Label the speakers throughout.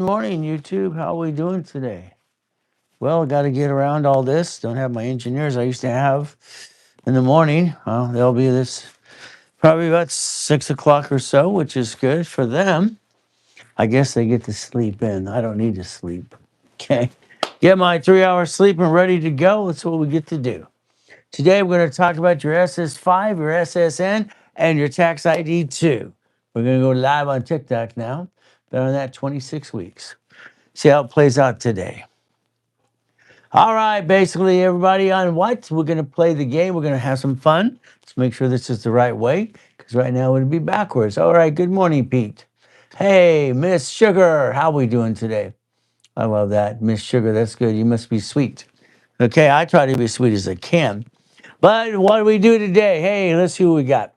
Speaker 1: Morning, YouTube. How are we doing today? Well, got to get around all this. Don't have my engineers I used to have in the morning. Well, they'll be this probably about 6 o'clock or so, which is good for them. I guess they get to sleep in. I don't need to sleep. Okay. Get my 3 hours sleep and ready to go. That's what we get to do. Today, we're going to talk about your SS5, your SSN, and your tax ID too. We're going to go live on TikTok now. Been on that 26 weeks. See how it plays out today. All right, basically, everybody on what? We're going to play the game. We're going to have some fun. Let's make sure this is the right way because right now it would be backwards. All right, good morning, Pete. Hey, Miss Sugar, how we doing today? I love that. Miss Sugar, that's good. You must be sweet. Okay, I try to be as sweet as I can. But what do we do today? Hey, let's see what we got.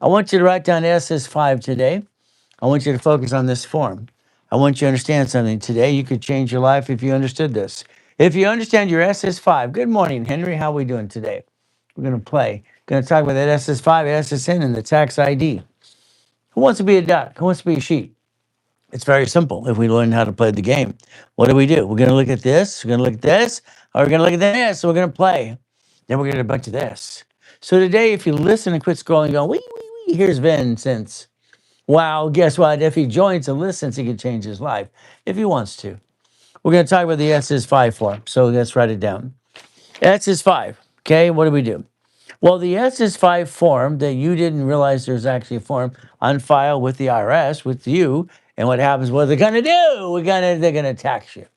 Speaker 1: I want you to write down SS5 today. I want you to focus on this form. I want you to understand something today. You could change your life if you understood this. If you understand your SS5, good morning, Henry. How are we doing today? We're going to play. Going to talk about that SS5, SSN, and the tax ID. Who wants to be a duck? Who wants to be a sheep? It's very simple if we learn how to play the game. What do? We're going to look at this. We're going to look at this. Or we're going to look at this. So we're going to play. Then we're going to do a bunch of this. So today, if you listen and quit scrolling, going, wee, wee, wee, here's Vincent. Wow, guess what? If he joins and listens, he can change his life if he wants to. We're going to talk about the SS5 form. So let's write it down. SS5. Okay, what do we do? Well, the SS5 form that you didn't realize there's actually a form on file with the IRS, with you. And what happens? What they're going to do? They're going to tax you.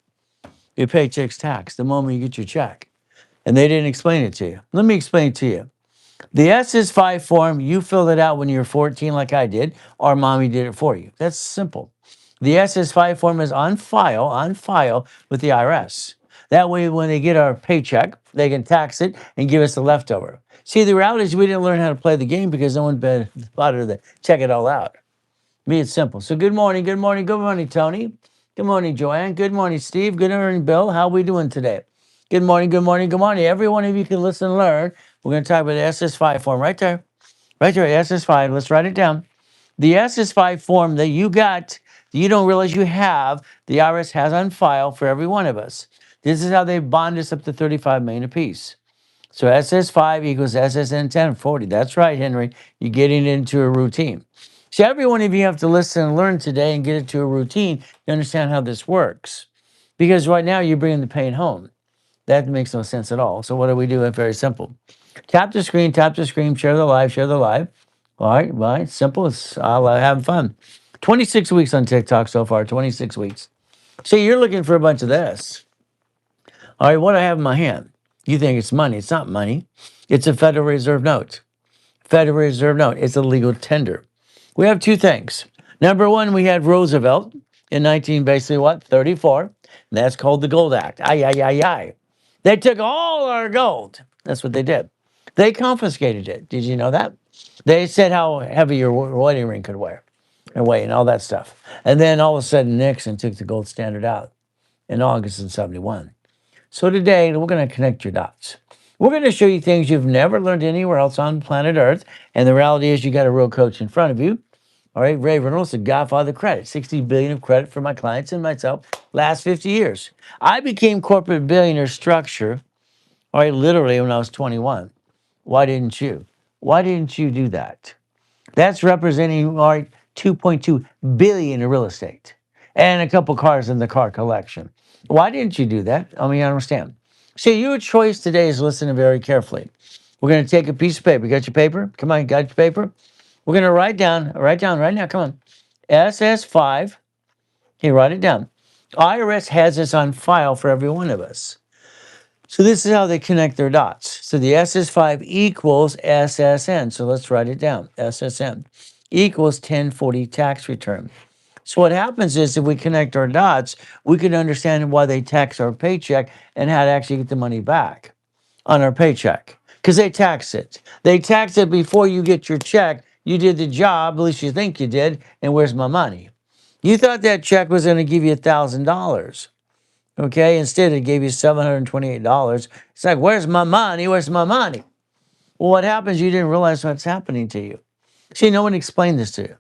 Speaker 1: Your paycheck's taxed the moment you get your check. And they didn't explain it to you. Let me explain it to you. The SS5 form, you filled it out when you were 14, like I did, or mommy did it for you. That's simple. The SS5 form is on file with the IRS. That way, when they get our paycheck, they can tax it and give us the leftover. See, the reality is we didn't learn how to play the game because no one bothered to check it all out. Me, it's simple. So good morning, good morning, good morning, Tony. Good morning, Joanne. Good morning, Steve. Good morning, Bill. How are we doing today? Good morning, good morning, good morning. Every one of you can listen and learn. We're going to talk about the SS5 form right there. Right there, SS5. Let's write it down. The SS5 form that you got, that you don't realize you have, the IRS has on file for every one of us. This is how they bond us up to 35 million apiece. So SS5 equals SSN 1040. That's right, Henry. You're getting into a routine. So every one of you have to listen and learn today and get into a routine to understand how this works. Because right now you're bringing the pain home. That makes no sense at all. So what do we do? It's very simple. Tap the screen, share the live, share the live. All right, simple. It's all having fun. 26 weeks on TikTok so far, 26 weeks. See, you're looking for a bunch of this. All right, what do I have in my hand? You think it's money. It's not money. It's a Federal Reserve note. Federal Reserve note. It's a legal tender. We have two things. Number one, we had Roosevelt in 34. And that's called the Gold Act. Aye. They took all our gold. That's what they did. They confiscated it. Did you know that? They said how heavy your wedding ring could weigh and all that stuff. And then all of a sudden, Nixon took the gold standard out in August of 71. So today, we're going to connect your dots. We're going to show you things you've never learned anywhere else on planet Earth. And the reality is you got a real coach in front of you. All right, Ray Reynolds, the godfather of credit, 60 billion of credit for my clients and myself last 50 years. I became corporate billionaire structure, all right, literally when I was 21. Why didn't you? Why didn't you do that? That's representing, all right, 2.2 billion in real estate and a couple cars in the car collection. Why didn't you do that? I mean, I understand. See, your choice today is listening very carefully. We're going to take a piece of paper. You got your paper? Come on, you got your paper? We're going to write down right now. Come on. SS5. Okay, write it down. IRS has this on file for every one of us. So this is how they connect their dots. So the SS5 equals SSN. So let's write it down. SSN equals 1040 tax return. So what happens is if we connect our dots, we can understand why they tax our paycheck and how to actually get the money back on our paycheck. Because they tax it. They tax it before you get your check. You did the job, at least you think you did, and where's my money? You thought that check was going to give you $1,000. Okay, instead it gave you $728. It's like, where's my money? Where's my money? Well, what happens? You didn't realize what's happening to you. See, no one explained this to you.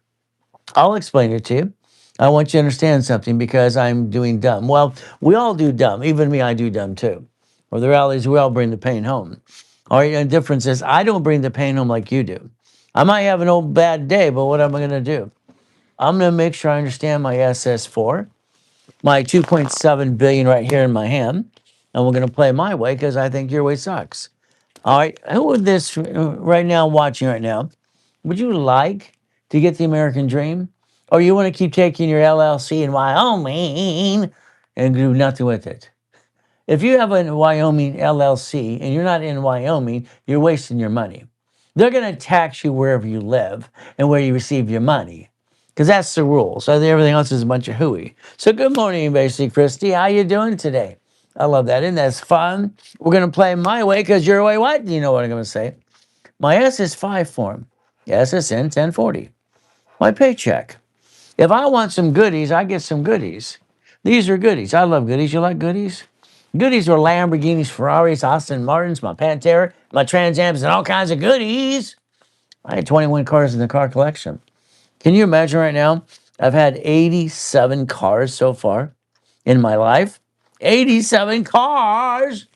Speaker 1: I'll explain it to you. I want you to understand something because I'm doing dumb. Well, we all do dumb. Even me, I do dumb too. Or the reality is we all bring the pain home. All right, and the difference is I don't bring the pain home like you do. I might have an old bad day, but what am I going to do? I'm going to make sure I understand my SS4, my 2.7 billion right here in my hand, and we're going to play my way because I think your way sucks. All right, who would this right now watching right now? Would you like to get the American dream? Or you want to keep taking your LLC in Wyoming and do nothing with it? If you have a Wyoming LLC and you're not in Wyoming, you're wasting your money. They're going to tax you wherever you live and where you receive your money. Because that's the rule. So everything else is a bunch of hooey. So good morning, basically, Christy. How you doing today? I love that. Isn't that fun? We're going to play my way because your way what? You know what I'm going to say. My SS5 form, SSN 1040. My paycheck. If I want some goodies, I get some goodies. These are goodies. I love goodies. You like goodies? Goodies are Lamborghinis, Ferraris, Aston Martins, my Pantera, my Trans Ams, and all kinds of goodies. I had 21 cars in the car collection. Can you imagine right now? I've had 87 cars so far in my life. 87 cars!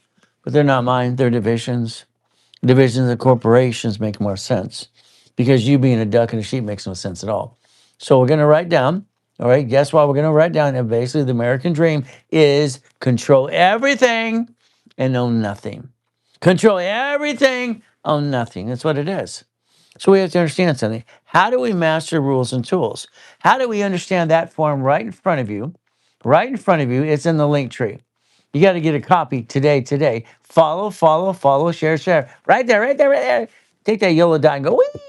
Speaker 1: But they're not mine, they're divisions. Divisions of corporations make more sense because you being a duck and a sheep makes no sense at all. So we're going to write down, all right, guess what? We're going to write down, and basically the American dream is control everything and own nothing. Control everything, own nothing. That's what it is. So we have to understand something. How do we master rules and tools? How do we understand that form right in front of you? Right in front of you, it's in the link tree. You got to get a copy today. Follow, follow, follow, share, share. Right there, right there, right there. Take that yellow dot and go, whee!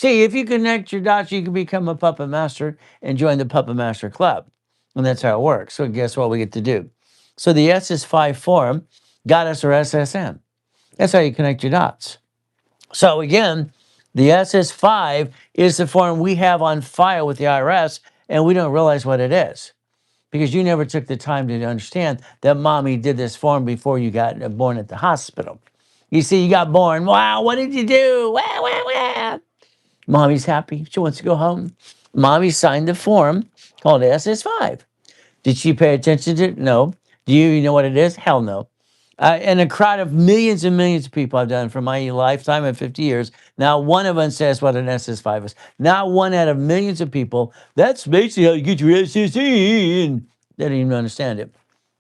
Speaker 1: See, if you connect your dots, you can become a puppet master and join the Puppet Master Club. And that's how it works. So guess what we get to do? So the SS5 form got us our SSN. That's how you connect your dots. So again, the SS5 is the form we have on file with the IRS, and we don't realize what it is because you never took the time to understand that mommy did this form before you got born at the hospital. You see, you got born. Wow, what did you do? Wow, wow, wow. Mommy's happy. She wants to go home. Mommy signed the form called SS5. Did she pay attention to it? No. Do you know what it is? Hell no. And a crowd of millions and millions of people I've done for my lifetime of 50 years. Not one of them says what an SS5 is. Not one out of millions of people. That's basically how you get your SSN. They didn't even understand it.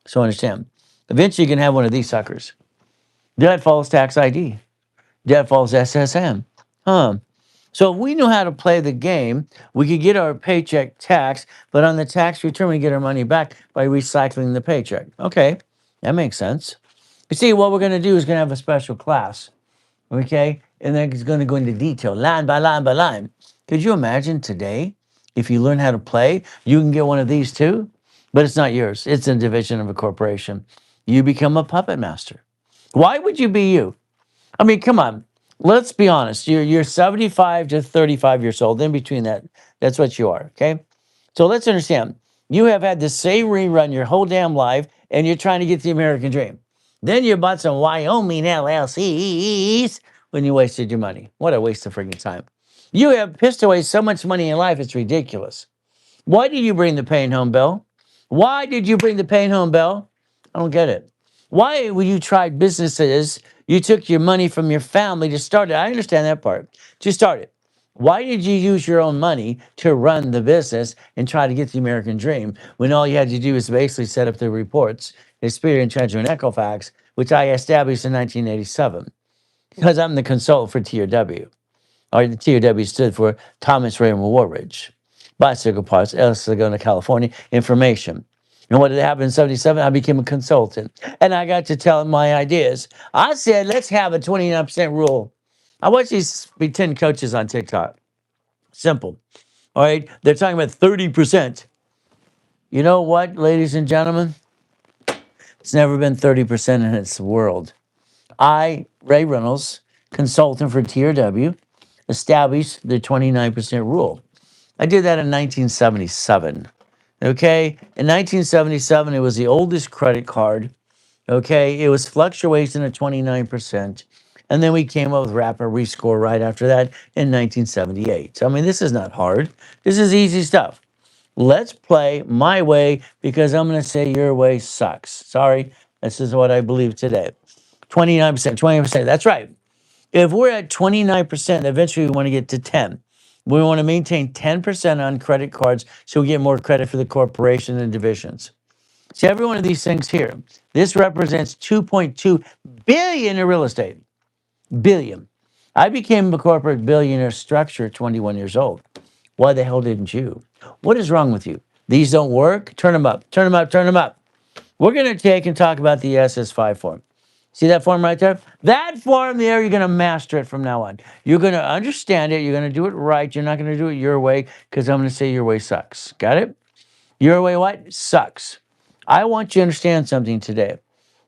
Speaker 1: So understand. Eventually, you can have one of these suckers. Dead falls tax ID. Dead falls SSN. Huh. So if we know how to play the game, we could get our paycheck taxed, but on the tax return, we get our money back by recycling the paycheck. Okay, that makes sense. You see, what we're going to do is going to have a special class, okay? And then it's going to go into detail, line by line by line. Could you imagine today, if you learn how to play, you can get one of these too? But it's not yours. It's a division of a corporation. You become a puppet master. Why would you be you? I mean, come on. Let's be honest. You're 75 to 35 years old. In between that, that's what you are, okay? So let's understand. You have had the same rerun your whole damn life, and you're trying to get the American dream. Then you bought some Wyoming LLCs when you wasted your money. What a waste of freaking time. You have pissed away so much money in life, it's ridiculous. Why did you bring the pain home, Bill? Why did you bring the pain home, Bill? I don't get it. Why, when you tried businesses, you took your money from your family to start it? I understand that part. To start it. Why did you use your own money to run the business and try to get the American dream when all you had to do was basically set up the reports, Experian, Treasure, and Equifax, which I established in 1987 because I'm the consultant for TRW, or the TRW stood for Thomas Raymond Warridge. Bicycle parts, El Segundo, California, information. And what did happen in 77? I became a consultant. And I got to tell them my ideas. I said, let's have a 29% rule. I watch these pretend coaches on TikTok. Simple. All right. They're talking about 30%. You know what, ladies and gentlemen? It's never been 30% in its world. I, Ray Reynolds, consultant for TRW, established the 29% rule. I did that in 1977. Okay. In 1977, it was the oldest credit card. Okay. It was fluctuation at 29%. And then we came up with rapid rescore right after that in 1978. I mean, this is not hard. This is easy stuff. Let's play my way because I'm going to say your way sucks. Sorry, this is what I believe today. 29%, 20%. That's right. If we're at 29%, eventually we want to get to 10. We want to maintain 10% on credit cards so we get more credit for the corporation and divisions. See, every one of these things here, this represents 2.2 billion in real estate. Billion. I became a corporate billionaire structure at 21 years old. Why the hell didn't you? What is wrong with you? These don't work? Turn them up, turn them up, turn them up. We're going to take and talk about the SS5 form. See that form right there? That form there, you're going to master it from now on. You're going to understand it. You're going to do it right. You're not going to do it your way because I'm going to say your way sucks. Got it? Your way what? Sucks. I want you to understand something today.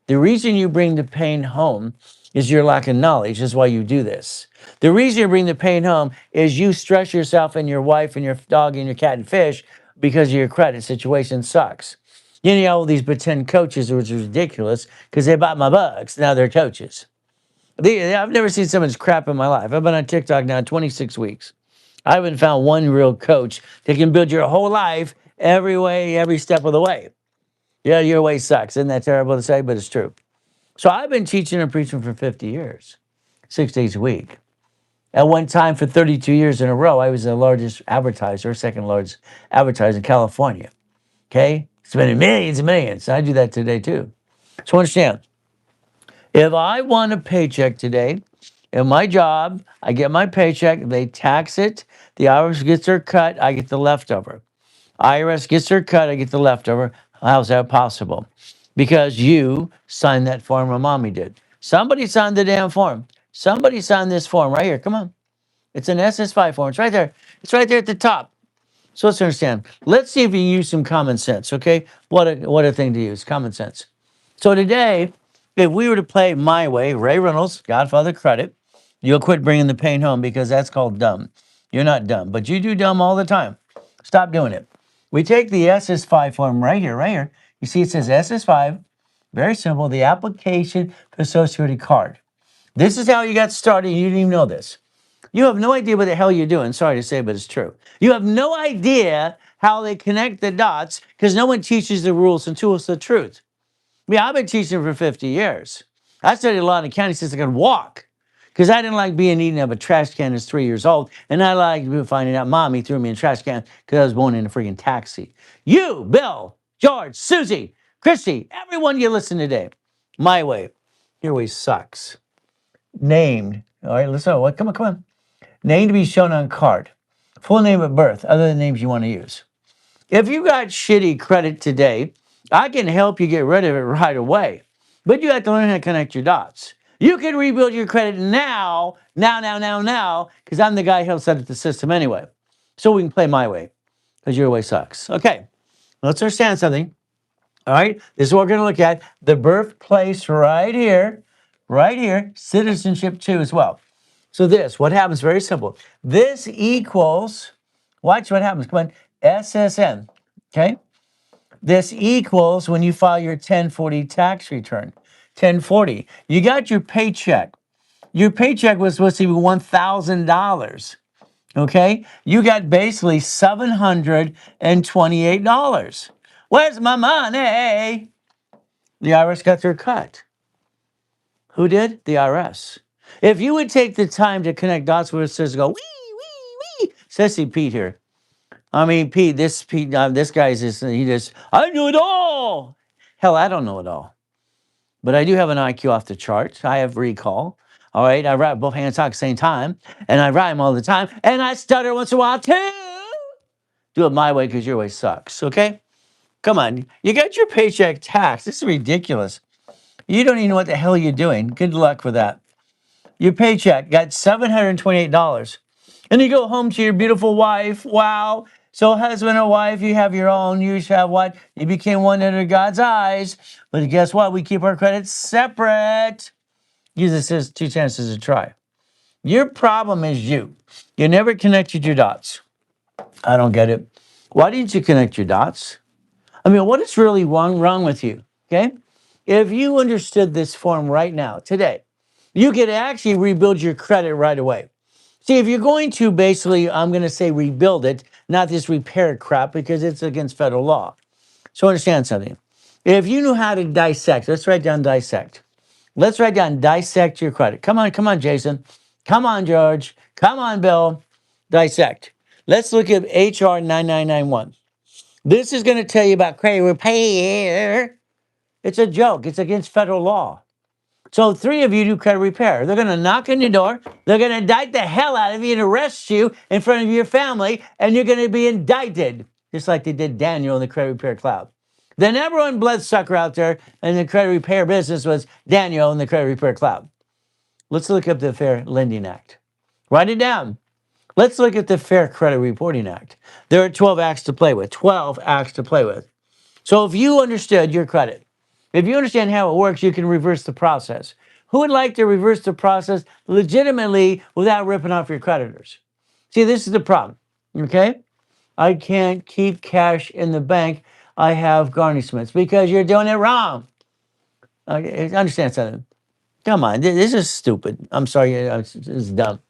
Speaker 1: The reason you bring the pain home is your lack of knowledge. Is why you do this. The reason you bring the pain home is you stress yourself and your wife and your dog and your cat and fish because your credit situation sucks. You know, all these pretend coaches, which is ridiculous because they bought my bucks. Now they're coaches. I've never seen so much crap in my life. I've been on TikTok now 26 weeks. I haven't found one real coach that can build your whole life every way, every step of the way. Yeah, your way sucks. Isn't that terrible to say? But it's true. So I've been teaching and preaching for 50 years, 6 days a week. At one time, for 32 years in a row, I was the largest advertiser, second largest advertiser in California. Okay? Spending millions and millions. I do that today too. So understand, if I want a paycheck today, in my job, I get my paycheck, they tax it, the IRS gets their cut, I get the leftover. IRS gets their cut, I get the leftover. How's that possible? Because you signed that form my mommy did. Somebody signed the damn form. Somebody signed this form right here. Come on. It's an SS5 form. It's right there. It's right there at the top. So let's understand. Let's see if you can use some common sense, okay? What a thing to use, common sense. So today, if we were to play my way, Ray Reynolds, Godfather credit, you'll quit bringing the pain home because that's called dumb. You're not dumb, but you do dumb all the time. Stop doing it. We take the SS5 form right here, right here. You see it says SS5, very simple, the application for Social Security card. This is how you got started. You didn't even know this. You have no idea what the hell you're doing. Sorry to say, but it's true. You have no idea how they connect the dots because no one teaches the rules until it's the truth. I've been teaching for 50 years. I studied a lot in county since I could walk because I didn't like being eaten out of a trash can as 3 years old. And I liked finding out mommy threw me in a trash can because I was born in a freaking taxi. You, Bill, George, Susie, Christy, everyone you listen today, my way, your way sucks. Named. All right, listen. What? Come on, come on. Name to be shown on card. Full name of birth, other than names you want to use. If you got shitty credit today, I can help you get rid of it right away. But you have to learn how to connect your dots. You can rebuild your credit now, because I'm the guy who helps set up the system anyway. So we can play my way, because your way sucks. Okay, let's understand something. All right, this is what we're going to look at. The birthplace right here, citizenship too as well. So this, what happens, very simple. This equals, watch what happens, come on, SSN, okay? This equals when you file your 1040 tax return. 1040, you got your paycheck. Your paycheck was supposed to be $1,000, okay? You got basically $728. Where's my money? The IRS got their cut. Who did? The IRS. If you would take the time to connect dots where it says go, Sissy Pete here. I mean, Pete, this guy's just, I knew it all. Hell, I don't know it all. But I do have an IQ off the charts. I have recall. All right, I write both hands talk at the same time. And I rhyme all the time. And I stutter once in a while too. Do it my way because your way sucks, okay? Come on, you got your paycheck tax. This is ridiculous. You don't even know what the hell you're doing. Good luck with that. Your paycheck got $728. And you go home to your beautiful wife. Wow. So husband and wife, you have your own. You each have what? You became one under God's eyes. But guess what? We keep our credits separate. Use this as 2 chances to try. Your problem is you. You never connected your dots. I don't get it. Why didn't you connect your dots? I mean, what is really wrong with you? Okay? If you understood this form right now, today, you could actually rebuild your credit right away. See, if you're going to basically, I'm going to say rebuild it, not this repair crap because it's against federal law. So understand something. If you knew how to dissect, let's write down dissect. Let's write down dissect your credit. Come on, Jason. Come on, George. Come on, Bill. Dissect. Let's look at HR 9991. This is going to tell you about credit repair. It's a joke. It's against federal law. So three of you do credit repair. They're going to knock on your door. They're going to indict the hell out of you and arrest you in front of your family, and you're going to be indicted, just like they did Daniel in the credit repair cloud. The number one bloodsucker out there in the credit repair business was Daniel in the credit repair cloud. Let's look up the Fair Lending Act. Write it down. Let's look at the Fair Credit Reporting Act. There are 12 acts to play with. 12 acts to play with. So if you understood your credit, if you understand how it works, you can reverse the process. Who would like to reverse the process legitimately without ripping off your creditors? See, this is the problem, okay? I can't keep cash in the bank. I have garnishments because you're doing it wrong. Okay, understand something. Come on, this is stupid. I'm sorry, this is dumb.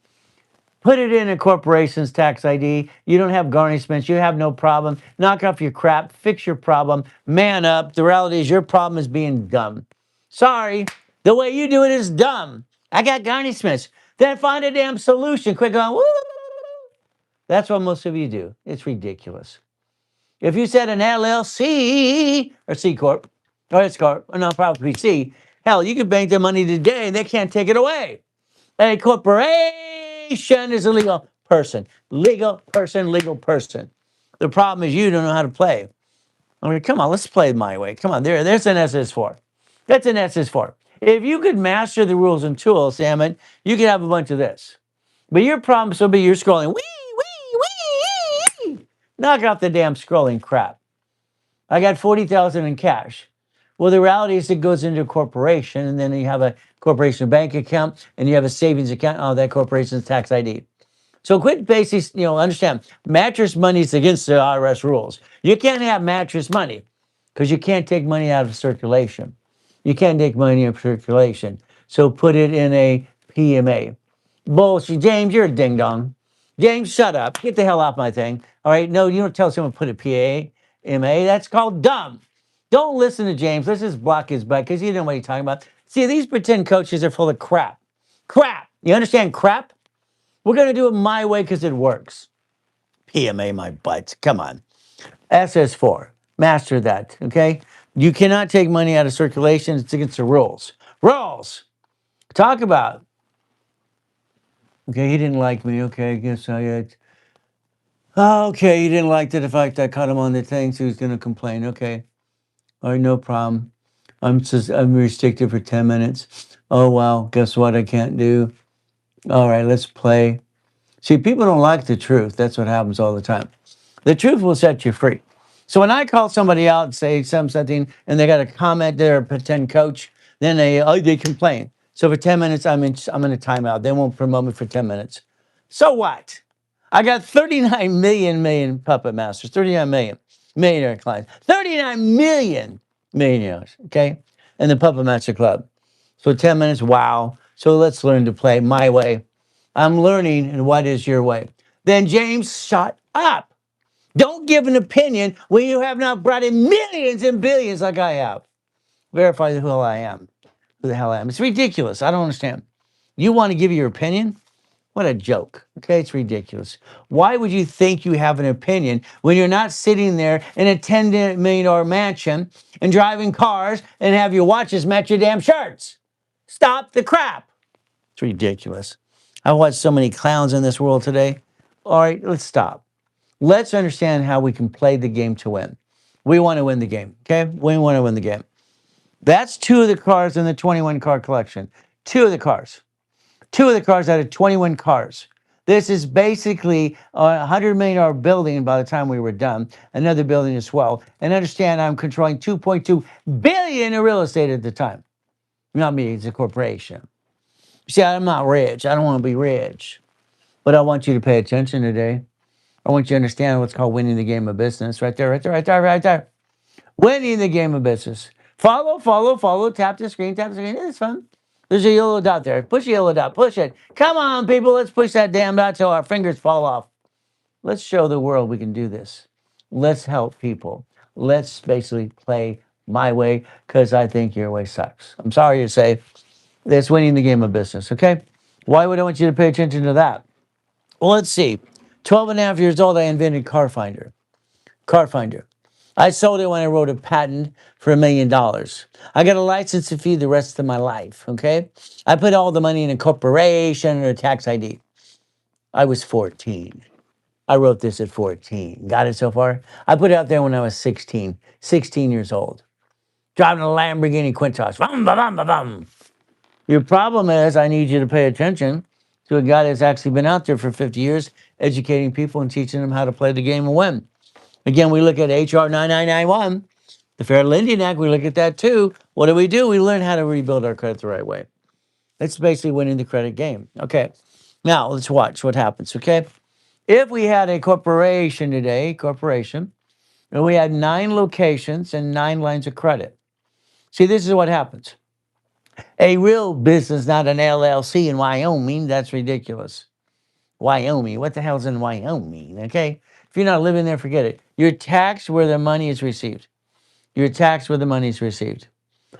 Speaker 1: Put it in a corporation's tax ID. You don't have garnishments. You have no problem. Knock off your crap. Fix your problem. Man up. The reality is your problem is being dumb. Sorry. The way you do it is dumb. I got garnishments. Then find a damn solution. Quit going, woo. That's what most of you do. It's ridiculous. If you said an LLC or C Corp, or S Corp, or nonprofit C, hell, you could bank their money today and they can't take it away. A corporation is a legal person. Legal person, legal person. The problem is you don't know how to play. I mean, come on, let's play my way. Come on, there's an SS4. That's an SS4. If you could master the rules and tools, Salmon, you could have a bunch of this. But your problem will be you're scrolling. Wee. Knock off the damn scrolling crap. I got 40,000 in cash. Well, the reality is it goes into a corporation, and then you have a corporation bank account, and you have a savings account. Oh, that corporation's tax ID. So quit basically, understand, mattress money is against the IRS rules. You can't have mattress money because you can't take money out of circulation. You can't take money out of circulation. So put it in a PMA. Bullshit. James, you're a ding-dong. James, shut up. Get the hell off my thing. All right? No, you don't tell someone to put a PMA. That's called dumb. Don't listen to James. Let's just block his butt because he doesn't know what he's talking about. See, these pretend coaches are full of crap. Crap. You understand crap? We're going to do it my way because it works. PMA my butt. Come on. SS4. Master that, okay? You cannot take money out of circulation. It's against the rules. Rules. Talk about. Okay, he didn't like me. Okay, I guess I had. Okay, he didn't like the fact I caught him on the thing, so he's going to complain. Okay. All right, no problem. I'm restricted for 10 minutes. Oh, wow. Guess what I can't do? All right, let's play. See, people don't like the truth. That's what happens all the time. The truth will set you free. So when I call somebody out and say something and they got a comment, they're a pretend coach, then they complain. So for 10 minutes, I'm in a timeout. They won't promote me for 10 minutes. So what? I got 39 million puppet masters, 39 million millionaire clients, 39 million millionaires, okay, in the Puppet Master Club. So 10 minutes, wow. So let's learn to play my way. I'm learning, and what is your way? Then James, shut up. Don't give an opinion when you have not brought in millions and billions like I have. Verify who I am, who the hell I am. It's ridiculous. I don't understand. You want to give your opinion? What a joke. Okay, it's ridiculous. Why would you think you have an opinion when you're not sitting there in a $10 million mansion and driving cars and have your watches match your damn shirts? Stop the crap. It's ridiculous. I watched so many clowns in this world today. All right, let's stop. Let's understand how we can play the game to win. We want to win the game, okay? We want to win the game. That's two of the cars in the 21 car collection. Two of the cars. Two of the cars out of 21 cars. This is basically a $100 million building by the time we were done. Another building as well. And understand I'm controlling $2.2 billion in real estate at the time. Not me, it's a corporation. See, I'm not rich. I don't want to be rich. But I want you to pay attention today. I want you to understand what's called winning the game of business. Right there, right there, right there, right there. Winning the game of business. Follow. Tap the screen. It's fun. There's a yellow dot there. Push the yellow dot. Push it. Come on, people. Let's push that damn dot till our fingers fall off. Let's show the world we can do this. Let's help people. Let's basically play my way because I think your way sucks. I'm sorry to say that's winning the game of business, okay? Why would I want you to pay attention to that? Well, let's see. 12 and a half years old, I invented Car Finder. Car Finder. I sold it when I wrote a patent for $1 million. I got a license to feed the rest of my life, okay? I put all the money in a corporation or a tax ID. I was 14. I wrote this at 14. Got it so far? I put it out there when I was 16, 16 years old. Driving a Lamborghini Countach. Bum, ba, bum, ba, bum. Your problem is I need you to pay attention to a guy that's actually been out there for 50 years, educating people and teaching them how to play the game and win. Again, we look at HR 9991, the Fair Lending Act. We look at that too. What do? We learn how to rebuild our credit the right way. It's basically winning the credit game. Okay. Now let's watch what happens. Okay. If we had a corporation today, and we had 9 locations and 9 lines of credit. See, this is what happens. A real business, not an LLC in Wyoming. That's ridiculous. Wyoming. What the hell's in Wyoming? Okay. If you're not living there, forget it. You're taxed where the money is received. You're taxed where the money is received.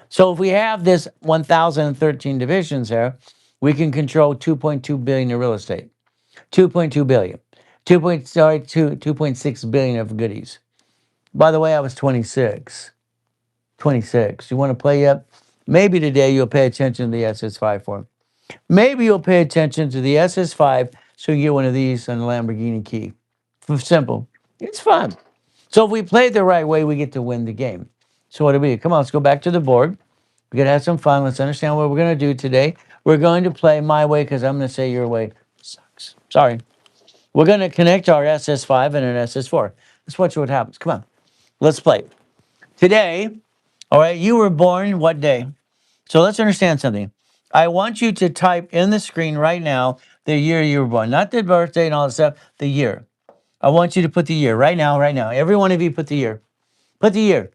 Speaker 1: So if we have this 1,013 divisions there, we can control 2.2 billion in real estate. 2.2 billion. 2.6 billion of goodies. By the way, I was 26. 26. You want to play yet? Maybe today you'll pay attention to the SS5 form. Maybe you'll pay attention to the SS5 so you get one of these on the Lamborghini key. Simple. It's fun. So if we play it the right way, we get to win the game. So what do we do? Come on, let's go back to the board. We're going to have some fun. Let's understand what we're going to do today. We're going to play my way because I'm going to say your way sucks. Sorry. We're going to connect our SS5 and an SS4. Let's watch what happens. Come on. Let's play. Today, all right, you were born what day? So let's understand something. I want you to type in the screen right now the year you were born, not the birthday and all that stuff, the year. I want you to put the year right now, right now. Every one of you put the year. Put the year.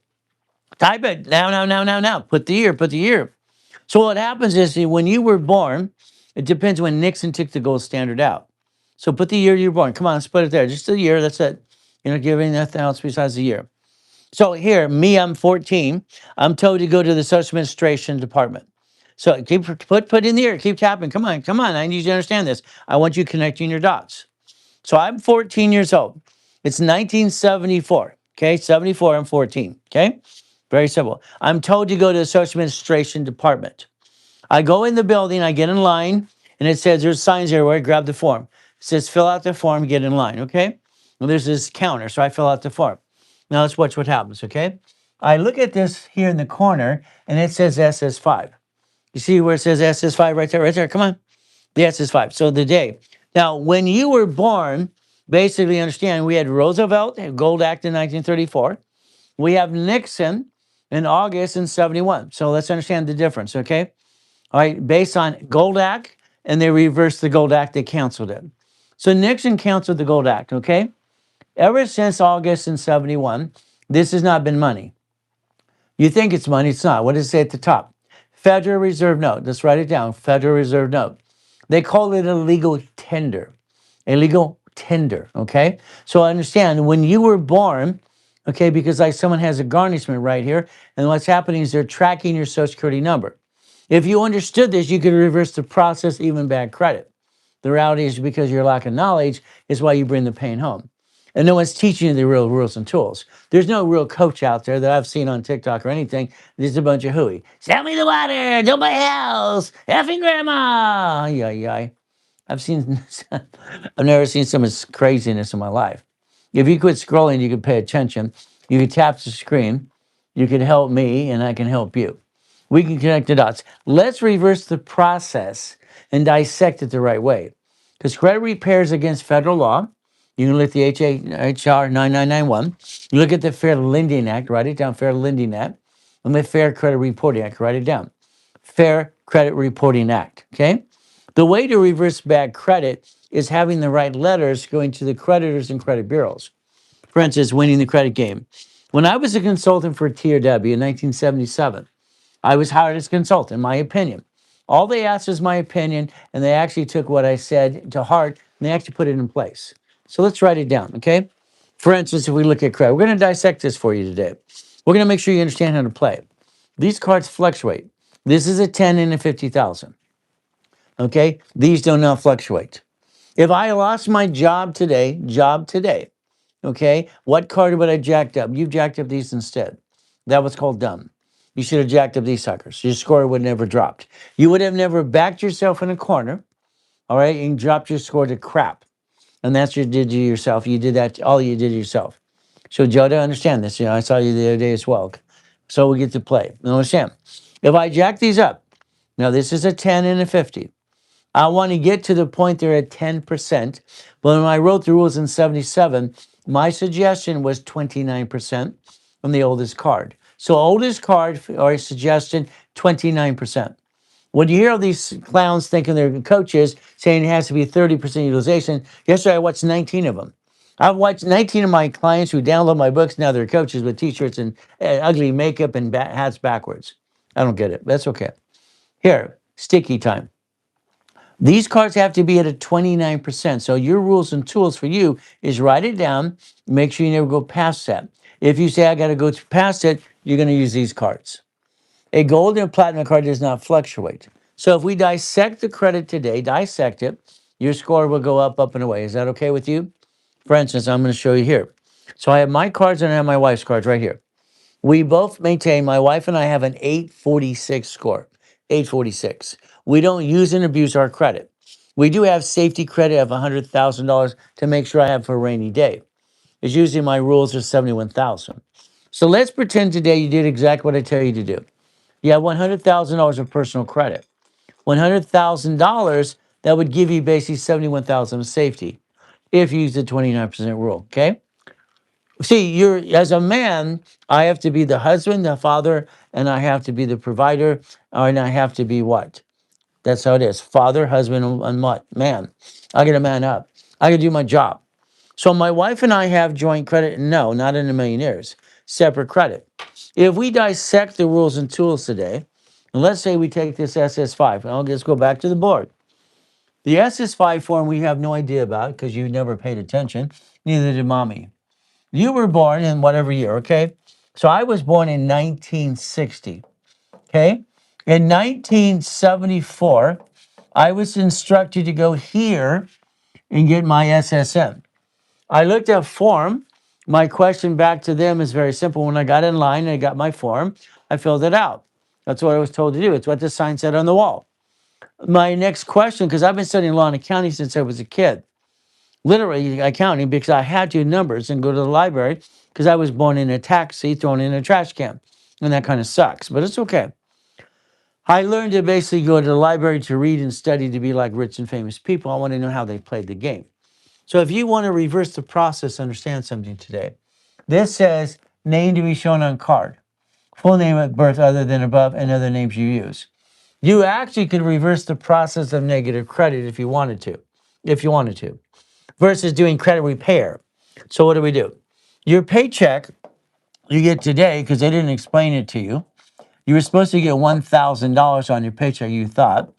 Speaker 1: Type it now, now, now, now, now. Put the year, put the year. So what happens is see, when you were born, it depends when Nixon took the gold standard out. So put the year you were born. Come on, let's put it there. Just the year, that's it. You're not giving nothing else besides the year. So here, me, I'm 14. I'm told to go to the Social Administration Department. So keep put in the year. Keep tapping. Come on, come on. I need you to understand this. I want you connecting your dots. So I'm 14 years old. It's 1974. Okay, 74. I'm 14. Okay, very simple. I'm told to go to the Social Administration Department. I go in the building. I get in line, and it says there's signs everywhere. Grab the form. It says fill out the form. Get in line. Okay. Well, there's this counter, so I fill out the form. Now let's watch what happens, okay? I look at this here in the corner, and it says SS5. You see where it says SS5 right there, right there? Come on. The SS5. So the day. Now, when you were born, basically understand we had Roosevelt, Gold Act in 1934. We have Nixon in August in 71. So let's understand the difference, okay? All right, based on Gold Act, and they reversed the Gold Act, they canceled it. So Nixon canceled the Gold Act, okay? Ever since August in 71, this has not been money. You think it's money, it's not. What does it say at the top? Federal Reserve note. Let's write it down. Federal Reserve note. They call it a legal tender. A legal tender, okay? So understand, when you were born, okay, because like someone has a garnishment right here, and what's happening is they're tracking your Social Security number. If you understood this, you could reverse the process, even bad credit. The reality is because your lack of knowledge is why you bring the pain home. And no one's teaching you the real rules and tools. There's no real coach out there that I've seen on TikTok or anything. There's a bunch of hooey. Sell me the water, don't buy a house, effing grandma. Yeah, yeah. I've seen, I've never seen so much craziness in my life. If you quit scrolling, you could pay attention. You could tap the screen. You could help me, and I can help you. We can connect the dots. Let's reverse the process and dissect it the right way. Because credit repairs against federal law. You can look at the HR 9991. You look at the Fair Lending Act, write it down, Fair Lending Act. And the Fair Credit Reporting Act, write it down. Fair Credit Reporting Act, okay? The way to reverse bad credit is having the right letters going to the creditors and credit bureaus. For instance, winning the credit game. When I was a consultant for TRW in 1977, I was hired as a consultant, my opinion. All they asked was my opinion, and they actually took what I said to heart, and they actually put it in place. So let's write it down, okay? For instance, if we look at credit, we're going to dissect this for you today. We're going to make sure you understand how to play. These cards fluctuate. This is a 10 and a 50,000. Okay? These do not fluctuate. If I lost my job today, okay, what card would I jacked up? You've jacked up these instead. That was called dumb. You should have jacked up these suckers. Your score would never dropped. You would have never backed yourself in a corner, all right, and dropped your score to crap. And that's what you did to yourself. You did that, all you did to yourself. So Joe, to understand this, I saw you the other day as well. So we get to play. You understand? If I jack these up, now this is a 10 and a 50. I want to get to the point they're at 10%. But when I wrote the rules in 77, my suggestion was 29% from the oldest card. So oldest card or suggestion, 29%. When you hear all these clowns thinking they're coaches saying it has to be 30% utilization, yesterday I watched 19 of them. I've watched 19 of my clients who download my books. Now they're coaches with t-shirts and ugly makeup and hats backwards. I don't get it. That's okay. Here, sticky time. These cards have to be at a 29%. So your rules and tools for you is write it down. Make sure you never go past that. If you say I got to go past it, you're going to use these cards. A gold and platinum card does not fluctuate. So if we dissect the credit today, dissect it, your score will go up, and away. Is that okay with you? For instance, I'm going to show you here. So I have my cards and I have my wife's cards right here. We both maintain, my wife and I have an 846 score. 846. We don't use and abuse our credit. We do have safety credit of $100,000 to make sure I have for a rainy day. It's usually my rules are 71,000. So let's pretend today you did exactly what I tell you to do. You have $100,000 of personal credit. $100,000 that would give you basically 71,000 of safety if you use the 29% rule. Okay. See, you're as a man, I have to be the husband, the father, and I have to be the provider, and I have to be what? That's how it is. Father, husband, and what? Man. I get a man up. I can do my job. So my wife and I have joint credit. No, not in a million years. Separate credit. If we dissect the rules and tools today, and let's say we take this SS5, I'll just go back to the board. The SS5 form we have no idea about because you never paid attention. Neither did mommy. You were born in whatever year, okay? So I was born in 1960, okay? In 1974, I was instructed to go here and get my SSN. I looked at form. My question back to them is very simple. When I got in line and I got my form, I filled it out. That's what I was told to do. It's what the sign said on the wall. My next question, because I've been studying law and accounting since I was a kid, literally accounting because I had to numbers and go to the library because I was born in a taxi thrown in a trash can. And that kind of sucks, but it's okay. I learned to basically go to the library to read and study to be like rich and famous people. I want to know how they played the game. So if you want to reverse the process, understand something today. This says name to be shown on card. Full name at birth other than above and other names you use. You actually could reverse the process of negative credit if you wanted to. If you wanted to. Versus doing credit repair. So what do? Your paycheck you get today, because they didn't explain it to you, you were supposed to get $1,000 on your paycheck, you thought,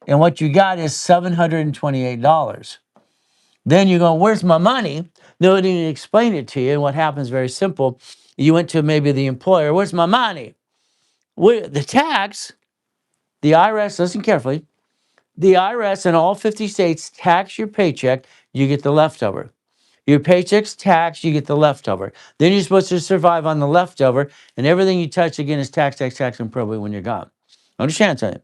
Speaker 1: and what you got is $728. Then you go, where's my money? They didn't explain it to you, and what happens very simple. You went to maybe the employer, where's my money? The tax, the IRS, listen carefully, the IRS in all 50 states tax your paycheck, you get the leftover. Your paycheck's taxed, you get the leftover. Then you're supposed to survive on the leftover, and everything you touch again is tax, and probate when you're gone. Understand something?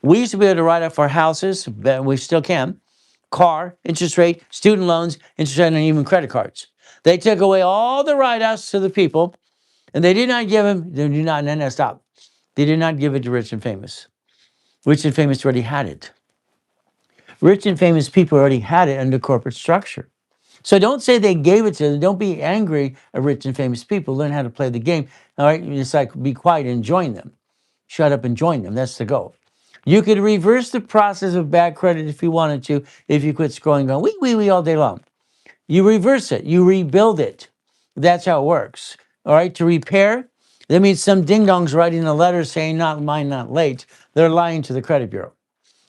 Speaker 1: We used to be able to write off our houses, but we still can. Car, interest rate, student loans, interest rate, and even credit cards. They took away all the write-offs to the people, and they did not give them, they did not, no, stop. They did not give it to rich and famous. Rich and famous already had it. Rich and famous people already had it under corporate structure. So don't say they gave it to them. Don't be angry at rich and famous people. Learn how to play the game. All right, it's like be quiet and join them. Shut up and join them. That's the goal. You could reverse the process of bad credit if you wanted to, if you quit scrolling going, wee all day long. You reverse it. You rebuild it. That's how it works. All right, to repair, that means some ding-dong's writing a letter saying not mine, not late. They're lying to the credit bureau.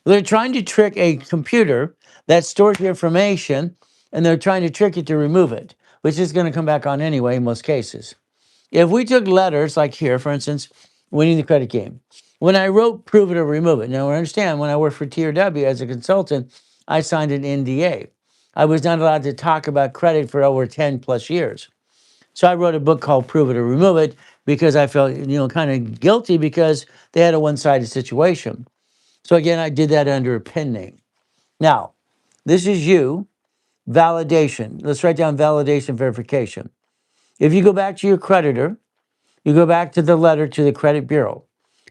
Speaker 1: They're trying to trick a computer that stores your information and they're trying to trick you to remove it, which is going to come back on anyway in most cases. If we took letters like here, for instance, winning the credit game, when I wrote prove it or remove it, now understand when I worked for TRW as a consultant, I signed an NDA. I was not allowed to talk about credit for over 10 plus years. So I wrote a book called Prove It or Remove It because I felt, kind of guilty because they had a one-sided situation. So again, I did that under a pen name. Now, this is you, validation. Let's write down validation verification. If you go back to your creditor, you go back to the letter to the credit bureau.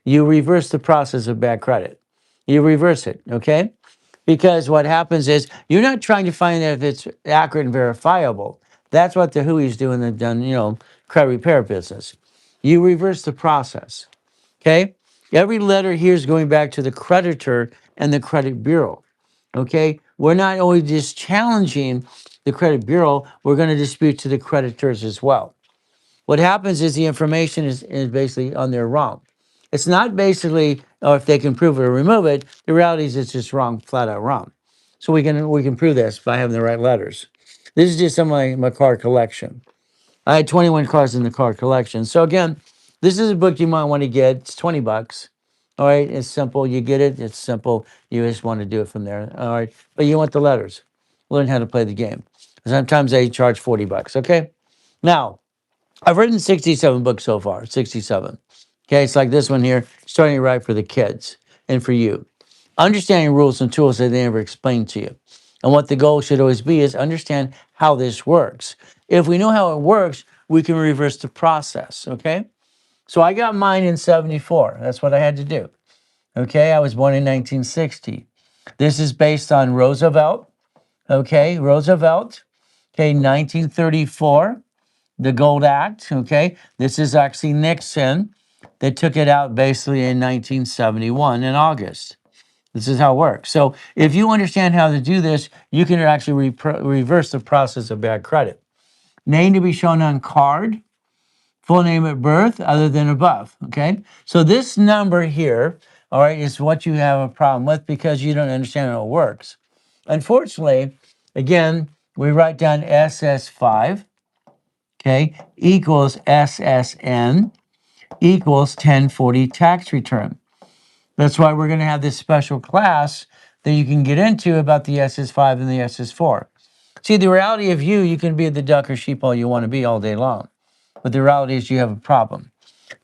Speaker 1: You reverse the process of bad credit. You reverse it, okay? Because what happens is you're not trying to find out if it's accurate and verifiable. That's what the Huey's do in the done, credit repair business. You reverse the process, okay? Every letter here is going back to the creditor and the credit bureau, okay? We're not only just challenging the credit bureau, we're going to dispute to the creditors as well. What happens is the information is basically on there wrong. It's not basically, oh, if they can prove it or remove it. The reality is it's just wrong, flat out wrong. So we can prove this by having the right letters. This is just some of my car collection. I had 21 cars in the car collection. So again, this is a book you might want to get. It's 20 bucks. All right, it's simple. You get it. It's simple. You just want to do it from there. All right, but you want the letters. Learn how to play the game. Sometimes they charge 40 bucks. Okay, now I've written 67 books so far, 67. Okay, it's like this one here, starting to write for the kids and for you. Understanding rules and tools that they never explain to you. And what the goal should always be is understand how this works. If we know how it works, we can reverse the process, okay? So I got mine in 74. That's what I had to do. Okay, I was born in 1960. This is based on Roosevelt, okay? Roosevelt, okay, 1934. The Gold Act, okay? This is actually Nixon. They took it out basically in 1971 in August. This is how it works. So if you understand how to do this, you can actually reverse the process of bad credit. Name to be shown on card, full name at birth, other than above, okay? So this number here, all right, is what you have a problem with because you don't understand how it works. Unfortunately, again, we write down SS5, okay, equals SSN equals 1040 tax return. That's why we're going to have this special class that you can get into about the SS5 and the SS4. See, the reality of you can be the duck or sheep all you want to be all day long. But the reality is you have a problem.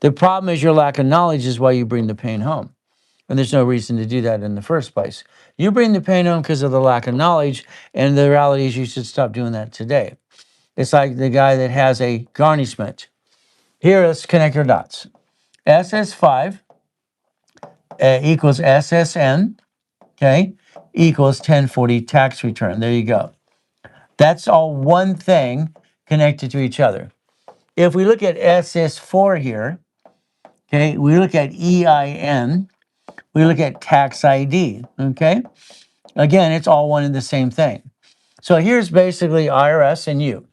Speaker 1: The problem is your lack of knowledge is why you bring the pain home. And there's no reason to do that in the first place. You bring the pain home because of the lack of knowledge, and the reality is you should stop doing that today. It's like the guy that has a garnishment. Here, let's connect your dots. SS5 equals SSN, okay, equals 1040 tax return. There you go. That's all one thing connected to each other. If we look at SS4 here, okay, we look at EIN, we look at tax ID, okay? Again, it's all one and the same thing. So here's basically IRS and you.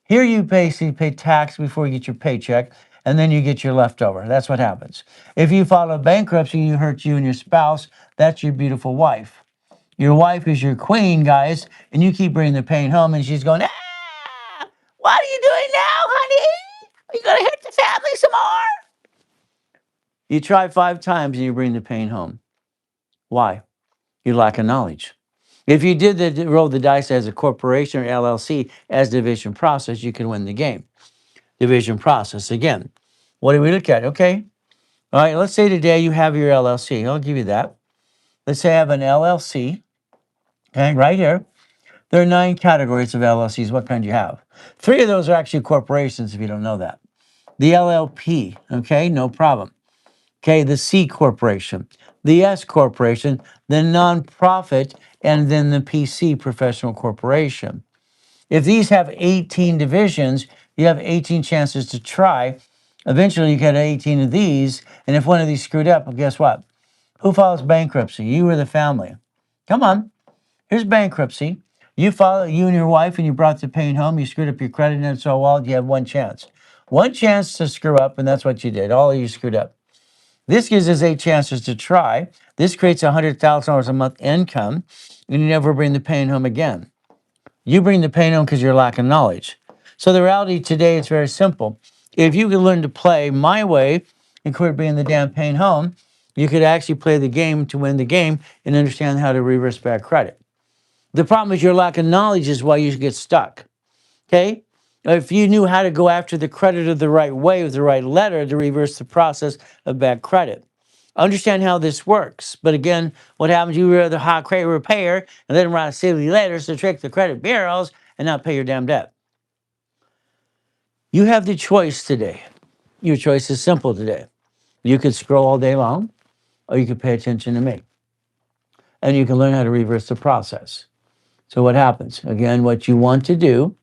Speaker 1: Here you basically pay tax before you get your paycheck, and then you get your leftover. That's what happens. If you file a bankruptcy, you hurt you and your spouse, that's your beautiful wife. Your wife is your queen, guys, and you keep bringing the pain home, and she's going, what are you doing now, honey? Are you going to hurt the family some more? You try 5 times and you bring the pain home. Why? You lack of knowledge. If you did roll the dice as a corporation or LLC as division process, you can win the game. Division process. Again, what do we look at? Okay. All right. Let's say today you have your LLC. I'll give you that. Let's say I have an LLC. Okay. Right here. There are 9 categories of LLCs. What kind do you have? 3 of those are actually corporations if you don't know that. The LLP. Okay. No problem. Okay. The C corporation. The S corporation. The nonprofit. And then the PC professional corporation. If these have 18 divisions, you have 18 chances to try. Eventually, you get 18 of these, and if one of these screwed up, well, guess what? Who files bankruptcy? You or the family? Come on. Here's bankruptcy. You and your wife, and you brought the pain home. You screwed up your credit, and it's all wild. You have one chance. One chance to screw up, and that's what you did. All of you screwed up. This gives us 8 chances to try. This creates $100,000 a month income, and you never bring the pain home again. You bring the pain home because you're lacking knowledge. So the reality today is very simple. If you could learn to play my way and quit bringing the damn pain home, you could actually play the game to win the game and understand how to reverse bad credit. The problem is your lack of knowledge is why you get stuck. Okay? If you knew how to go after the creditor the right way with the right letter to reverse the process of bad credit. Understand how this works. But again, what happens? You rather hire credit repair and let them write silly letters to trick the credit bureaus and not pay your damn debt. You have the choice today. Your choice is simple today. You could scroll all day long, or you could pay attention to me. And you can learn how to reverse the process. So what happens? Again, what you want to do,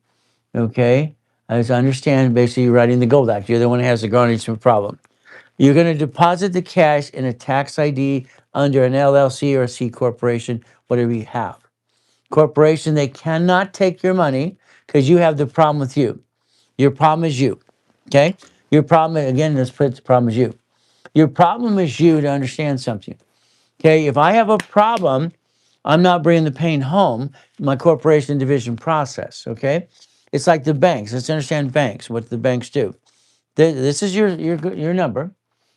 Speaker 1: okay, is understand basically you're writing the Gold Act. You're the one who has the garnishment problem. You're going to deposit the cash in a tax ID under an LLC or a C corporation, whatever you have. Corporation, they cannot take your money because you have the problem with you. Your problem is you. Okay? Your problem, again, let's put the problem is you. Your problem is you to understand something. Okay? If I have a problem, I'm not bringing the pain home, my corporation division process. Okay? It's like the banks. Let's understand banks, what the banks do. This is your number.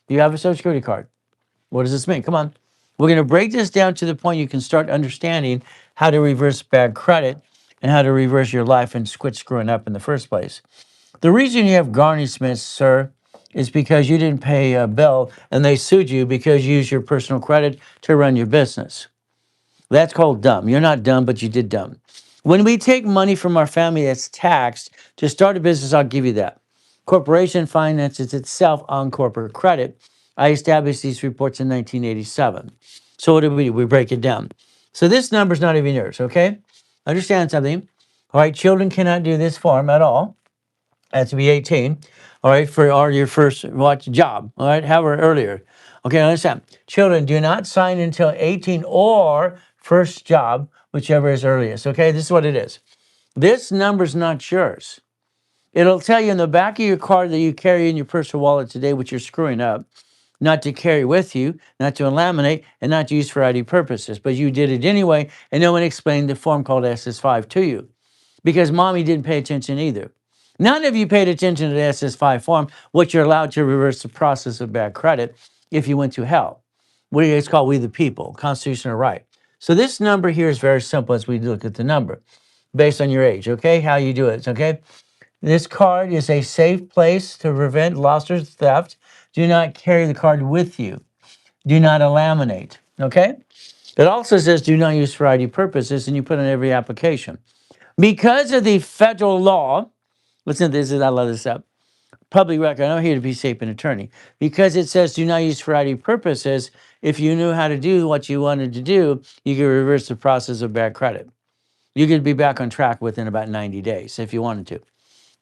Speaker 1: You have a Social Security card. What does this mean? Come on. We're going to break this down to the point you can start understanding how to reverse bad credit and how to reverse your life and quit screwing up in the first place. The reason you have garnishments, sir, is because you didn't pay a bill and they sued you because you used your personal credit to run your business. That's called dumb. You're not dumb, but you did dumb. When we take money from our family that's taxed to start a business, I'll give you that. Corporation finances itself on corporate credit. I established these reports in 1987. So what do? We break it down. So this number's not even yours, okay? Understand something. All right, children cannot do this form at all. Has to be 18. All right, for your first job. All right, however earlier. Okay, understand. Children do not sign until 18 or first job, whichever is earliest. Okay, this is what it is. This number's not yours. It'll tell you in the back of your card that you carry in your personal wallet today, which you're screwing up, not to carry with you, not to laminate, and not to use for ID purposes. But you did it anyway, and no one explained the form called SS5 to you because mommy didn't pay attention either. None of you paid attention to the SS5 form, which you're allowed to reverse the process of bad credit if you went to hell. It's called We the People, constitutional right. So this number here is very simple as we look at the number based on your age, okay? How you do it, okay? This card is a safe place to prevent loss or theft. Do not carry the card with you. Do not laminate, okay? It also says do not use for ID purposes, and you put on every application. Because of the federal law, listen to this, I love this up. Public record, I'm here to be safe an attorney. Because it says do not use for ID purposes, if you knew how to do what you wanted to do, you could reverse the process of bad credit. You could be back on track within about 90 days if you wanted to.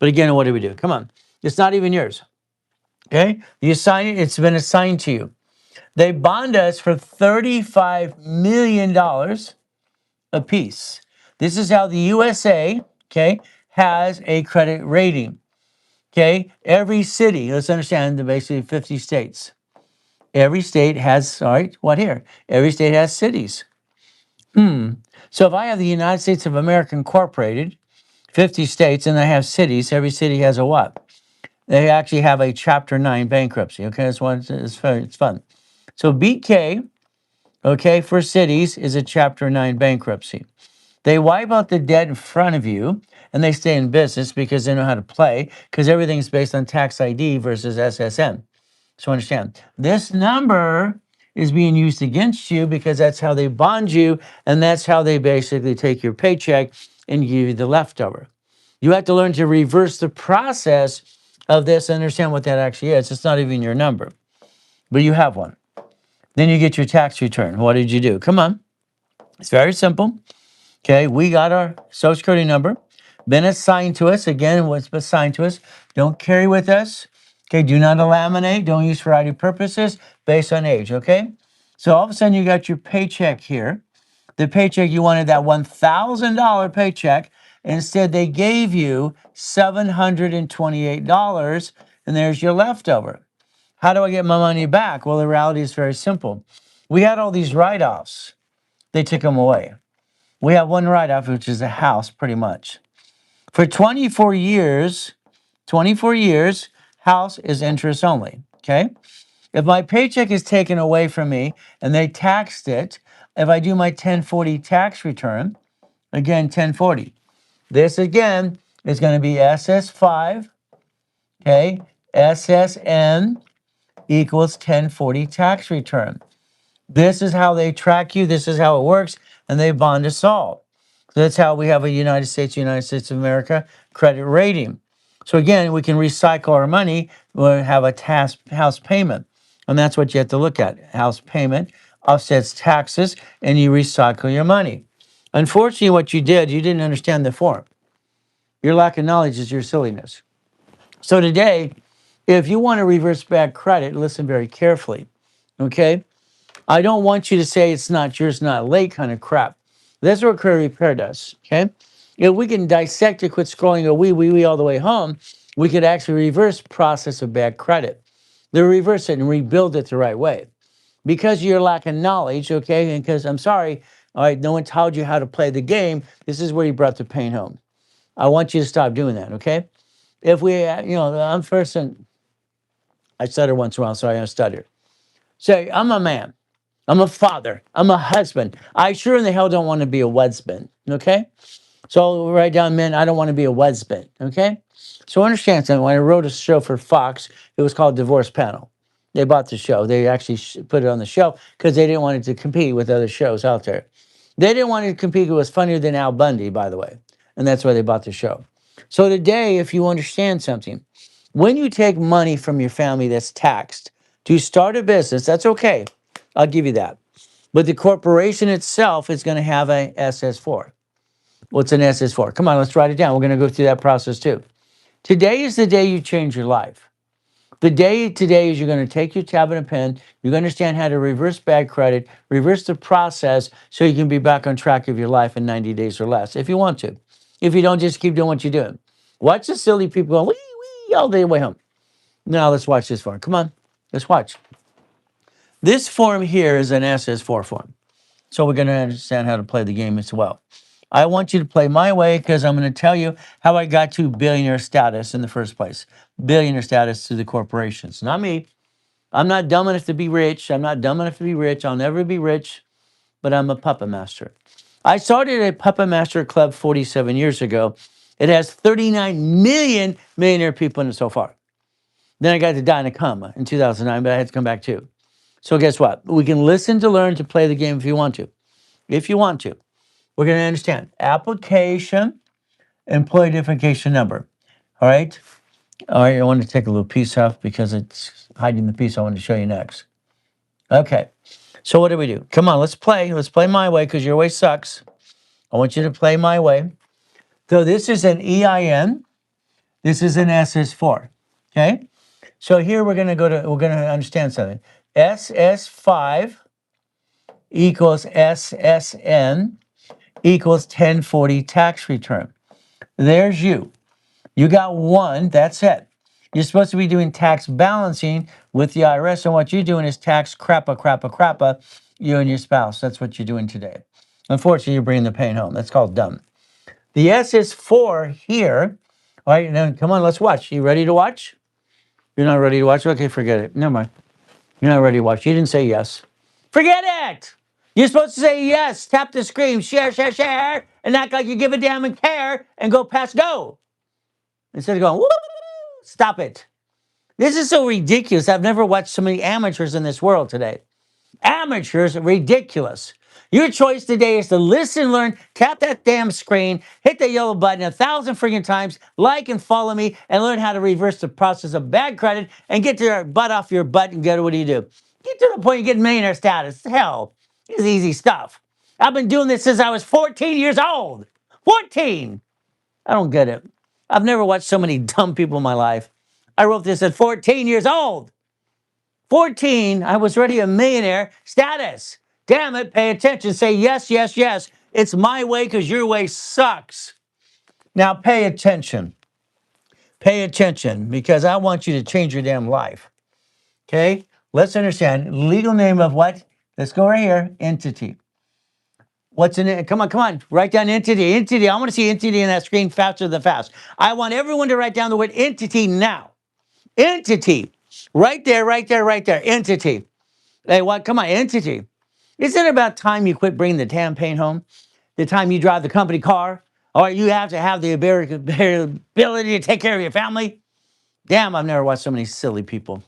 Speaker 1: But again, what do we do? Come on. It's not even yours. Okay? You sign it, it's been assigned to you. They bond us for $35 million a piece. This is how the USA, okay, has a credit rating. Okay? Every city, let's understand the basically 50 states. Every state has, all right, what here? Every state has cities. So if I have the United States of America Incorporated, 50 states, and I have cities, every city has a what? They actually have a Chapter 9 bankruptcy. Okay, that's one. It's fun. So BK, okay, for cities is a Chapter 9 bankruptcy. They wipe out the debt in front of you, and they stay in business because they know how to play. Because everything's based on tax ID versus SSN. So understand, this number is being used against you because that's how they bond you, and that's how they basically take your paycheck and give you the leftover. You have to learn to reverse the process of this and understand what that actually is. It's not even your number, but you have one. Then you get your tax return. What did you do? Come on. It's very simple. Okay, we got our Social Security number, been assigned to us. Again, what's assigned to us, don't carry with us. Okay, do not laminate, don't use for ID purposes based on age, okay? So all of a sudden you got your paycheck here. The paycheck, you wanted that $1,000 paycheck. Instead, they gave you $728, and there's your leftover. How do I get my money back? Well, the reality is very simple. We had all these write-offs. They took them away. We have one write-off, which is a house, pretty much. For 24 years, house is interest only. Okay. If my paycheck is taken away from me and they taxed it, if I do my 1040 tax return, again, 1040. This again is going to be SS5, okay? SSN equals 1040 tax return. This is how they track you. This is how it works. And they bond us all. So that's how we have a United States of America credit rating. So again, we can recycle our money. We'll have a house payment. And that's what you have to look at. House payment offsets taxes, and you recycle your money. Unfortunately, what you did, you didn't understand the form. Your lack of knowledge is your silliness. So today, if you want to reverse bad credit, listen very carefully. Okay? I don't want you to say it's not yours, not late kind of crap. That's what credit repair does. Okay? If we can dissect it, quit scrolling a wee all the way home, we could actually reverse process of bad credit. They reverse it and rebuild it the right way. Because of your lack of knowledge, okay, and because I'm sorry, all right, no one told you how to play the game, this is where you brought the pain home. I want you to stop doing that, okay? If we, I'm first, and I stutter once in a while, sorry, I stutter. Say, I'm a man. I'm a father. I'm a husband. I sure in the hell don't want to be a husband, okay? So write down, men, I don't want to be a husband, okay? So understand something. When I wrote a show for Fox, it was called Divorce Panel. They bought the show. They actually put it on the show because they didn't want it to compete with other shows out there. They didn't want it to compete. It was funnier than Al Bundy, by the way. And that's why they bought the show. So today, if you understand something, when you take money from your family that's taxed to start a business, that's okay. I'll give you that. But the corporation itself is going to have a SS4. What's an SS4? Come on, let's write it down. We're going to go through that process too. Today is the day you change your life. The day today is you're going to take your tablet and pen. You're going to understand how to reverse bad credit, reverse the process so you can be back on track of your life in 90 days or less, if you want to. If you don't, just keep doing what you're doing. Watch the silly people going, wee, all the way home. Now let's watch this form. Come on, let's watch. This form here is an SS4 form. So we're going to understand how to play the game as well. I want you to play my way because I'm going to tell you how I got to billionaire status in the first place. Billionaire status to the corporations, not me. I'm not dumb enough to be rich. I'm not dumb enough to be rich. I'll never be rich, but I'm a puppet master. I started a puppet master club 47 years ago. It has 39 million millionaire people in it so far. Then I got to die in a coma in 2009, but I had to come back too. So guess what? We can listen to learn to play the game if you want to. If you want to. We're going to understand application, employee identification number. All right. All right. I want to take a little piece off because it's hiding the piece I want to show you next. Okay. So what do we do? Come on, let's play. Let's play my way because your way sucks. I want you to play my way. So this is an EIN. This is an SS4. Okay. So here we're going to understand something. SS5 equals SSN equals 1040 tax return. There's you. You got one, that's it. You're supposed to be doing tax balancing with the IRS, and what you're doing is tax crappa, you and your spouse. That's what you're doing today. Unfortunately, you're bringing the pain home. That's called dumb. The S is 4 here. All right, now come on, let's watch. You ready to watch? You're not ready to watch? Okay, forget it. Never mind. You're not ready to watch. You didn't say yes. Forget it! You're supposed to say yes, tap the screen, share, and act like you give a damn and care, and go past go. Instead of going, woo, stop it. This is so ridiculous. I've never watched so many amateurs in this world today. Amateurs are ridiculous. Your choice today is to listen, learn, tap that damn screen, hit the yellow button 1,000 freaking times, like and follow me, and learn how to reverse the process of bad credit and get your butt off your butt and get what do you do? Get to the point you get millionaire status. Hell, it's easy stuff. I've been doing this since I was 14 years old. 14! I don't get it. I've never watched so many dumb people in my life. I wrote this at 14 years old. 14, I was already a millionaire status. Damn it, pay attention. Say yes, yes, yes. It's my way because your way sucks. Now pay attention. Pay attention because I want you to change your damn life. Okay? Let's understand. Legal name of what? Let's go right here. Entity. What's in it? Come on, come on. Write down entity. Entity. I want to see entity in that screen faster than fast. I want everyone to write down the word entity now. Entity. Right there, right there, right there. Entity. Hey, what? Come on, entity. Isn't it about time you quit bringing the damn pain home? The time you drive the company car? Or you have to have the ability to take care of your family? Damn, I've never watched so many silly people.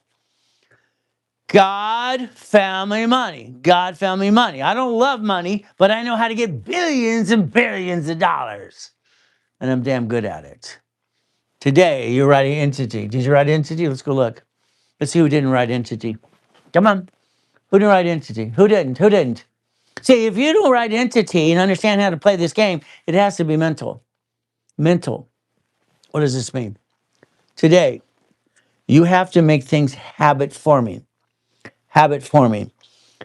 Speaker 1: God, family, money. God, family, money. I don't love money, but I know how to get billions and billions of dollars. And I'm damn good at it. Today, you're writing entity. Did you write entity? Let's go look. Let's see who didn't write entity. Come on. Who didn't write entity? Who didn't? Who didn't? See, if you don't write entity and understand how to play this game, it has to be mental. Mental. What does this mean? Today, you have to make things habit forming. Habit forming.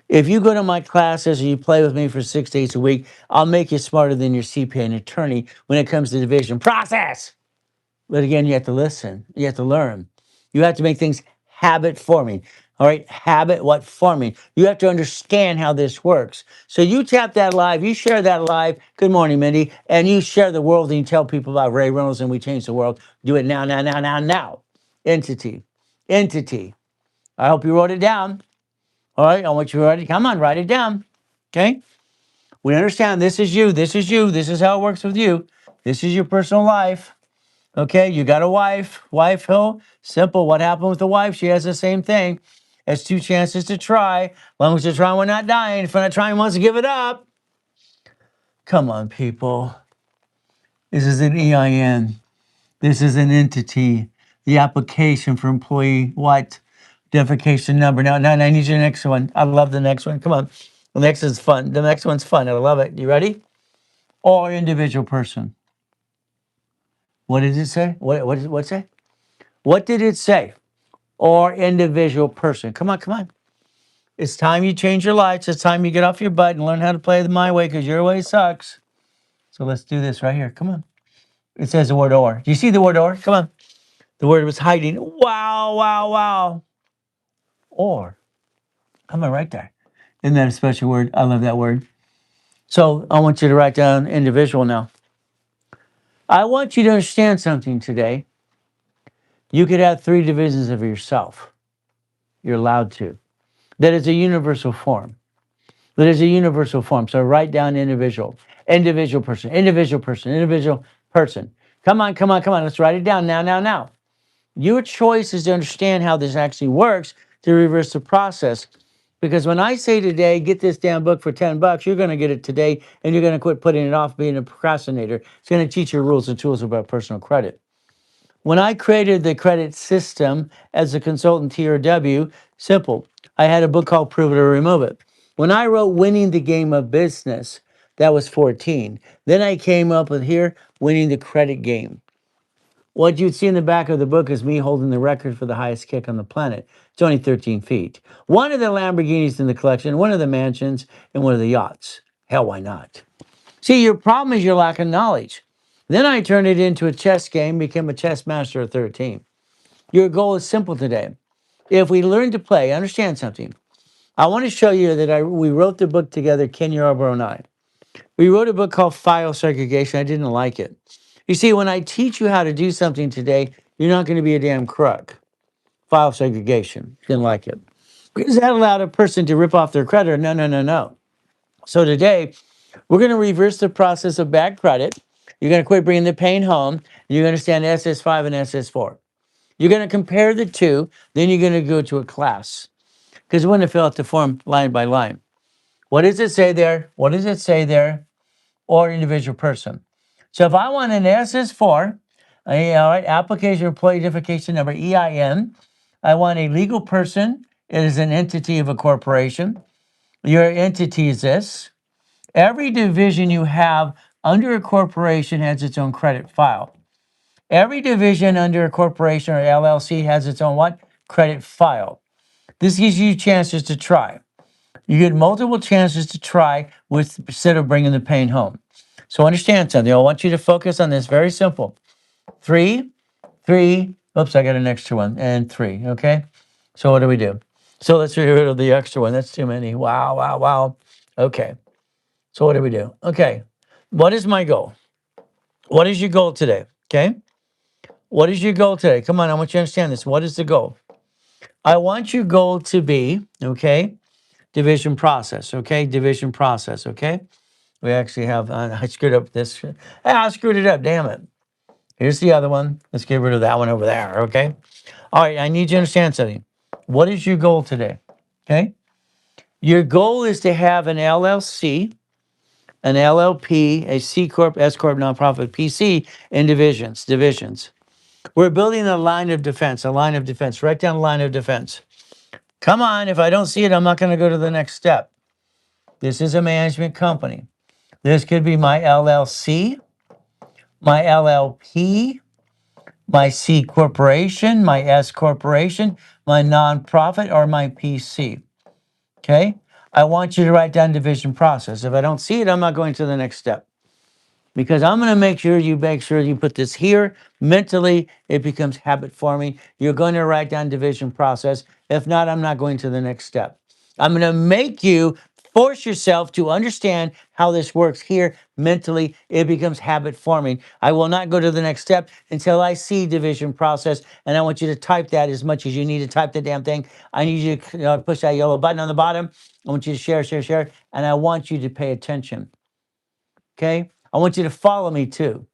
Speaker 1: If you go to my classes or you play with me for 6 days a week, I'll make you smarter than your CPA and attorney when it comes to division process. But again, you have to listen. You have to learn. You have to make things habit forming. All right, habit what forming. You have to understand how this works. So you tap that live, you share that live. Good morning, Mindy. And you share the world and you tell people about Ray Reynolds and we change the world. Do it now, now, now, now, now. Entity. Entity. I hope you wrote it down. All right, I want you to write it. Come on, write it down. Okay? We understand this is you. This is you. This is how it works with you. This is your personal life. Okay, you got a wife. Wife, who? Simple. What happened with the wife? She has the same thing. Has two chances to try. As long as you're trying, we're not dying. If we're not trying, wants to give it up. Come on, people. This is an EIN. This is an entity. The application for employee what? Identification number. Now, I need your next one. I love the next one. Come on. The next is fun. The next one's fun. I love it. You ready? Or individual person. What did it say? What did it say? What did it say? Or individual person. Come on, come on. It's time you change your lights. It's time you get off your butt and learn how to play the my way because your way sucks. So let's do this right here. Come on. It says the word or. Do you see the word or? Come on. The word was hiding. Wow, wow, wow. Or. Come on, right there. Isn't that a special word? I love that word. So I want you to write down individual now. I want you to understand something today. You could have 3 divisions of yourself. You're allowed to. That is a universal form. That is a universal form. So write down individual, individual person, individual person, individual person. Come on, come on, come on. Let's write it down now, now, now. Your choice is to understand how this actually works to reverse the process. Because when I say today, get this damn book for $10, you're going to get it today and you're going to quit putting it off being a procrastinator. It's going to teach you rules and tools about personal credit. When I created the credit system as a consultant TRW, simple. I had a book called Prove It or Remove It. When I wrote Winning the Game of Business, that was 14. Then I came up with here, Winning the Credit Game. What you'd see in the back of the book is me holding the record for the highest kick on the planet. It's only 13 feet. One of the Lamborghinis in the collection, one of the mansions, and one of the yachts. Hell, why not? See, your problem is your lack of knowledge. Then I turned it into a chess game, became a chess master at 13. Your goal is simple today. If we learn to play, understand something. I want to show you that we wrote the book together, Ken Yarborough and I. We wrote a book called File Segregation. I didn't like it. You see, when I teach you how to do something today, you're not going to be a damn crook. File segregation. Didn't like it. Because that allowed a person to rip off their creditor. No, no, no, no. So today, we're going to reverse the process of bad credit. You're going to quit bringing the pain home. You're going to understand SS5 and SS4. You're going to compare the two. Then you're going to go to a class. Because we're going to fill out the form line by line. What does it say there? What does it say there? Or individual person. So if I want an SS4, all right, application employee identification number, EIN. I want a legal person. It is an entity of a corporation. Your entity is this. Every division you have under a corporation has its own credit file. Every division under a corporation or LLC has its own what? Credit file. This gives you chances to try. You get multiple chances to try instead of bringing the pain home. So understand something. I want you to focus on this. Very simple. 3, 3. Oops, I got an extra one. And 3. Okay. So what do we do? So let's get rid of the extra one. That's too many. Wow, wow, wow. Okay. So what do we do? Okay. What is my goal? What is your goal today? Okay. What is your goal today? Come on, I want you to understand this. What is the goal? I want your goal to be, okay, division process, okay, division process, okay. We actually have, I screwed up this. I screwed it up, damn it. Here's the other one. Let's get rid of that one over there, okay? All right, I need you to understand something. What is your goal today? Okay? Your goal is to have an LLC, an LLP, a C Corp, S Corp, nonprofit, PC, and divisions. We're building a line of defense, a line of defense. Write down a line of defense. Come on, if I don't see it, I'm not going to go to the next step. This is a management company. This could be my LLC, my LLP, my C corporation, my S corporation, my nonprofit, or my PC. Okay? I want you to write down division process. If I don't see it, I'm not going to the next step. Because I'm going to make sure you put this here. Mentally, it becomes habit forming. You're going to write down division process. If not, I'm not going to the next step. I'm going to make you force yourself to understand how this works here mentally. It becomes habit forming. I will not go to the next step until I see division process. And I want you to type that as much as you need to type the damn thing. I need you to push that yellow button on the bottom. I want you to share. And I want you to pay attention. Okay? I want you to follow me too.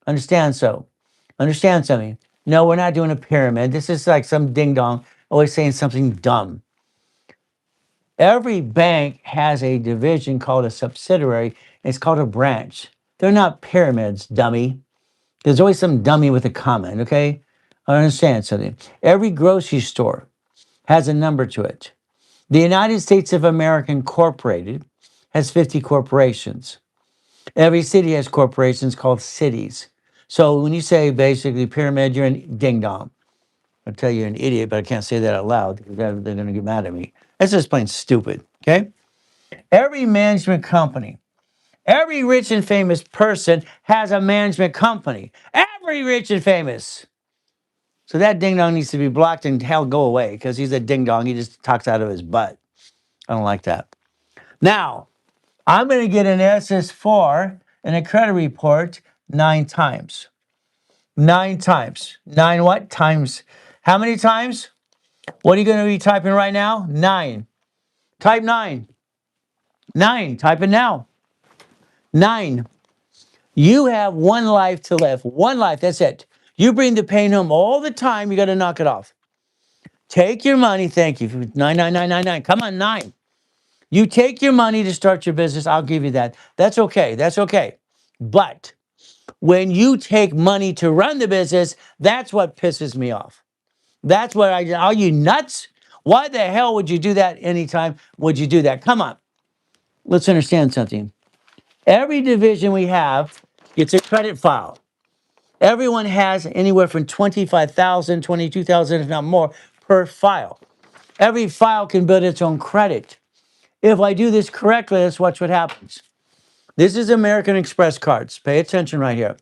Speaker 1: Understand something. No, we're not doing a pyramid. This is like some ding dong always saying something dumb. Every bank has a division called a subsidiary. It's called a branch. They're not pyramids, dummy. There's always some dummy with a comment, okay? I understand something. Every grocery store has a number to it. The United States of America Incorporated has 50 corporations. Every city has corporations called cities. So when you say basically pyramid, you're an ding dong. I'll tell you you're an idiot, but I can't say that out loud. They're going to get mad at me. That's just plain stupid, okay? Every management company, every rich and famous person has a management company. Every rich and famous. So that ding dong needs to be blocked and hell go away because he's a ding dong. He just talks out of his butt. I don't like that. Now, I'm going to get an SS4 and a credit report 9 times. 9 times. 9 what? Times. How many times? What are you going to be typing right now? 9. Type 9. 9. Type it now. 9. You have one life to live. One life. That's it. You bring the pain home all the time. You got to knock it off. Take your money. Thank you. 9. Come on, 9. You take your money to start your business. I'll give you that. That's okay. That's okay. But when you take money to run the business, that's what pisses me off. That's what are you nuts? Why the hell would you do that anytime? Would you do that? Come on. Let's understand something. Every division we have gets a credit file. Everyone has anywhere from 25,000, 22,000, if not more, per file. Every file can build its own credit. If I do this correctly, let's watch what happens. This is American Express cards. Pay attention right here.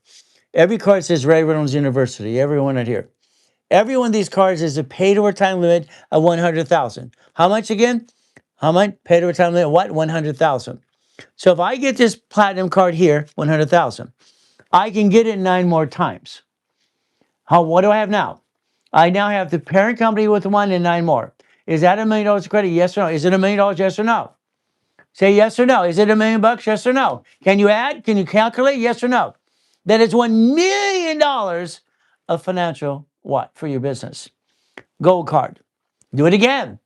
Speaker 1: Every card says Ray Reynolds University. Everyone right here. Every one of these cards is a pay to time limit of 100,000. How much again? How much? Pay to time limit what? 100,000. So if I get this platinum card here, 100,000, I can get it 9 more times. What do I have now? I now have the parent company with 1 and 9 more. Is that $1 million of credit? Yes or no? Is it $1 million? Yes or no? Say yes or no. Is it $1 million? Yes or no? Can you add? Can you calculate? Yes or no? That is $1 million of financial what for your business? Gold card. Do it again.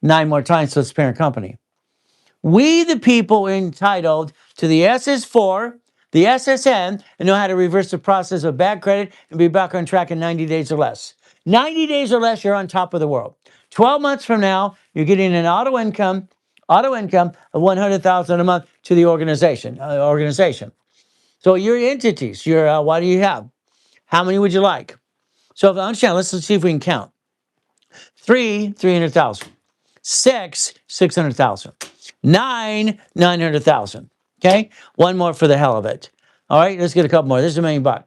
Speaker 1: 9 more times so it's parent company. We, the people, are entitled to the SS4, the SSN, and know how to reverse the process of bad credit and be back on track in 90 days or less. 90 days or less, you're on top of the world. 12 months from now, you're getting an auto income of $100,000 a month to the organization. So your entities, what do you have? How many would you like? So if I understand, let's see if we can count. 3, 300,000. 6, 600,000. 9, 900,000. Okay? One more for the hell of it. All right, let's get a couple more. This is $1 million.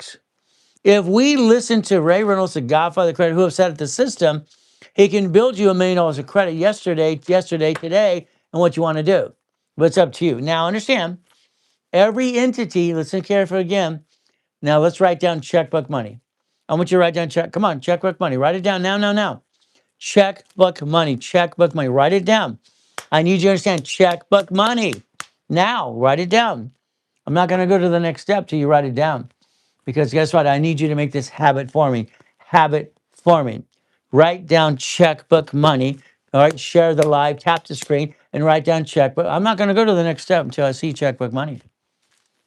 Speaker 1: If we listen to Ray Reynolds, the Godfather of Credit, who have set up the system, he can build you $1 million of credit yesterday, today, and what you want to do. but it's up to you. Now, understand, every entity, listen carefully again. Now, let's write down checkbook money. I want you to write down come on, checkbook money. Write it down now, now, now. Checkbook money, checkbook money. Write it down. I need you to understand checkbook money. Now, write it down. I'm not going to go to the next step till you write it down. Because guess what? I need you to make this habit forming. Habit forming. Write down checkbook money. All right, share the live, tap the screen, and write down checkbook. I'm not going to go to the next step until I see checkbook money.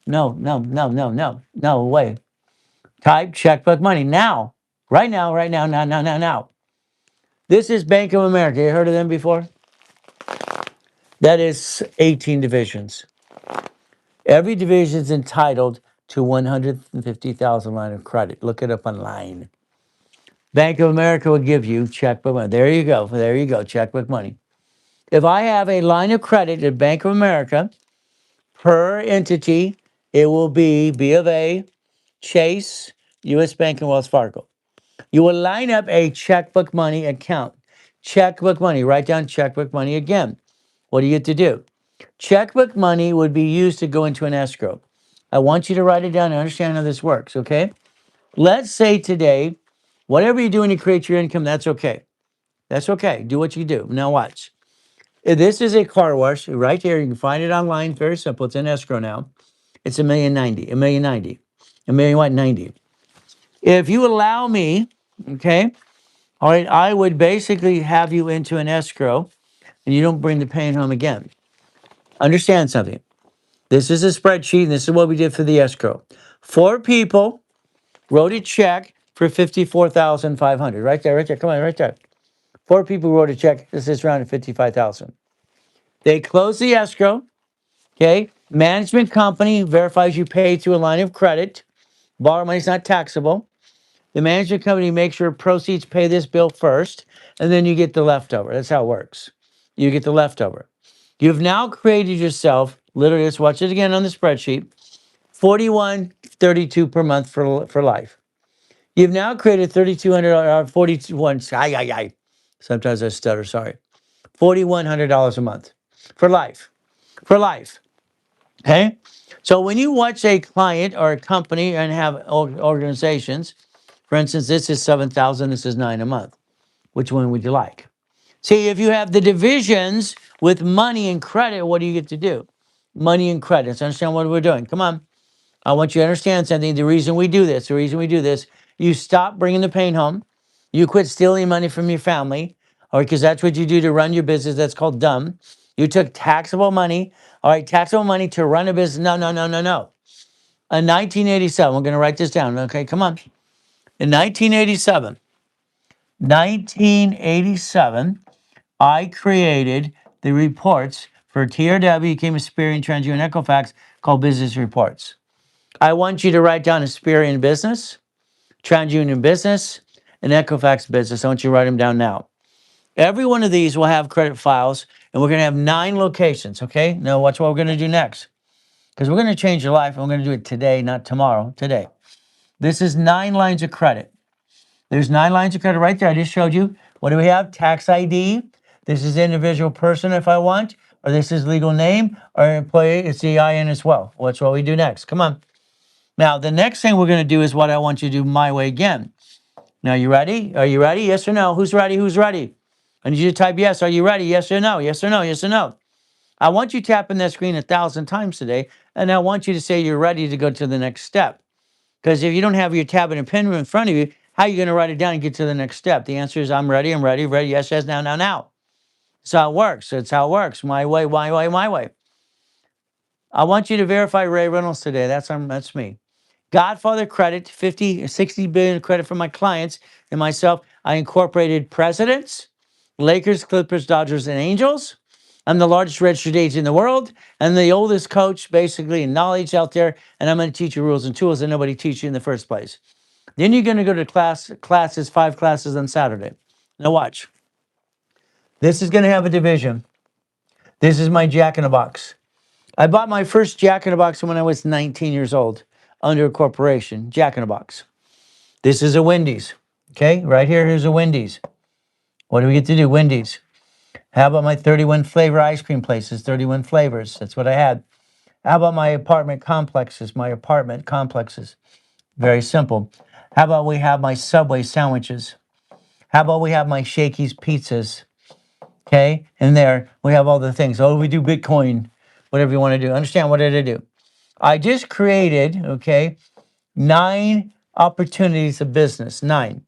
Speaker 1: No, no, no, no, no, no way. Type checkbook money now. Right now, right now, now, now, now, now. This is Bank of America. You heard of them before? That is 18 divisions. Every division is entitled to 150,000 line of credit. Look it up online. Bank of America will give you checkbook money. There you go. There you go. Checkbook money. If I have a line of credit at Bank of America, per entity, it will be B of A, Chase, U.S. Bank, and Wells Fargo. You will line up a checkbook money account. Checkbook money. Write down checkbook money again. What do you get to do? Checkbook money would be used to go into an escrow. I want you to write it down and understand how this works, okay? Let's say today, whatever you do when you create your income, that's okay. That's okay. Do what you do. Now watch. This is a car wash right here. You can find it online. Very simple. It's in escrow now. It's $1,090,000. A million what? 90. If you allow me, okay, all right, I would basically have you into an escrow and you don't bring the pain home again. Understand something. This is a spreadsheet, and this is what we did for the escrow. 4 people wrote a check for $54,500. Right there, right there. Come on, right there. 4 people wrote a check. This is around $55,000. They close the escrow. Okay. Management company verifies you pay through a line of credit. Borrow money is not taxable. The management company makes sure proceeds pay this bill first, and then you get the leftover. That's how it works. You get the leftover. You've now created yourself, literally, let's watch it again on the spreadsheet, $41.32 per month for life. You've now created $3,200, 41, sometimes I stutter, sorry. $4,100 a month for life. For life. Okay? So when you watch a client or a company and have organizations, for instance, this is 7,000, this is 9 a month. Which one would you like? See, if you have the divisions with money and credit, what do you get to do? Money and credit. So understand what we're doing. Come on. I want you to understand something. The reason we do this, you stop bringing the pain home. You quit stealing money from your family, or because that's what you do to run your business. That's called dumb. You took taxable money, all right, taxable money to run a business. No, no, no, no, no. In 1987, we're going to write this down. Okay, come on. In 1987, I created the reports for TRW, came Experian, TransUnion, Equifax, called business reports. I want you to write down Experian business, TransUnion business, and Equifax business. I want you to write them down now. Every one of these will have credit files, and we're going to have 9 locations, okay? Now watch what we're going to do next. Because we're going to change your life, and we're going to do it today, not tomorrow, today. This is 9 lines of credit. There's 9 lines of credit right there. I just showed you. What do we have? Tax ID. This is individual person if I want, or this is legal name, or employee. It's the EIN as well. What's what we do next? Come on. Now, the next thing we're going to do is what I want you to do my way again. Now, you ready? Are you ready? Yes or no? Who's ready? Who's ready? I need you to type yes. Are you ready? Yes or no? Yes or no? Yes or no? I want you tapping that screen 1,000 times today, and I want you to say you're ready to go to the next step. Because if you don't have your tab and a pen in front of you, how are you going to write it down and get to the next step? The answer is I'm ready, ready. Yes, yes, now, now, now. That's how it works. That's how it works. My way, my way, my way. I want you to verify Ray Reynolds today. That's me. Godfather credit, 50, 60 billion credit for my clients and myself. I incorporated presidents, Lakers, Clippers, Dodgers, and Angels. I'm the largest registered agent in the world and the oldest coach, basically, in knowledge out there. And I'm going to teach you rules and tools that nobody teach you in the first place. Then you're going to go to classes, 5 classes on Saturday. Now watch. This is going to have a division. This is my Jack in the Box. I bought my first Jack in the Box when I was 19 years old under a corporation, Jack in the Box. This is a Wendy's. Okay, right here, here's a Wendy's. What do we get to do? Wendy's. How about my 31 flavor ice cream places? 31 flavors. That's what I had. How about my apartment complexes? My apartment complexes. Very simple. How about we have my Subway sandwiches? How about we have my Shakey's pizzas? Okay, and there we have all the things. Oh, we do Bitcoin, whatever you want to do. Understand, what did I do? I just created, okay, 9 opportunities of business. 9.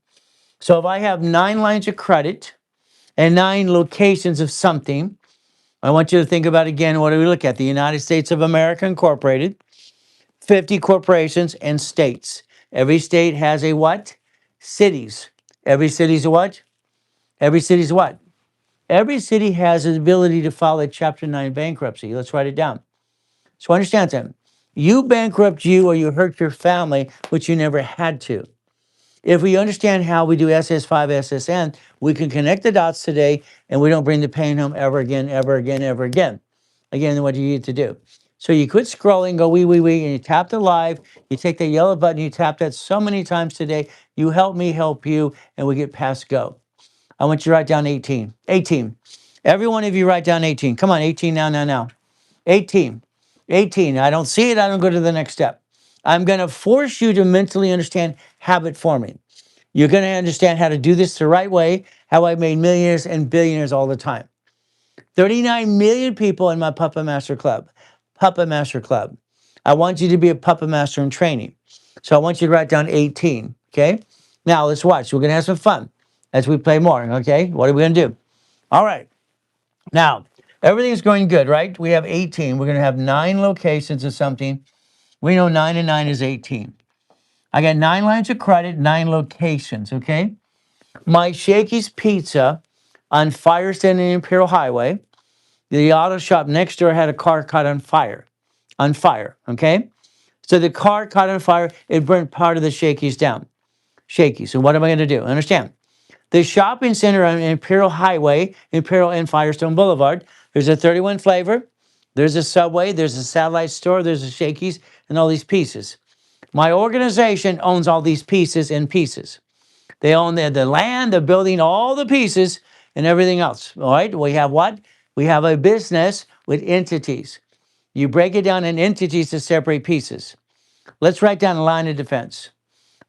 Speaker 1: So if I have 9 lines of credit and 9 locations of something, I want you to think about again, what do we look at? The United States of America Incorporated, 50 corporations and states. Every state has a what? Cities. Every city's a what? Every city's what? Every city has the ability to file a Chapter 9 bankruptcy. Let's write it down. So understand something. You bankrupt you or you hurt your family, which you never had to. If we understand how we do SS5, SSN, we can connect the dots today and we don't bring the pain home ever again, ever again, ever again. Again, what do you need to do? So you quit scrolling, go wee, and you tap the live, you take the yellow button, you tap that so many times today, you help me help you, and we get past go. I want you to write down 18. 18. Every one of you write down 18. Come on, 18 now. 18. 18. I don't see it, I don't go to the next step. I'm going to force you to mentally understand habit forming. You're going to understand how to do this the right way, how I made millionaires and billionaires all the time. 39 million people in my Puppet Master Club. Puppet Master Club. I want you to be a Puppet Master in training. So I want you to write down 18, okay? Now let's watch. We're going to have some fun as we play more, okay? What are we going to do? All right. Now, everything's going good, right? We have 18. We're going to have 9 locations of something. We know 9 and 9 is 18. I got 9 lines of credit, 9 locations, okay? My Shakey's Pizza on Firestead and Imperial Highway. The auto shop next door had a car caught on fire. On fire, okay? So the car caught on fire, it burnt part of the Shakey's down. Shakey's. So what am I going to do? Understand? The shopping center on Imperial Highway, Imperial and Firestone Boulevard, there's a 31 flavor, there's a Subway, there's a satellite store, there's a Shakey's, and all these pieces. My organization owns all these pieces in pieces. They own the land, the building, all the pieces, and everything else. All right? We have what? We have a business with entities. You break it down in entities to separate pieces. Let's write down a line of defense.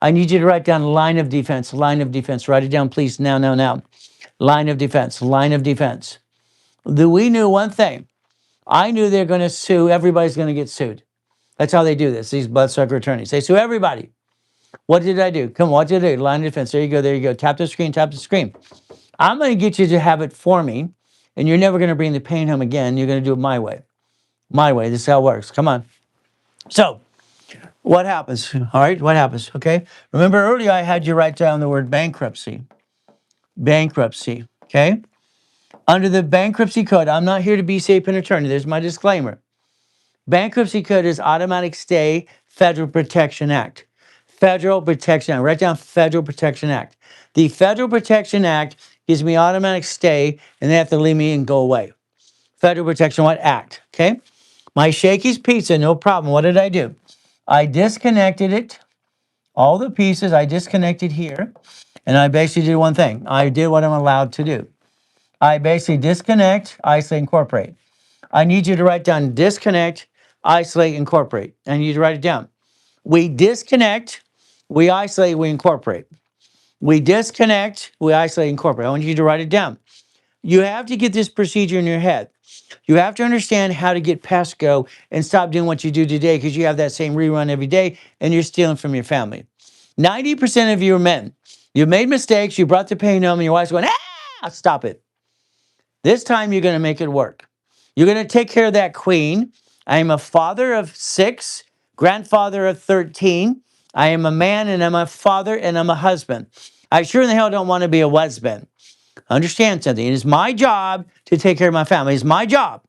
Speaker 1: I need you to write down line of defense, line of defense. Write it down, please, now. Line of defense, line of defense. We knew one thing. I knew they're going to sue. Everybody's going to get sued. That's how they do this, these bloodsucker attorneys. They sue everybody. What did I do? Come on, what did I do? Line of defense. There you go, there you go. Tap the screen, tap the screen. I'm going to get you to have it forming, and you're never going to bring the pain home again. You're going to do it my way. My way. This is how it works. Come on. So, what happens? All right, what happens? Okay. Remember earlier I had you write down the word bankruptcy. Bankruptcy. Okay. Under the bankruptcy code, I'm not here to be safe an attorney. There's my disclaimer. Bankruptcy code is automatic stay, Federal Protection Act. Federal Protection Act. Write down Federal Protection Act. The Federal Protection Act gives me automatic stay, and they have to leave me and go away. Federal Protection what? Act. Okay. My Shakey's Pizza, no problem. What did I do? I disconnected it. All the pieces I disconnected here, and I basically did one thing. I did what I'm allowed to do. I basically disconnect, isolate, incorporate. I need you to write down disconnect, isolate, incorporate. I need you to write it down. We disconnect, we isolate, we incorporate. We disconnect, we isolate, incorporate. I want you to write it down. You have to get this procedure in your head. You have to understand how to get past go and stop doing what you do today because you have that same rerun every day and you're stealing from your family. 90% of you are men. You made mistakes, you brought the pain home, and your wife's going, stop it. This time you're going to make it work. You're going to take care of that queen. I am a father of 6, grandfather of 13. I am a man and I'm a father and I'm a husband. I sure in the hell don't want to be a husband. Understand something. It is my job to take care of my family. It's my job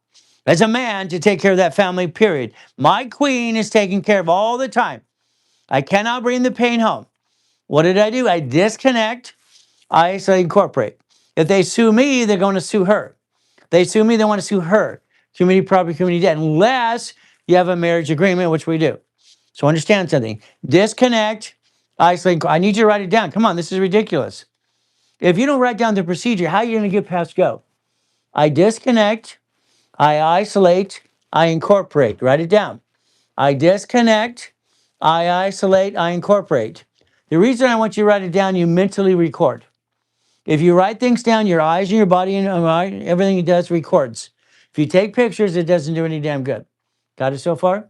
Speaker 1: as a man to take care of that family, period. My queen is taken care of all the time. I cannot bring the pain home. What did I do? I disconnect. I incorporate. If they sue me, they're going to sue her. They sue me, they want to sue her. Community property, community debt, unless you have a marriage agreement, which we do. So understand something. Disconnect, isolate. I need you to write it down. Come on, this is ridiculous. If you don't write down the procedure, how are you going to get past go? I disconnect, I isolate, I incorporate. Write it down. I disconnect, I isolate, I incorporate. The reason I want you to write it down, you mentally record. If you write things down, your eyes and your body and everything it does records. If you take pictures, it doesn't do any damn good. Got it so far?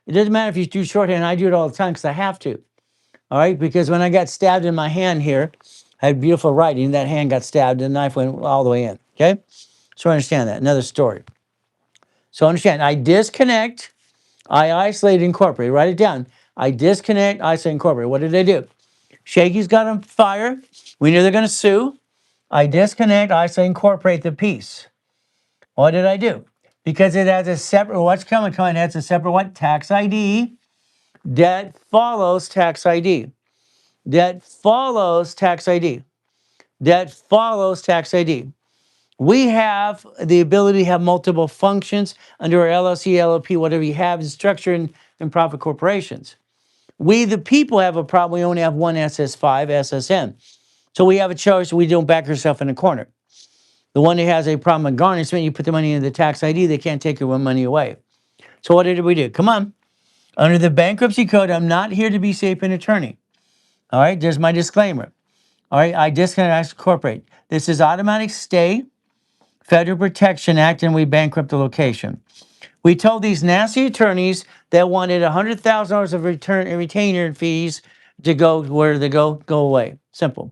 Speaker 1: It doesn't matter if you do shorthand. I do it all the time because I have to. All right? Because when I got stabbed in my hand here, I had beautiful writing. That hand got stabbed and the knife went all the way in. Okay? So understand that. Another story. So understand, I disconnect, I isolate, incorporate. Write it down. I disconnect, isolate, incorporate. What did they do? Shaky's got on fire. We knew they're going to sue. I disconnect, isolate, incorporate the piece. What did I do? Because it has a separate, what's coming? It has a separate what? Tax ID. That follows tax ID. That follows tax ID. That follows tax ID. We have the ability to have multiple functions under our LLC, LLP, whatever you have is structured in profit corporations. We, the people, have a problem. We only have one SS5, SSN. So we have a choice. We don't back ourselves in a corner. The one that has a problem with garnishment, you put the money in the tax ID, they can't take your money away. So what did we do? Come on. Under the bankruptcy code, I'm not here to be safe an attorney. All right, there's my disclaimer. All right, I disconnect, I incorporate. This is automatic stay, Federal Protection Act, and we bankrupt the location. We told these nasty attorneys that wanted $100,000 of retainer fees to go where they go away. Simple.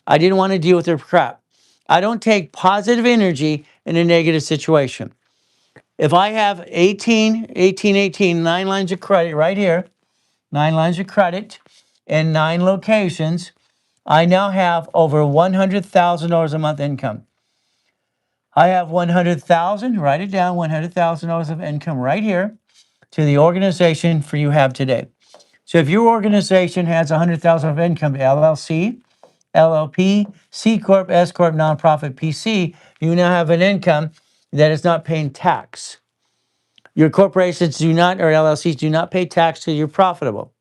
Speaker 1: I didn't want to deal with their crap. I don't take positive energy in a negative situation. If I have 18, 9 lines of credit right here, 9 lines of credit in 9 locations, I now have over $100,000 a month income. I have $100,000, write it down, $100,000 of income right here to the organization for you have today. So if your organization has $100,000 of income, LLC, LLP, C Corp, S Corp, nonprofit, PC, you now have an income that is not paying tax. Your corporations do not, or LLCs do not pay tax till you're profitable.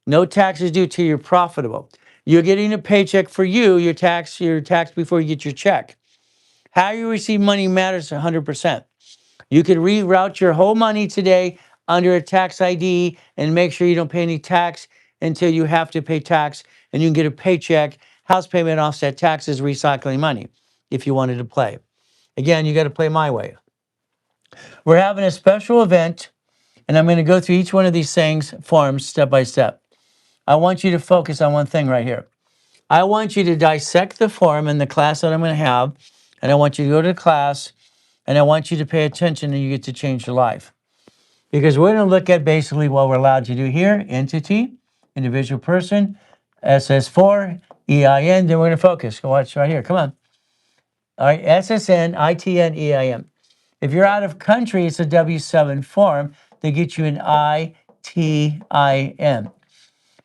Speaker 1: No tax is due till you're profitable. You're getting a paycheck for you, your tax before you get your check. How you receive money matters 100%. You could reroute your whole money today under a tax ID and make sure you don't pay any tax until you have to pay tax, and you can get a paycheck, house payment offset taxes, recycling money if you wanted to play. Again, you got to play my way. We're having a special event, and I'm going to go through each one of these forms step by step. I want you to focus on one thing right here. I want you to dissect the form in the class that I'm going to have, and I want you to go to the class, and I want you to pay attention, and you get to change your life. Because we're going to look at basically what we're allowed to do here: entity, individual person, SS4, EIN. Then we're going to focus. Go watch right here. Come on. All right, SSN, ITN, EIN. If you're out of country, it's a W7 form. They get you an ITIN.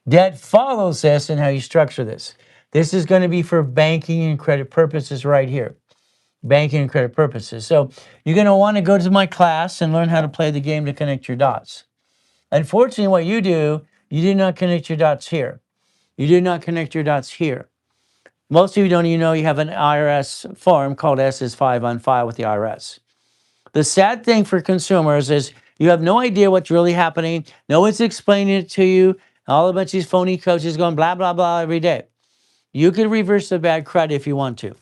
Speaker 1: That follows this and how you structure this. This is going to be for banking and credit purposes right here. Banking and credit purposes. So you're going to want to go to my class and learn how to play the game to connect your dots. Unfortunately, what you do not connect your dots here. You do not connect your dots here. Most of you don't even know you have an IRS form called SS5 on file with the IRS. The sad thing for consumers is you have no idea what's really happening. No one's explaining it to you. All a bunch of these phony coaches going blah, blah, blah every day. You can reverse the bad credit if you want to.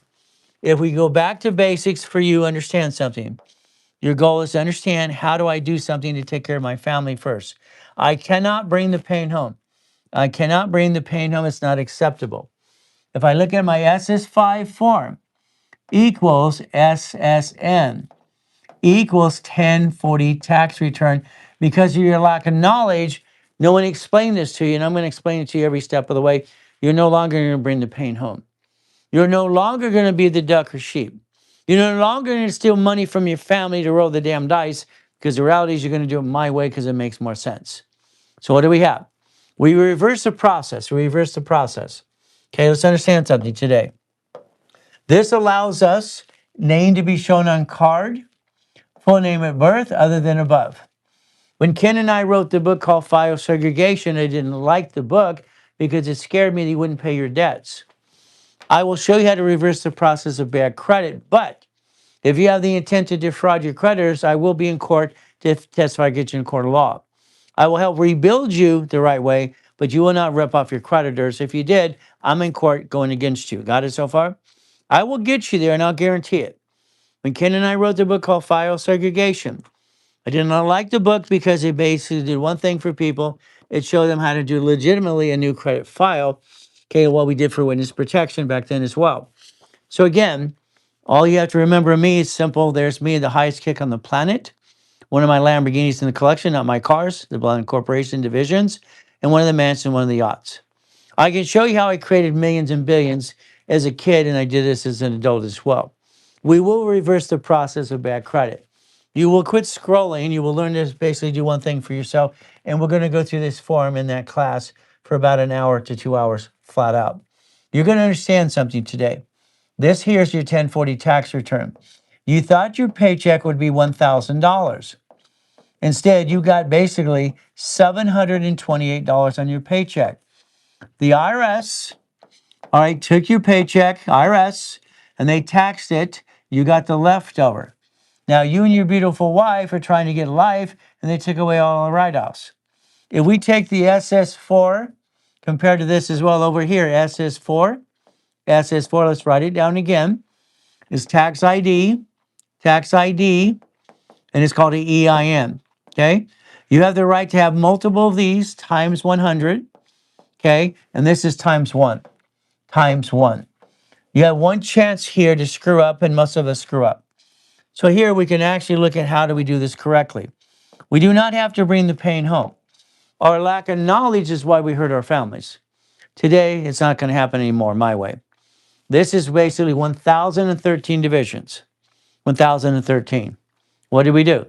Speaker 1: If we go back to basics for you, understand something. Your goal is to understand, how do I do something to take care of my family first? I cannot bring the pain home. I cannot bring the pain home. It's not acceptable. If I look at my SS5 form, equals SSN, equals 1040 tax return. Because of your lack of knowledge, no one explained this to you, and I'm going to explain it to you every step of the way. You're no longer going to bring the pain home. You're no longer going to be the duck or sheep. You're no longer going to steal money from your family to roll the damn dice, because the reality is you're going to do it my way because it makes more sense. So what do we have? We reverse the process. We reverse the process. Okay, let's understand something today. This allows us name to be shown on card, full name at birth, other than above. When Ken and I wrote the book called File Segregation, I didn't like the book because it scared me that you wouldn't pay your debts. I will show you how to reverse the process of bad credit, but If you have the intent to defraud your creditors, I will be in court to testify against you in court of law. I will help rebuild you the right way, but you will not rip off your creditors. If you did, I'm in court going against you. Got it so far? I will get you there, and I'll guarantee it. When Ken and I wrote the book called File Segregation, I did not like the book because it basically did one thing for people. It showed them how to do legitimately a new credit file. Okay, what we did for witness protection back then as well. So again, all you have to remember of me is simple. There's me, the highest kick on the planet. One of my Lamborghinis in the collection, not my cars, the Blind Corporation divisions, and one of the mansions, one of the yachts. I can show you how I created millions and billions as a kid, and I did this as an adult as well. We will reverse the process of bad credit. You will quit scrolling. You will learn to basically do one thing for yourself. And we're going to go through this form in that class for about an hour to 2 hours flat out. You're going to understand something today. This here is your 1040 tax return. You thought your paycheck would be $1,000. Instead, you got basically $728 on your paycheck. The IRS, all right, took your paycheck, IRS, and they taxed it. You got the leftover. Now, you and your beautiful wife are trying to get life, and they took away all the write-offs. If we take the SS4 compared to this as well over here, SS4, let's write it down again, is tax ID, and it's called an EIN, okay? You have the right to have multiple of these times 100, okay? And this is times 1, times 1. You have one chance here to screw up, and most of us screw up. So here we can actually look at how do we do this correctly. We do not have to bring the pain home. Our lack of knowledge is why we hurt our families. Today, it's not going to happen anymore my way. This is basically 1,013 divisions. 1,013. What did we do?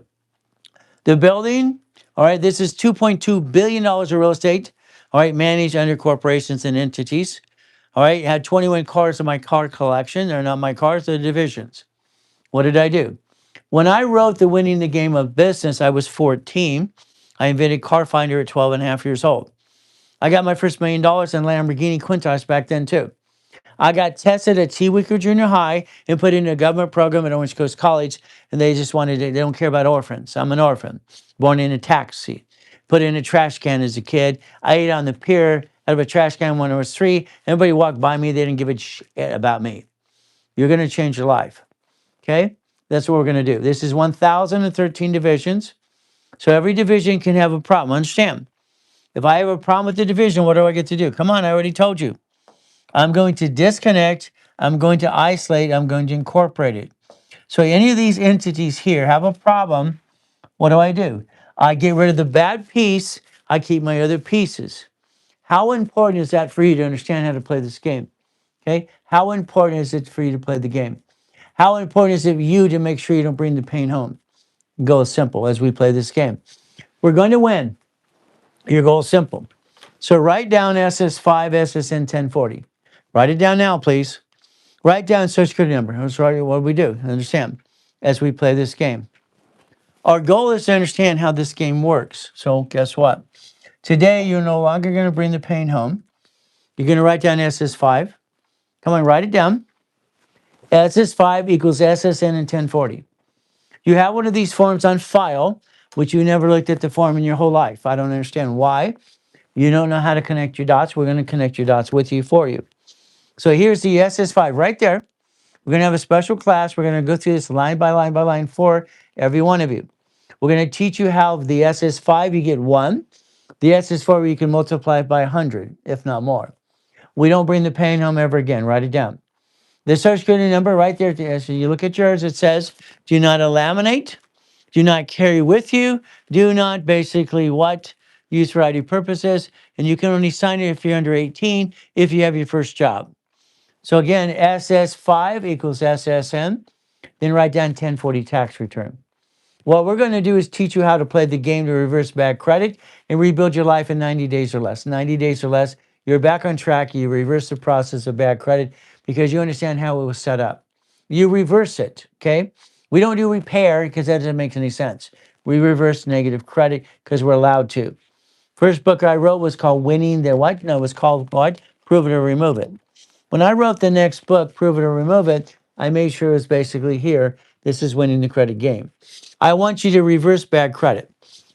Speaker 1: The building, all right, this is $2.2 billion of real estate, all right, managed under corporations and entities. All right, had 21 cars in my car collection. They're not my cars, they're divisions. What did I do? When I wrote the Winning the Game of Business, I was 14. I invented Car Finder at 12 and a half years old. I got my first $1 million in Lamborghini Quintas back then too. I got tested at Tewicker Junior High and put in a government program at Orange Coast College, and they just wanted to, they don't care about orphans. I'm an orphan, born in a taxi, put in a trash can as a kid. I ate on the pier out of a trash can when I was 3. Everybody walked by me, they didn't give a shit about me. You're going to change your life, okay? That's what we're going to do. This is 1,013 divisions. So every division can have a problem. Understand? If I have a problem with the division, what do I get to do? Come on, I already told you. I'm going to disconnect. I'm going to isolate. I'm going to incorporate it. So any of these entities here have a problem. What do? I get rid of the bad piece. I keep my other pieces. How important is that for you to understand how to play this game? Okay? How important is it for you to play the game? How important is it for you to make sure you don't bring the pain home? Goal is simple as we play this game. We're going to win. Your goal is simple. So write down SS5, SSN 1040. Write it down now, please. Write down Social Security number. That's right. What do we do? Understand as we play this game. Our goal is to understand how this game works. So guess what? Today, you're no longer going to bring the pain home. You're going to write down SS5. Come on, write it down. SS5 equals SSN and 1040. You have one of these forms on file, which you never looked at the form in your whole life. I don't understand why. You don't know how to connect your dots. We're going to connect your dots with you for you. So here's the SS5 right there. We're going to have a special class. We're going to go through this line by line by line for every one of you. We're going to teach you how the SS5, you get 1. The SS4, you can multiply it by 100, if not more. We don't bring the pain home ever again. Write it down. The Social Security number right there, as you look at yours, it says, do not laminate, do not carry with you, do not basically what? Use for ID purposes, and you can only sign it if you're under 18, if you have your first job. So again, SS5 equals SSN, then write down 1040 tax return. What we're going to do is teach you how to play the game to reverse bad credit and rebuild your life in 90 days or less. 90 days or less, you're back on track. You reverse the process of bad credit because you understand how it was set up. You reverse it, okay? We don't do repair because that doesn't make any sense. We reverse negative credit because we're allowed to. First book I wrote was called Winning the what? No, it was called what? Prove It or Remove It. When I wrote the next book, Prove It or Remove It, I made sure it was basically here This is winning the credit game. I want you to reverse bad credit.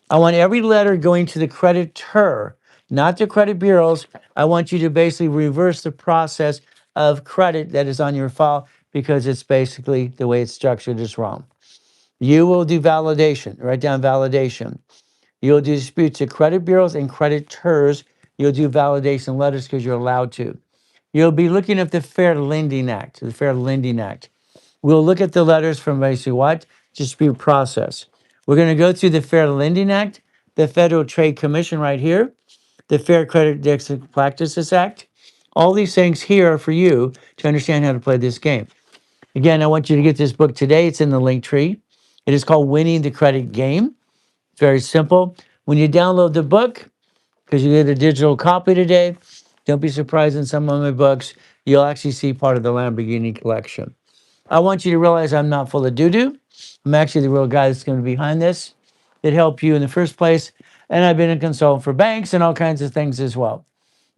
Speaker 1: I want every letter going to the creditor, not the credit bureaus. I want you to basically reverse the process of credit that is on your file because it's basically the way it's structured is wrong. You will do validation. Write down validation. You'll do disputes to credit bureaus and creditors. You'll do validation letters because you're allowed to. You'll be looking at the Fair Lending Act. The Fair Lending Act. We'll look at the letters from basically what? Dispute process. We're going to go through the Fair Lending Act, the Federal Trade Commission right here, the Fair Credit Practices Act. All these things here are for you to understand how to play this game. Again, I want you to get this book today. It's in the link tree. It is called Winning the Credit Game. It's very simple. When you download the book, because you get a digital copy today, don't be surprised in some of my books, you'll actually see part of the Lamborghini collection. I want you to realize I'm not full of doo-doo. I'm actually the real guy that's going to be behind this. It helped you in the first place. And I've been a consultant for banks and all kinds of things as well.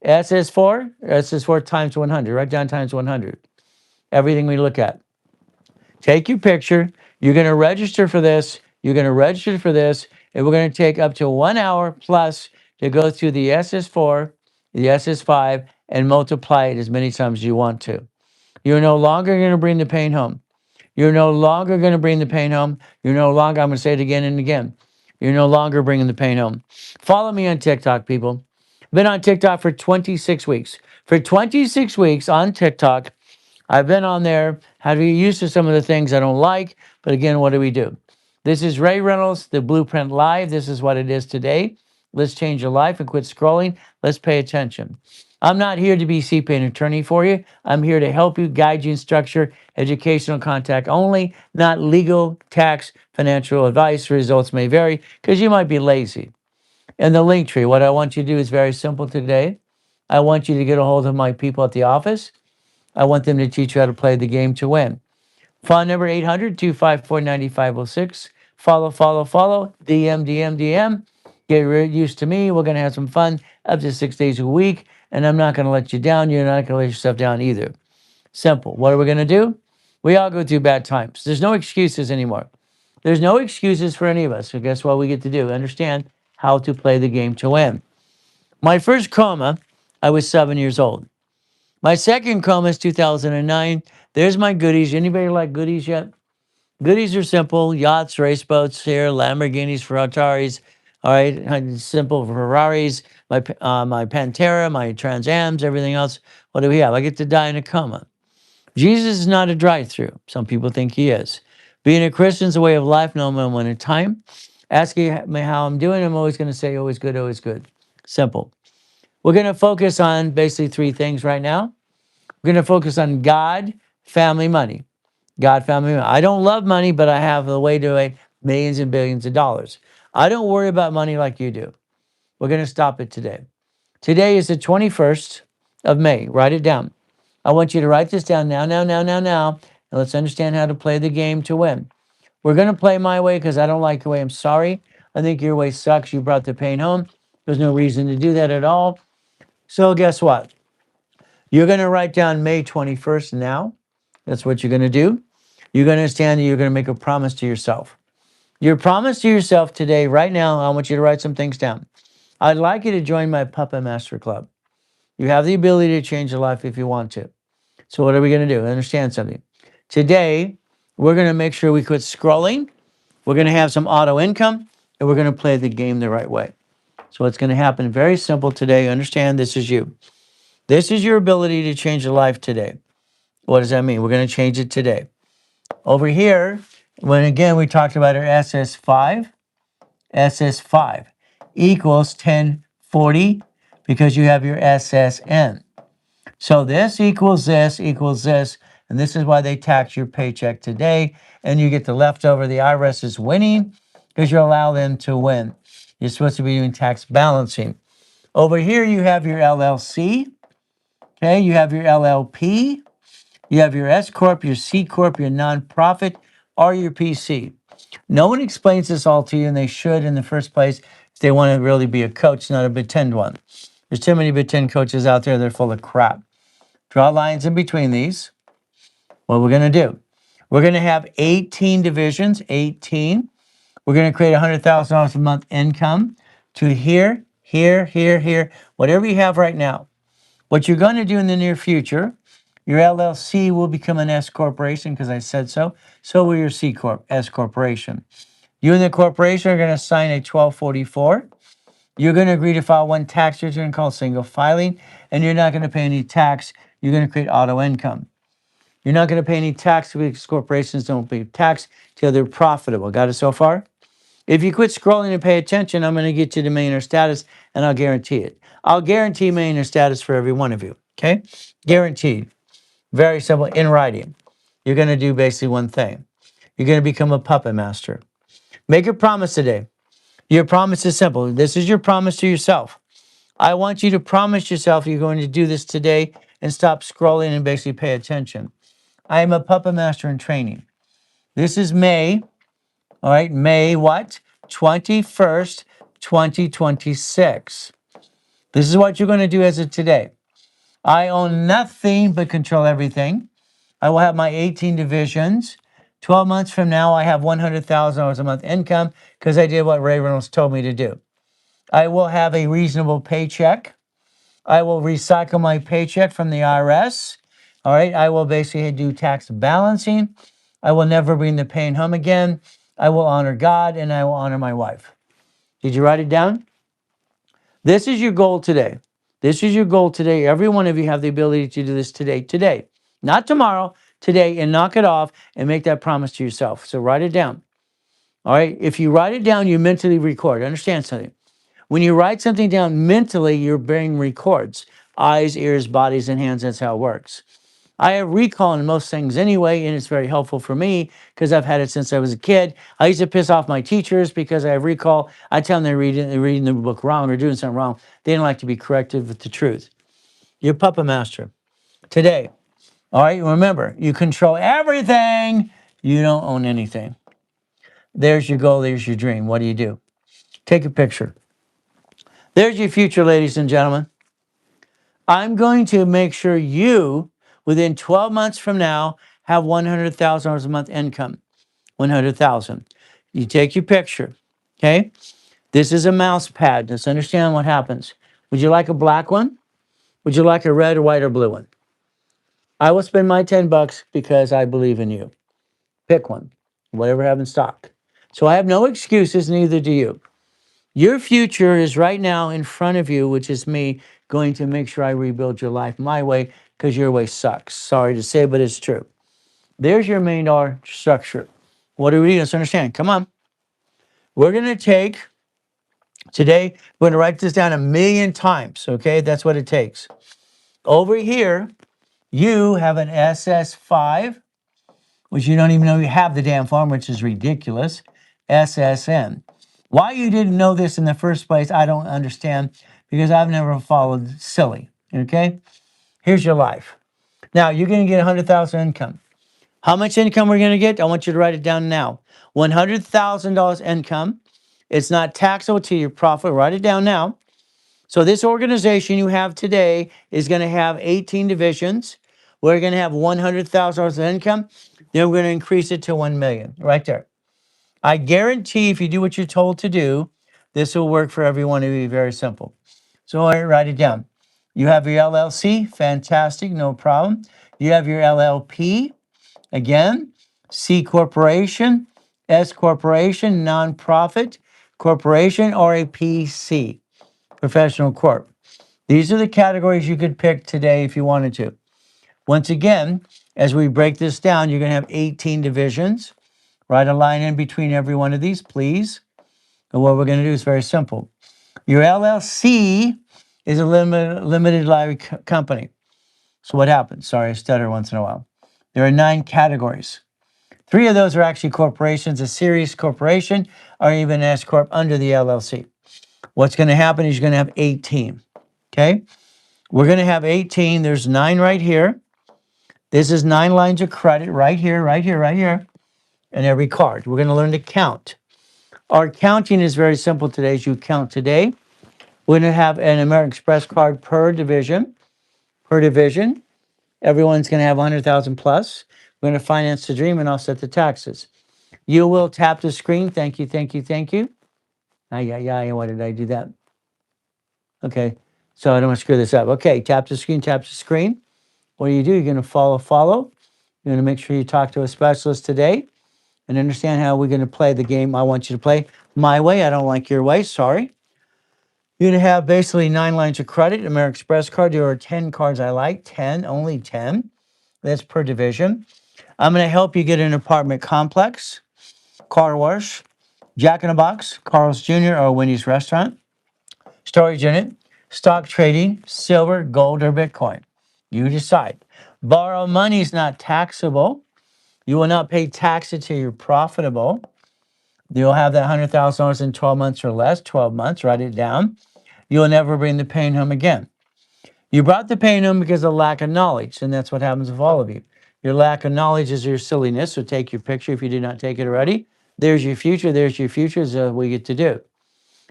Speaker 1: SS4 times 100. Write down times 100. Everything we look at. Take your picture. You're going to register for this. You're going to register for this. And we're going to take up to 1 hour plus to go through the SS4, the SS5, and multiply it as many times as you want to. You're no longer going to bring the pain home. You're no longer going to bring the pain home. You're no longer, I'm going to say it again and again. You're no longer bringing the pain home. Follow me on TikTok, people. I've been on TikTok for 26 weeks. For 26 weeks on TikTok, I've been on there, had to get used to some of the things I don't like. But again, what do we do? This is Ray Reynolds, the Blueprint Live. This is what it is today. Let's change your life and quit scrolling. Let's pay attention. I'm not here to be CPA and attorney for you. I'm here to help you, guide you, and structure educational contact only, not legal, tax, financial advice. Results may vary because you might be lazy. In the link tree, what I want you to do is very simple today. I want you to get a hold of my people at the office. I want them to teach you how to play the game to win. Phone number 800-254-9506. Follow, follow, follow. DM, DM, DM. Get used to me. We're going to have some fun up to 6 days a week. And I'm not going to let you down. You're not going to let yourself down either. Simple. What are we going to do? We all go through bad times. There's no excuses anymore. There's no excuses for any of us. So guess what we get to do? Understand how to play the game to win. My first coma, I was 7 years old. My second coma is 2009. There's my goodies. Anybody like goodies yet? Goodies are simple. Yachts, race boats here, Lamborghinis, Ferraris. All right, simple Ferraris, my Pantera, my Trans Ams, everything else. What do we have? I get to die in a coma. Jesus is not a drive-through. Some people think he is. Being a Christian is a way of life, no moment in time. Asking me how I'm doing, I'm always going to say always good, always good. Simple. We're going to focus on basically three things right now. We're going to focus on God, family, money. God, family, money. I don't love money, but I have a way to make millions and billions of dollars. I don't worry about money like you do. We're going to stop it today. Today is the 21st of May. Write it down. I want you to write this down now, and let's understand how to play the game to win. We're going to play my way because I don't like your way. I'm sorry. I think your way sucks. You brought the pain home. There's no reason to do that at all. So guess what? You're going to write down May 21st now. That's what you're going to do. You're going to understand that you're going to make a promise to yourself. Your promise to yourself today, right now, I want you to write some things down. I'd like you to join my Puppet Master Club. You have the ability to change your life if you want to. So what are we going to do? Understand something. Today, we're going to make sure we quit scrolling. We're going to have some auto income, and we're going to play the game the right way. So what's going to happen? Very simple today. Understand this is you. This is your ability to change your life today. What does that mean? We're going to change it today. Over here, when again we talked about our SS5 equals 1040 because you have your SSN. So this equals this, and this is why they tax your paycheck today, and you get the leftover. The IRS is winning because you allow them to win. You're supposed to be doing tax balancing. Over here, you have your LLC, okay? You have your LLP, you have your S Corp, your C Corp, your nonprofit, or your PC. No one explains this all to you, and they should in the first place if they want to really be a coach, not a pretend one. There's too many pretend coaches out there. They're full of crap. Draw lines in between these. What we're going to do. We're going to have 18 divisions, 18. We're going to create $100,000 a month income to here, here, here, here, whatever you have right now. What you're going to do in the near future, your LLC will become an S corporation because I said so. So will your C corp, S corporation. You and the corporation are going to sign a 1244. You're going to agree to file one tax return called single filing, and you're not going to pay any tax. You're going to create auto income. You're not going to pay any tax because corporations don't pay tax till they're profitable. Got it so far? If you quit scrolling and pay attention, I'm going to get you to millionaire status, and I'll guarantee it. I'll guarantee millionaire status for every one of you. Okay? Guaranteed. Very simple. In writing. You're going to do basically one thing. You're going to become a puppet master. Make a promise today. Your promise is simple. This is your promise to yourself. I want you to promise yourself you're going to do this today and stop scrolling and basically pay attention. I am a puppet master in training. This is May, all right, May what? 21st, 2026. This is what you're going to do as of today. I own nothing but control everything. I will have my 18 divisions. 12 months from now, I have $100,000 a month income because I did what Ray Reynolds told me to do. I will have a reasonable paycheck. I will recycle my paycheck from the IRS. All right. I will basically do tax balancing. I will never bring the pain home again. I will honor God and I will honor my wife. Did you write it down? This is your goal today. This is your goal today. Every one of you have the ability to do this today. Today, not tomorrow, today, and knock it off and make that promise to yourself. So write it down. All right. If you write it down, you mentally record. Understand something. When you write something down mentally, your brain records. Eyes, ears, bodies, and hands. That's how it works. I have recall in most things anyway, and it's very helpful for me because I've had it since I was a kid. I used to piss off my teachers because I have recall. I tell them they're reading the book wrong or doing something wrong. They don't like to be corrected with the truth. You're puppet master. Today, all right, remember, you control everything. You don't own anything. There's your goal. There's your dream. What do? Take a picture. There's your future, ladies and gentlemen. I'm going to make sure you, within 12 months from now, have $100,000 a month income. 100,000. You take your picture, okay? This is a mouse pad. Let's understand what happens. Would you like a black one? Would you like a red or white or blue one? I will spend my $10 because I believe in you. Pick one, whatever I have in stock. So I have no excuses, neither do you. Your future is right now in front of you, which is me going to make sure I rebuild your life my way because your way sucks. Sorry to say, but it's true. There's your $1 million structure. What do we do? Let's understand. Come on. We're going to take today, we're going to write this down 1,000,000 times, okay? That's what it takes. Over here, you have an SS5, which you don't even know you have the damn form, which is ridiculous. SSN. Why you didn't know this in the first place, I don't understand because I've never followed silly, okay? Here's your life. Now, you're going to get 100,000 income. How much income we're going to get? I want you to write it down now. $100,000 income. It's not taxable to your profit. Write it down now. So this organization you have today is going to have 18 divisions. We're going to have $100,000 of income. Then we're going to increase it to 1 million right there. I guarantee if you do what you're told to do, this will work for every one of you. Very simple. So write it down. You have your LLC. Fantastic. No problem. You have your LLP. Again, C corporation, S corporation, nonprofit corporation, or a PC, professional corp. These are the categories you could pick today if you wanted to. Once again, as we break this down, you're going to have 18 divisions. Write a line in between every one of these, please. And what we're going to do is very simple. Your LLC is a limited liability company. So what happens? Sorry, I stutter once in a while. There are 9 categories. 3 of those are actually corporations, a series corporation, or even an S corp under the LLC. What's going to happen is you're going to have 18. Okay? We're going to have 18. There's 9 right here. This is 9 lines of credit right here, right here, right here, and every card. We're going to learn to count. Our counting is very simple today. As you count today, we're going to have an American Express card per division. Per division. Everyone's going to have 100,000 plus. We're going to finance the dream and offset the taxes. You will tap the screen. Thank you, thank you, thank you. Yeah. Why did I do that? Okay. So I don't want to screw this up. Okay. Tap the screen, tap the screen. What do? You're going to follow. You're going to make sure you talk to a specialist today and understand how we're going to play the game I want you to play my way. I don't like your way. Sorry. You're going to have basically 9 lines of credit, American Express card. There are 10 cards I like, 10, only 10. That's per division. I'm going to help you get an apartment complex, car wash, Jack in the Box, Carl's Jr., or Wendy's restaurant, storage unit, stock trading, silver, gold, or Bitcoin. You decide. Borrow money is not taxable. You will not pay tax until you're profitable. You'll have that $100,000 in 12 months or less, 12 months, write it down. You'll never bring the pain home again. You brought the pain home because of lack of knowledge, and that's what happens with all of you. Your lack of knowledge is your silliness, so take your picture if you did not take it already. There's your future, is what we get to do.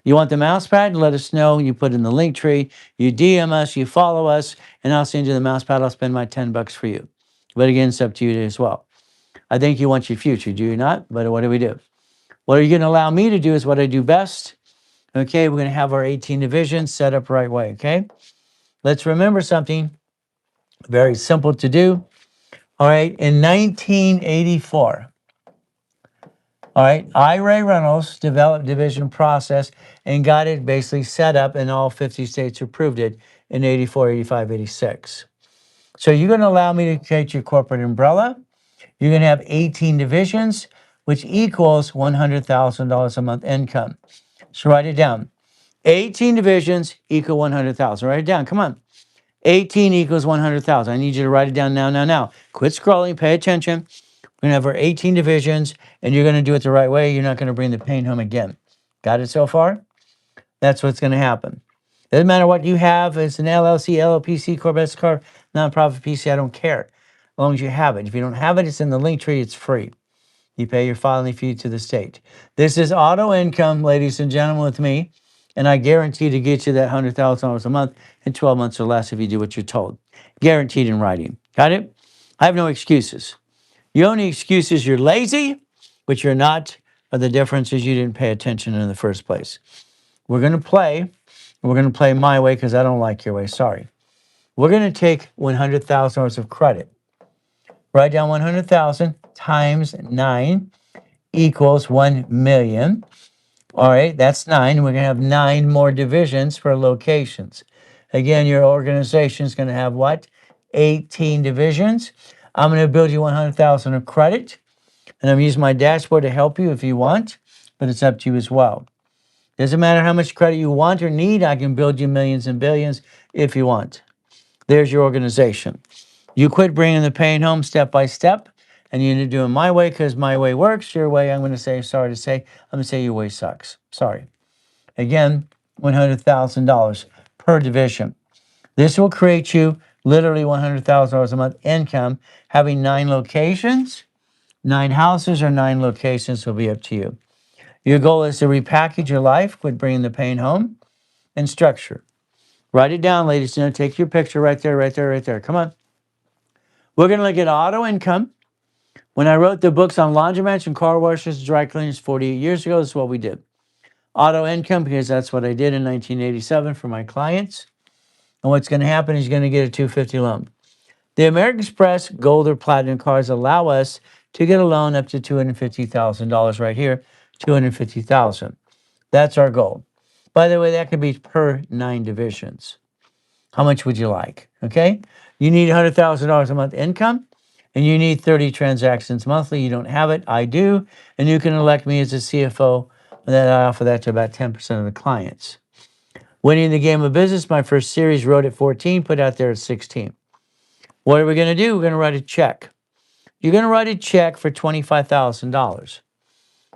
Speaker 1: You want the mouse pad? Let us know. You put in the link tree, you DM us, you follow us, and I'll send you the mouse pad. I'll spend my $10 for you. But again, it's up to you as well. I think you want your future, do you not? But what do we do? What are you going to allow me to do is what I do best. Okay, we're going to have our 18 divisions set up right way, okay? Let's remember something very simple to do. All right, in 1984, all right, I, Ray Reynolds, developed division process and got it basically set up, and all 50 states approved it in 84, 85, 86. So you're going to allow me to create your corporate umbrella. You're going to have 18 divisions, which equals $100,000 a month income. So write it down. 18 divisions equal 100,000. Write it down. Come on. 18 equals 100,000. I need you to write it down now. Quit scrolling. Pay attention. We're going to have our 18 divisions, and you're going to do it the right way. You're not going to bring the pain home again. Got it so far? That's what's going to happen. Doesn't matter what you have. It's an LLC, LLPC, Corp, S Corp, nonprofit PC. I don't care. As long as you have it. If you don't have it, it's in the link tree. It's free. You pay your filing fee to the state. This is auto income, ladies and gentlemen, with me. And I guarantee to get you that $100,000 a month in 12 months or less if you do what you're told. Guaranteed in writing. Got it? I have no excuses. Your only excuse is you're lazy, but you're not. But the difference is you didn't pay attention in the first place. We're going to play. We're going to play my way because I don't like your way. Sorry. We're going to take $100,000 of credit. Write down 100,000 times 9 equals 1 million. All right, that's 9. We're going to have 9 more divisions for locations. Again, your organization is going to have what? 18 divisions. I'm going to build you 100,000 of credit, and I'm using my dashboard to help you if you want, but it's up to you as well. Doesn't matter how much credit you want or need. I can build you millions and billions if you want. There's your organization. You quit bringing the pain home step by step, and you need to do it my way because my way works. Your way, I'm going to say, sorry to say, I'm going to say your way sucks. Sorry. Again, $100,000 per division. This will create you literally $100,000 a month income. Having 9 locations, 9 houses, or 9 locations will be up to you. Your goal is to repackage your life, quit bringing the pain home, and structure. Write it down, ladies and gentlemen. Take your picture right there. Come on. We're going to look at auto income. When I wrote the books on laundromats and car washes, dry cleaners 48 years ago, this is what we did. Auto income, because that's what I did in 1987 for my clients. And what's going to happen is you're going to get a 250 loan. The American Express Gold or Platinum cards allow us to get a loan up to $250,000 right here, $250,000. That's our goal. By the way, that could be per 9 divisions. How much would you like? Okay? You need $100,000 a month income, and you need 30 transactions monthly. You don't have it. I do. And you can elect me as a CFO, and then I offer that to about 10% of the clients. Winning the Game of Business, my first series, wrote at 14, put out there at 16. What are we going to do? We're going to write a check. You're going to write a check for $25,000.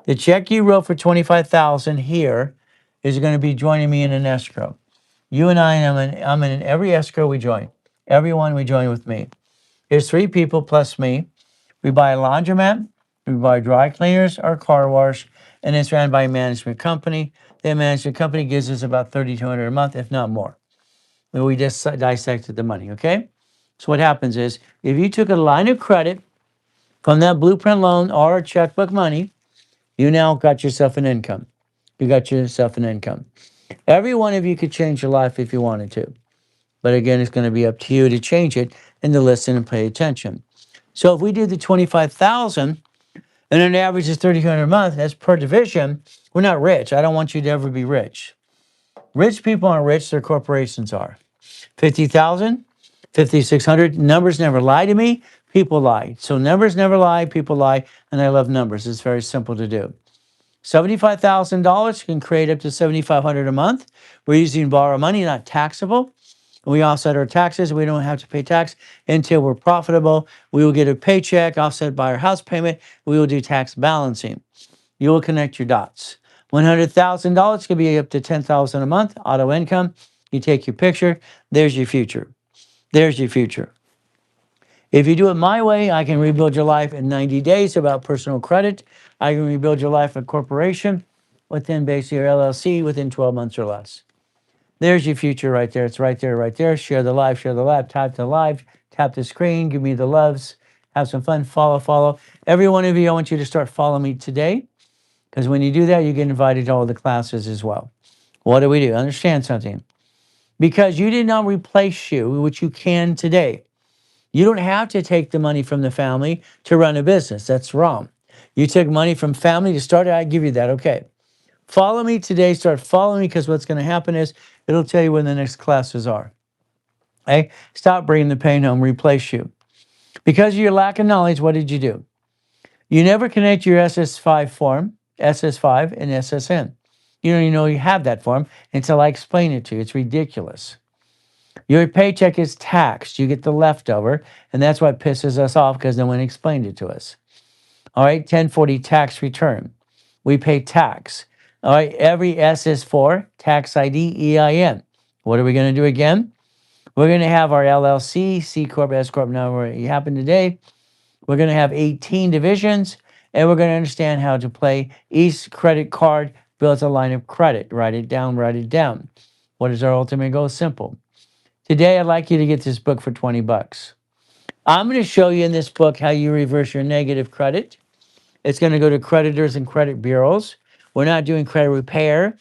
Speaker 1: The check you wrote for $25,000 here is going to be joining me in an escrow. You and I'm in every escrow we join. Everyone we join with me. There's 3 people plus me. We buy a laundromat, we buy dry cleaners or car wash, and it's ran by a management company. The management company gives us about $3,200 a month, if not more. And we just dissected the money, okay? So what happens is, if you took a line of credit From that blueprint loan or checkbook money, you now got yourself an income. You got yourself an income. Every one of you could change your life if you wanted to. But again, it's going to be up to you to change it and to listen and pay attention. So if we do the 25,000 and an average is 3,200 a month, that's per division, we're not rich. I don't want you to ever be rich. Rich people aren't rich, their corporations are. 50,000, 5,600. Numbers never lie to me. People lie. So numbers never lie. People lie. And I love numbers. It's very simple to do. $75,000 can create up to $7,500 a month. We're using borrow money, not taxable. We offset our taxes. We don't have to pay tax until we're profitable. We will get a paycheck offset by our house payment. We will do tax balancing. You will connect your dots. $100,000 could be up to $10,000 a month, auto income. You take your picture. There's your future. There's your future. If you do it my way, I can rebuild your life in 90 days about personal credit. I can rebuild your life a corporation within basically your LLC within 12 months or less. There's your future right there. It's right there, right there. Share the live, share the live, tap the live, tap the screen, give me the loves, have some fun, follow. Every one of you, I want you to start following me today, because when you do that, you get invited to all the classes as well. What do we do? Understand something. Because you did not replace you, which you can today. You don't have to take the money from the family to run a business. That's wrong. You took money from family to start it. I give you that. Okay. Follow me today. Start following me, because what's going to happen is it'll tell you when the next classes are. Okay? Stop bringing the pain home. Replace you. Because of your lack of knowledge, what did you do? You never connect your SS5 form, SS5 and SSN. You don't even know you have that form until I explain it to you. It's ridiculous. Your paycheck is taxed. You get the leftover, and that's what pisses us off, because no one explained it to us. All right, 1040 tax return. We pay tax. All right, every S is for tax ID EIN. What are we going to do again? We're going to have our LLC, C Corp, S Corp, now where you happen today. We're going to have 18 divisions, and we're going to understand how to play each credit card builds a line of credit. Write it down, write it down. What is our ultimate goal? Simple. Today, I'd like you to get this book for 20 bucks. I'm going to show you in this book how you reverse your negative credit. It's going to go to creditors and credit bureaus. We're not doing credit repair.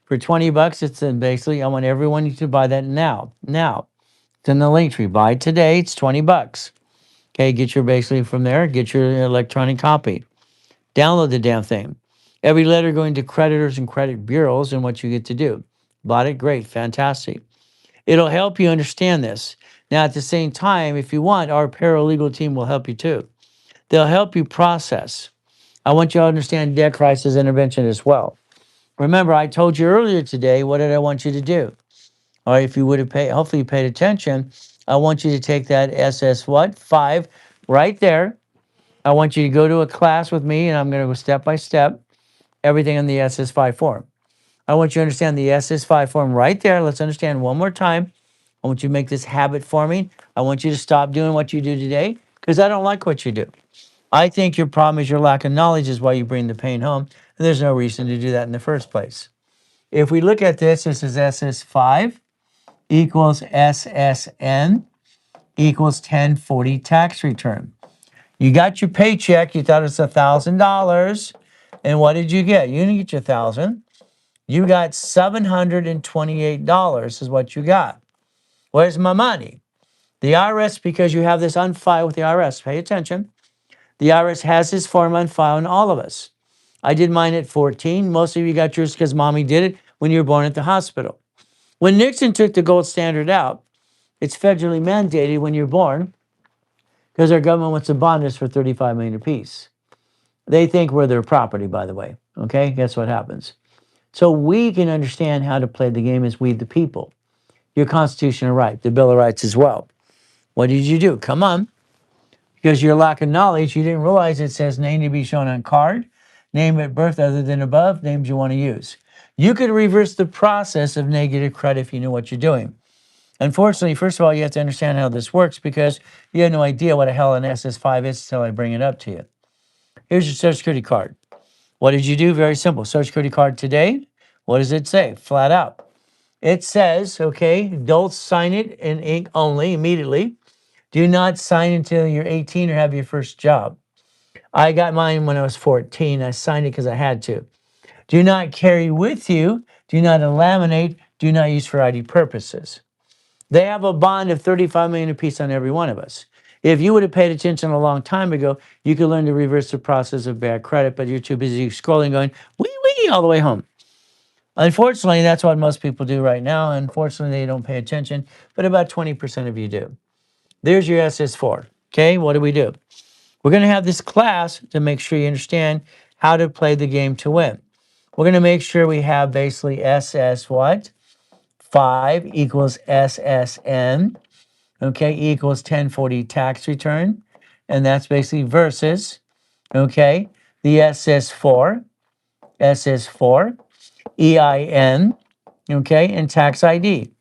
Speaker 1: For 20 bucks, it's basically, I want everyone to buy that now. Now, it's in the link tree. Buy today, it's 20 bucks. Okay, get your basically from there, get your electronic copy. Download the damn thing. Every letter going to creditors and credit bureaus and what you get to do. Bought it? Great, fantastic. It'll help you understand this. Now, at the same time, if you want, our paralegal team will help you too. They'll help you process. I want you to understand debt crisis intervention as well. Remember, I told you earlier today, what did I want you to do? Or if you would have paid, hopefully you paid attention, I want you to take that SS what? 5 right there. I want you to go to a class with me, and I'm going to go step by step, everything in the SS5 form. I want you to understand the SS5 form right there. Let's understand one more time. I want you to make this habit forming. I want you to stop doing what you do today, because I don't like what you do. I think your problem is your lack of knowledge is why you bring the pain home, and there's no reason to do that in the first place. If we look at this, this is SS5 equals SSN equals 1040 tax return. You got your paycheck, you thought it's $1,000, and what did you get? You didn't get your 1,000. You got $728 is what you got. Where's my money? The IRS, because you have this on file with the IRS, pay attention. The IRS has this form on file in all of us. I did mine at 14. Most of you got yours because mommy did it when you were born at the hospital. When Nixon took the gold standard out, it's federally mandated when you're born, because our government wants to bond us for $35 million apiece. They think we're their property, by the way. Okay, guess what happens? So we can understand how to play the game as we the people. Your constitutional right, the Bill of Rights as well. What did you do? Come on. Because your lack of knowledge, you didn't realize it says name to be shown on card, name at birth other than above, names you want to use. You could reverse the process of negative credit if you knew what you're doing. Unfortunately, first of all, you have to understand how this works, because you have no idea what the hell an SS5 is until I bring it up to you. Here's your Social Security card. What did you do? Very simple. Social Security card today. What does it say? Flat out. It says, okay, don't sign it in ink only immediately. Do not sign until you're 18 or have your first job. I got mine when I was 14. I signed it because I had to. Do not carry with you. Do not laminate. Do not use for ID purposes. They have a bond of 35 million apiece on every one of us. If you would have paid attention a long time ago, you could learn to reverse the process of bad credit, but you're too busy scrolling, going wee wee all the way home. Unfortunately, that's what most people do right now. Unfortunately, they don't pay attention, but about 20% of you do. There's your SS4. Okay, what do we do? We're going to have this class to make sure you understand how to play the game to win. We're going to make sure we have basically SS what? 5 equals SSN. Okay, equals 1040 tax return. And that's basically versus, okay, the SS4, EIN, okay, and tax ID.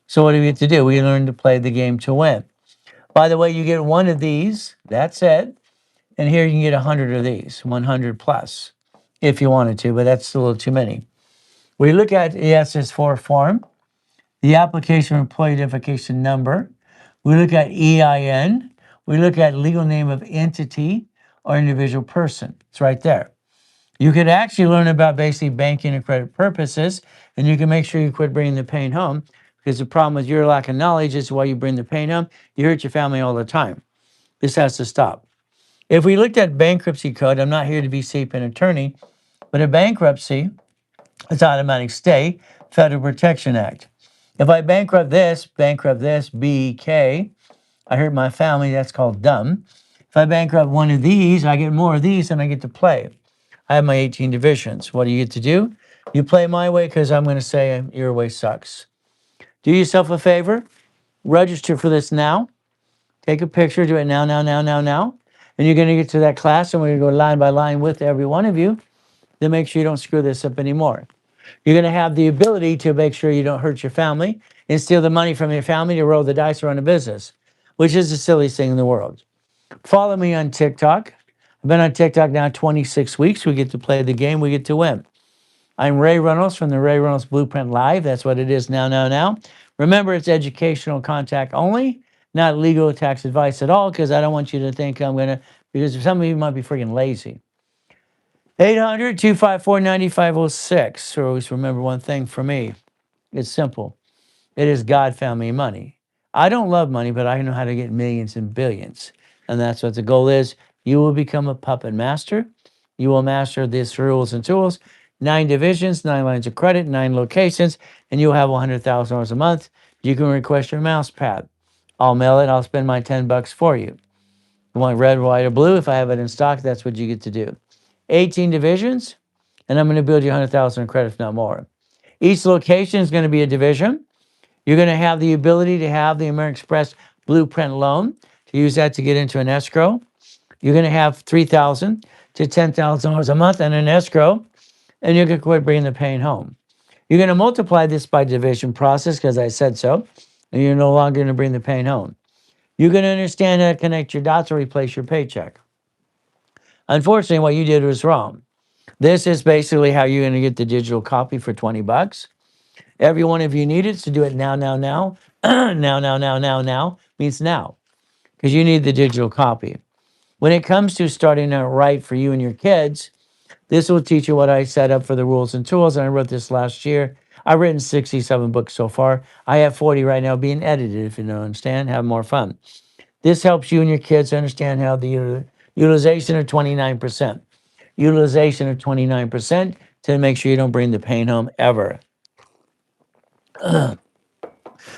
Speaker 1: So what do we have to do? We learn to play the game to win. By the way, you get one of these, that's it. And here you can get 100 of these, 100 plus, if you wanted to, but that's a little too many. We look at the SS4 form, the application employee identification number. We look at EIN. We look at legal name of entity or individual person. It's right there. You could actually learn about basically banking and credit purposes, and you can make sure you quit bringing the pain home, because the problem with your lack of knowledge is why you bring the pain home. You hurt your family all the time. This has to stop. If we looked at bankruptcy code, I'm not here to be SEPA an attorney, but a bankruptcy is automatic stay, Federal Protection Act. If I bankrupt this, BK, I hurt my family, that's called dumb. If I bankrupt one of these, I get more of these and I get to play. I have my 18 divisions. What do you get to do? You play my way because I'm going to say your way sucks. Do yourself a favor. Register for this now. Take a picture. Do it now, now, now, now, now. And you're going to get to that class and we're going to go line by line with every one of you to make sure you don't screw this up anymore. You're going to have the ability to make sure you don't hurt your family and steal the money from your family to roll the dice or run a business, which is the silliest thing in the world. Follow me on TikTok. I've been on TikTok now 26 weeks. We get to play the game. We get to win. I'm Ray Reynolds from the Ray Reynolds Blueprint Live. That's what it is now, now, now. Remember, it's educational contact only, not legal tax advice at all, because I don't want you to think I'm going to, because some of you might be freaking lazy. 800-254-9506. So always remember one thing for me. It's simple. It is God found me money. I don't love money, but I know how to get millions and billions. And that's what the goal is. You will become a puppet master. You will master these rules and tools. 9 divisions, 9 lines of credit, 9 locations, and you'll have $100,000 a month. You can request your mouse pad. I'll mail it. I'll spend my $10 for you. You want red, white, or blue? If I have it in stock, that's what you get to do. 18 divisions, and I'm going to build you 100,000 in credit, if not more. Each location is going to be a division. You're going to have the ability to have the American Express Blueprint loan, to use that to get into an escrow. You're going to have $3,000 to $10,000 a month in an escrow, and you can quit bringing the pain home. You're going to multiply this by division process, because I said so, and you're no longer going to bring the pain home. You're going to understand how to connect your dots or replace your paycheck. Unfortunately, what you did was wrong. This is basically how you're going to get the digital copy for 20 bucks. Every one of you needed to do it now, now, now. Now, now, now, now, now means now, because you need the digital copy. When it comes to starting out right for you and your kids, this will teach you what I set up for the rules and tools. And I wrote this last year. I've written 67 books so far. I have 40 right now being edited, if you don't understand. Have more fun. This helps you and your kids understand how the utilization of 29%. Utilization of 29% to make sure you don't bring the pain home ever.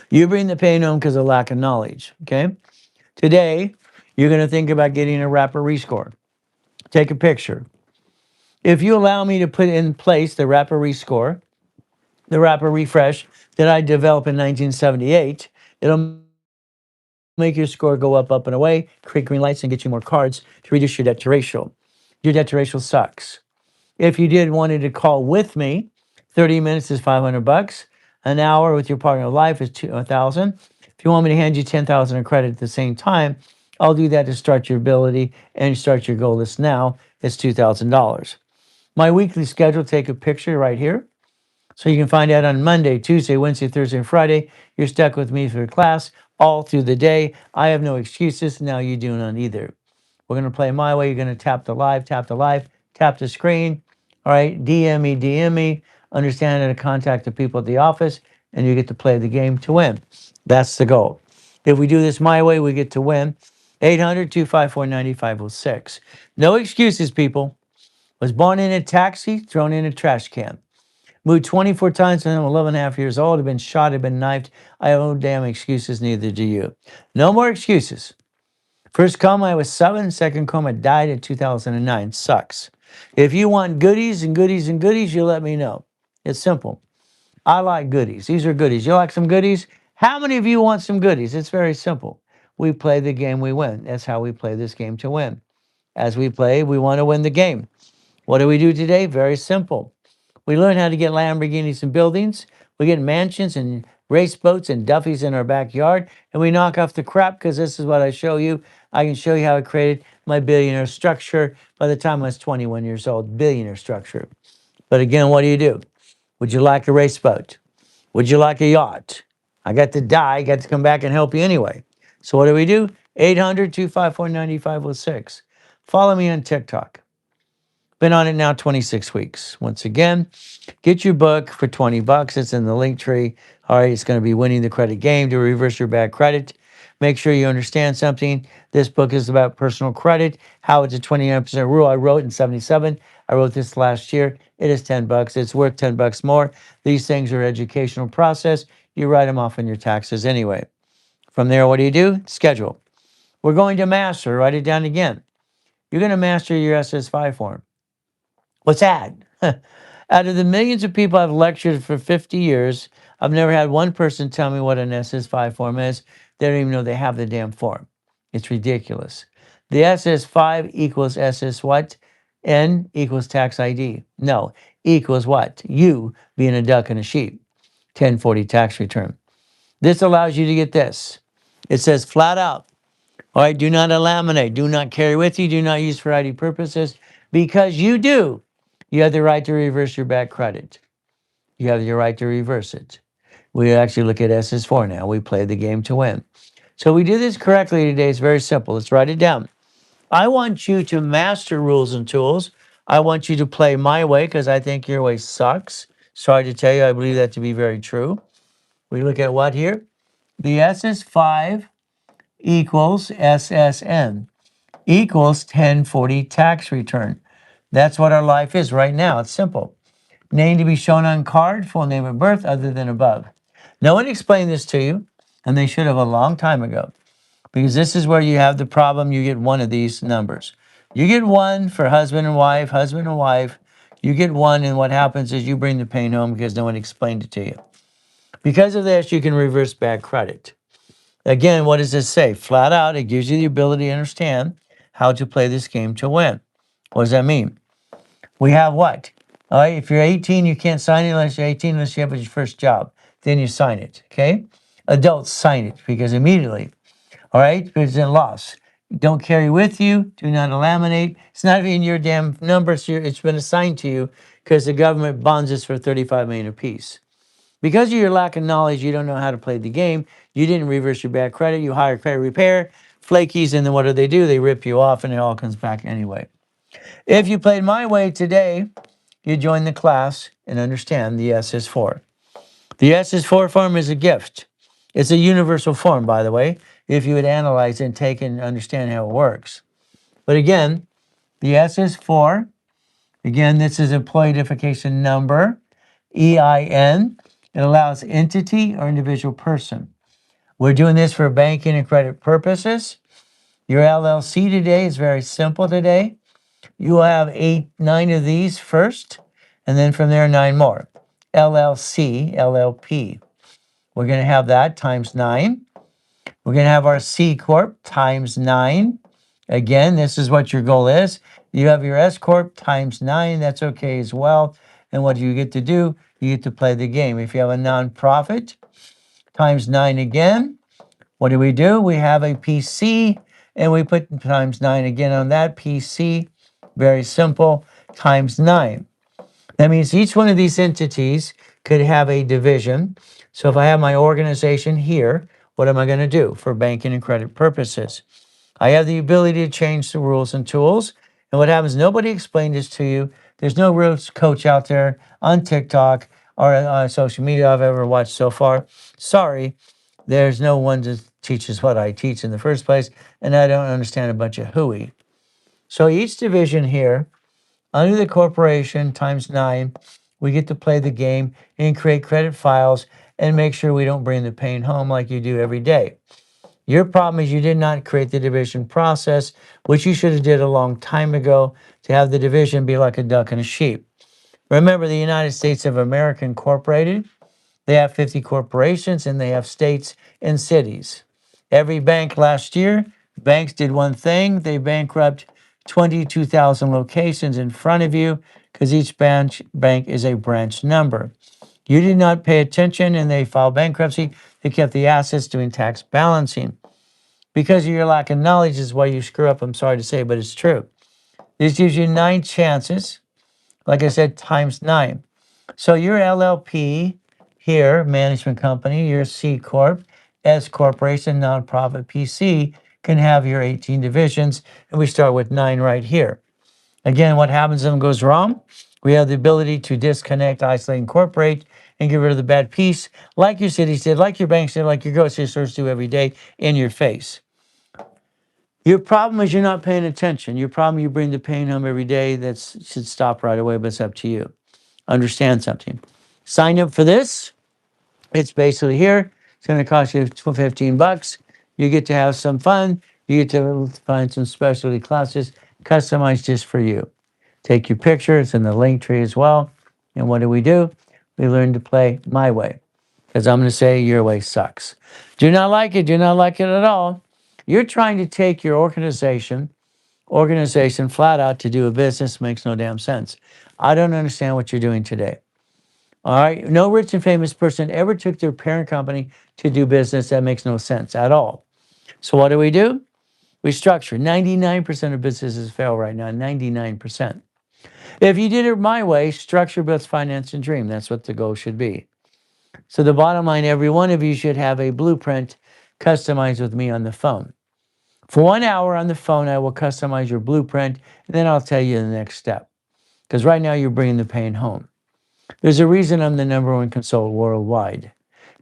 Speaker 1: You bring the pain home because of lack of knowledge, okay? Today, you're going to think about getting a wrapper rescore. Take a picture. If you allow me to put in place the wrapper rescore, the wrapper refresh that I developed in 1978, it'll make your score go up, up, and away, create green lights, and get you more cards to reduce your debt to ratio. Your debt to ratio sucks. If you did wanted to call with me, 30 minutes is 500 bucks. An hour with your partner of life is 1,000. If you want me to hand you 10,000 in credit at the same time, I'll do that to start your ability and start your goal list now. It's $2,000. My weekly schedule, take a picture right here. So you can find out on Monday, Tuesday, Wednesday, Thursday, and Friday. You're stuck with me for class all through the day. I have no excuses. Now you do none either. We're going to play my way. You're going to tap the live, tap the screen. All right, DM me, understand how to contact the people at the office, and you get to play the game to win. That's the goal. If we do this my way, we get to win. 800-254-9506. No excuses, people. Was born in a taxi, thrown in a trash can. Moved 24 times when I'm 11 and a half years old. I've been shot, I've been knifed. I have no damn excuses, neither do you. No more excuses. First coma, I was 7. Second coma, died in 2009. Sucks. If you want goodies and goodies and goodies, you let me know. It's simple. I like goodies. These are goodies. You like some goodies? How many of you want some goodies? It's very simple. We play the game, we win. That's how we play this game to win. As we play, we want to win the game. What do we do today? Very simple. We learn how to get Lamborghinis and buildings. We get mansions and race boats and Duffys in our backyard. And we knock off the crap because this is what I show you. I can show you how I created my billionaire structure by the time I was 21 years old. Billionaire structure. But again, what do? Would you like a race boat? Would you like a yacht? I got to die, got to come back and help you anyway. So what do? 800-254-9506. Follow me on TikTok. Been on it now 26 weeks. Once again, get your book for $20. It's in the link tree. All right, it's going to be Winning the Credit Game to Reverse Your Bad Credit. Make sure you understand something. This book is about personal credit, how it's a 29% rule. I wrote in 77. I wrote this last year. It is $10. It's worth $10 more. These things are educational process. You write them off on your taxes anyway. From there, what do? Schedule. We're going to master. Write it down again. You're going to master your SS5 form. What's that? Out of the millions of people I've lectured for 50 years, I've never had one person tell me what an SS5 form is. They don't even know they have the damn form. It's ridiculous. The SS5 equals SS what? N equals tax ID. No, equals what? You being a duck and a sheep. 1040 tax return. This allows you to get this. It says flat out, all right, do not laminate, do not carry with you, do not use for ID purposes, because you do. You have the right to reverse your bad credit. You have the right to reverse it. We actually look at SS4 now. We play the game to win. So we do this correctly today. It's very simple. Let's write it down. I want you to master rules and tools. I want you to play my way because I think your way sucks. Sorry to tell you, I believe that to be very true. We look at what here? The SS5 equals SSN equals 1040 tax return. That's what our life is right now. It's simple. Name to be shown on card, full name of birth, other than above. No one explained this to you, and they should have a long time ago, because this is where you have the problem. You get one of these numbers. You get one for husband and wife, husband and wife. You get one, and what happens is you bring the pain home because no one explained it to you. Because of this, you can reverse bad credit. Again, what does this say? Flat out, it gives you the ability to understand how to play this game to win. What does that mean? We have what? All right, if you're 18, you can't sign it unless you're 18, unless you have your first job. Then you sign it, okay? Adults sign it because immediately, all right, because it's in loss. Don't carry with you. Do not laminate. It's not even your damn number. It's been assigned to you because the government bonds us for $35 million apiece. Because of your lack of knowledge, you don't know how to play the game. You didn't reverse your bad credit. You hire credit repair, flakies, and then what do? They rip you off, and it all comes back anyway. If you played my way today, you join the class and understand the SS4. The SS4 form is a gift. It's a universal form, by the way, if you would analyze it and take and understand how it works. But again, the SS4, again, this is employee identification number, EIN. It allows entity or individual person. We're doing this for banking and credit purposes. Your LLC today is very simple today. You will have 9 of these first, and then from there, 9 more. LLC, LLP. We're going to have that times 9. We're going to have our C Corp times 9. Again, this is what your goal is. You have your S Corp times 9. That's okay as well. And what do you get to do? You get to play the game. If you have a nonprofit, times 9 again. What do? We have a PC, and we put times 9 again on that PC. Very simple, times 9. That means each one of these entities could have a division. So if I have my organization here, what am I going to do for banking and credit purposes? I have the ability to change the rules and tools. And what happens, nobody explained this to you. There's no real coach out there on TikTok or on social media I've ever watched so far. Sorry, there's no one that teaches what I teach in the first place, and I don't understand a bunch of hooey. So each division here, under the corporation times 9, we get to play the game and create credit files and make sure we don't bring the pain home like you do every day. Your problem is you did not create the division process, which you should have did a long time ago to have the division be like a duck and a sheep. Remember, the United States of America Incorporated, they have 50 corporations and they have states and cities. Every bank last year, banks did one thing. They bankrupt 22,000 locations in front of you because each bank is a branch number. You did not pay attention and they filed bankruptcy. They kept the assets doing tax balancing. Because of your lack of knowledge is why you screw up. I'm sorry to say, but it's true. This gives you 9 chances. Like I said, times 9. So your LLP here, management company, your C Corp, S Corporation, nonprofit PC, can have your 18 divisions. And we start with 9 right here. Again, what happens when it goes wrong? We have the ability to disconnect, isolate, incorporate, and get rid of the bad piece, like your cities did, like your banks did, like your grocery stores do every day in your face. Your problem is you're not paying attention. Your problem, you bring the pain home every day. That should stop right away, but it's up to you. Understand something. Sign up for this. It's basically here. It's going to cost you $15. You get to have some fun. You get to find some specialty classes customized just for you. Take your picture. It's in the link tree as well. And what do? We learn to play my way. Because I'm going to say your way sucks. Do not like it. Do not like it at all. You're trying to take your organization flat out to do a business. Makes no damn sense. I don't understand what you're doing today. All right. No rich and famous person ever took their parent company to do business. That makes no sense at all. So what do? We structure. 99% of businesses fail right now. 99%. If you did it my way, structure builds finance and dream. That's what the goal should be. So the bottom line, every one of you should have a blueprint customized with me on the phone. For 1 hour on the phone, I will customize your blueprint, and then I'll tell you the next step. Because right now you're bringing the pain home. There's a reason I'm the #1 consultant worldwide.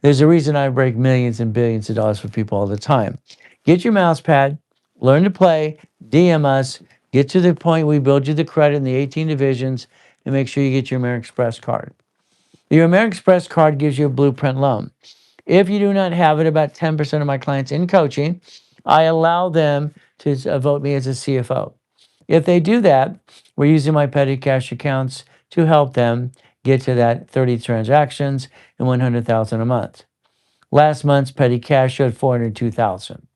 Speaker 1: There's a reason I break millions and billions of dollars for people all the time. Get your mouse pad, learn to play, DM us, get to the point we build you the credit in the 18 divisions, and make sure you get your American Express card. Your American Express card gives you a blueprint loan. If you do not have it, about 10% of my clients in coaching, I allow them to vote me as a CFO. If they do that, we're using my petty cash accounts to help them get to that 30 transactions and 100,000 a month. Last month's petty cash showed 402,000.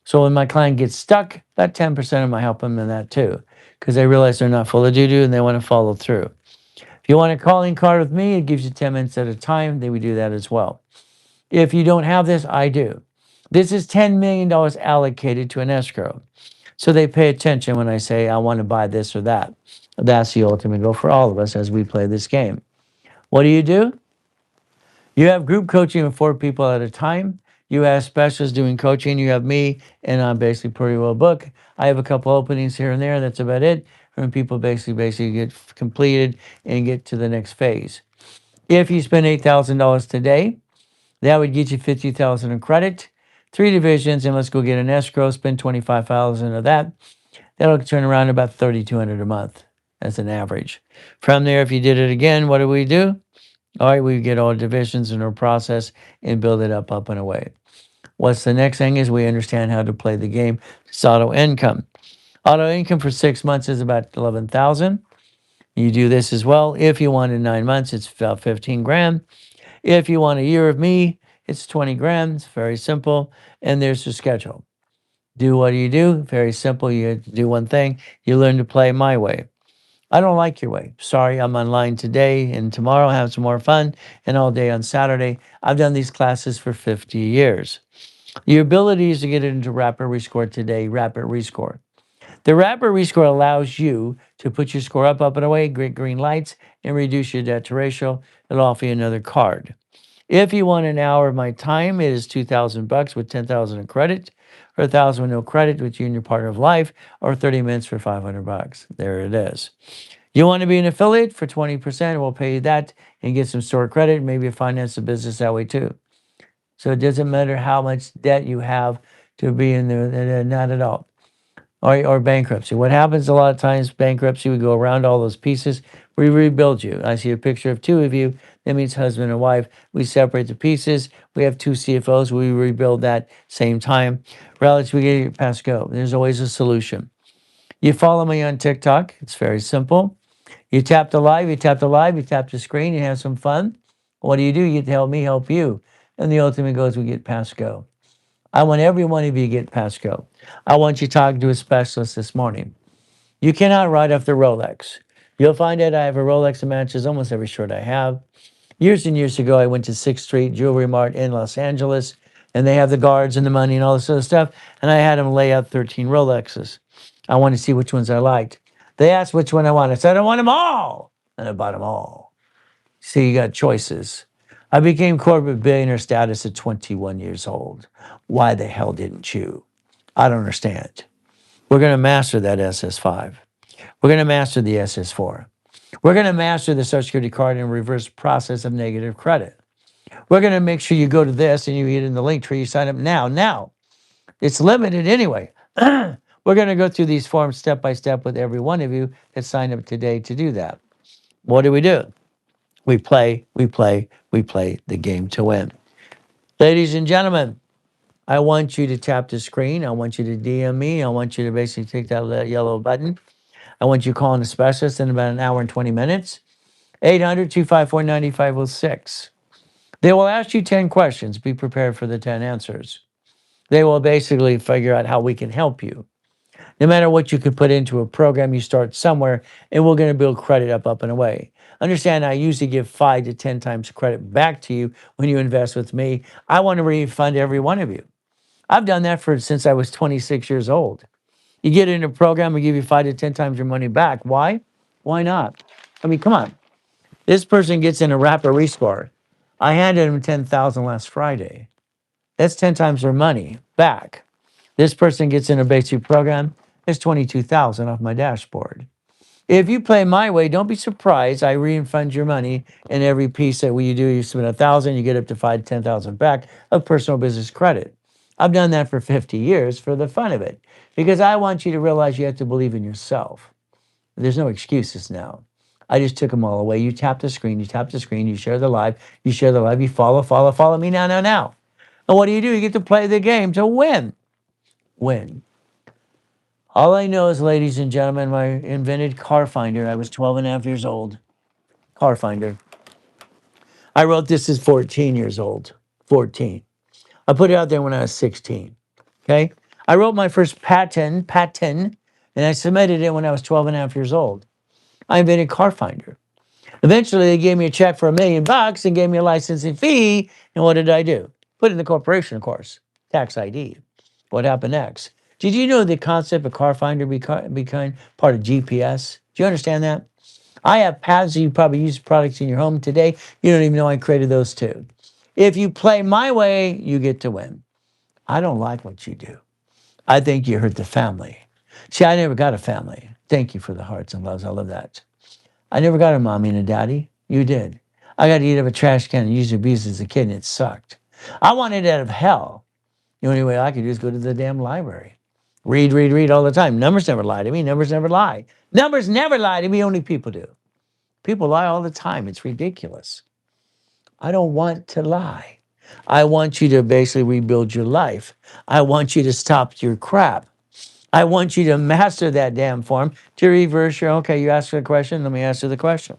Speaker 1: So when my client gets stuck, about 10% of them I help them in that too, because they realize they're not full of doo-doo and they want to follow through. If you want a calling card with me, it gives you 10 minutes at a time. Then we do that as well. If you don't have this, I do. This is $10 million allocated to an escrow. So they pay attention when I say, I want to buy this or that. That's the ultimate goal for all of us as we play this game. What do? You have group coaching with 4 people at a time. You have specialists doing coaching. You have me, and I'm basically pretty well booked. I have a couple openings here and there. That's about it. When people basically get completed and get to the next phase. If you spend $8,000 today, that would get you 50,000 in credit. 3 divisions, and let's go get an escrow. Spend 25,000 of that. That'll turn around about 3,200 a month. That's an average. From there, if you did it again, what do? All right, we get all divisions in our process and build it up and away. What's the next thing is we understand how to play the game. It's auto income. Auto income for 6 months is about 11,000. You do this as well. If you want in 9 months, it's about 15 grand. If you want a year of me, it's 20 grand. It's very simple. And there's the schedule. What do? Very simple. You do one thing. You learn to play my way. I don't like your way. Sorry, I'm online today and tomorrow. Have some more fun and all day on Saturday. I've done these classes for 50 years. Your ability is to get into Rapid Rescore today, Rapid Rescore. The Rapid Rescore allows you to put your score up and away, great green lights, and reduce your debt to ratio. It'll offer you another card. If you want an hour of my time, it is $2,000 with 10,000 in credit. or 1,000 with no credit with you and your partner of life, or 30 minutes for $500. There it is. You want to be an affiliate for 20%? We'll pay you that and get some store credit. Maybe finance the business that way too. So it doesn't matter how much debt you have to be in there, not at all. Or bankruptcy. What happens a lot of times, bankruptcy, we go around all those pieces, we rebuild you. I see a picture of two of you. That means husband and wife. We separate the pieces. We have two CFOs. We rebuild that same time. Relative, we get your past go. There's always a solution. You follow me on TikTok. It's very simple. You tap the live, you tap the live, you tap the screen, you have some fun. What do? You help me help you. And the ultimate goes, we get past go. I want every one of you to get past go. I want you talking to a specialist this morning. You cannot ride off the Rolex. You'll find out I have a Rolex that matches almost every shirt I have. Years and years ago, I went to 6th Street Jewelry Mart in Los Angeles, and they have the guards and the money and all this other stuff. And I had them lay out 13 Rolexes. I wanted to see which ones I liked. They asked which one I wanted. I said, I want them all. And I bought them all. See, you got choices. I became corporate billionaire status at 21 years old. Why the hell didn't you? I don't understand. We're going to master that SS5. We're going to master the SS4. We're going to master the Social Security card and reverse process of negative credit. We're going to make sure you go to this and you get in the link tree, you sign up now. Now, it's limited anyway. We're going to go through these forms step by step with every one of you that signed up today to do that. What do? We play the game to win. Ladies and gentlemen, I want you to tap the screen. I want you to DM me. I want you to basically take that yellow button. I want you calling a specialist in about an hour and 20 minutes. 800-254-9506. They will ask you 10 questions. Be prepared for the 10 answers. They will basically figure out how we can help you. No matter what you could put into a program, you start somewhere, and we're going to build credit up and away. Understand, I usually give 5 to 10 times credit back to you when you invest with me. I want to refund every one of you. I've done that since I was 26 years old. You get in a program, we give you 5 to 10 times your money back. Why? Why not? I mean, come on. This person gets in a rapper rescore. I handed him 10,000 last Friday. That's 10 times their money back. This person gets in a basic program. It's 22,000 off my dashboard. If you play my way, don't be surprised. I refund your money in every piece that you do. You spend 1,000, you get up to 5 to 10,000 back of personal business credit. I've done that for 50 years for the fun of it, because I want you to realize you have to believe in yourself. There's no excuses now. I just took them all away. You tap the screen, you share the live, you follow me now. And what do? You get to play the game to win. Win. All I know is, ladies and gentlemen, I invented Car Finder. I was 12 and a half years old. Car Finder. I wrote this as 14 years old. 14. I put it out there when I was 16. Okay? I wrote my first patent, and I submitted it when I was 12 and a half years old. I invented Car Finder. Eventually, they gave me a check for $1 million and gave me a licensing fee. And what did I do? Put it in the corporation, of course. Tax ID. What happened next? Did you know the concept of Car Finder became part of GPS? Do you understand that? I have paths that you probably use products in your home today. You don't even know I created those too. If you play my way, you get to win. I don't like what you do. I think you hurt the family. See, I never got a family. Thank you for the hearts and loves. I love that. I never got a mommy and a daddy. You did. I got to eat out of a trash can and use abuse as a kid, and it sucked. I wanted out of hell. The only way I could do is go to the damn library. Read all the time. Numbers never lie to me. Numbers never lie. Numbers never lie to me. Only people do. People lie all the time. It's ridiculous. I don't want to lie. I want you to basically rebuild your life. I want you to stop your crap. I want you to master that damn form to reverse your, okay, you ask a question, let me answer the question.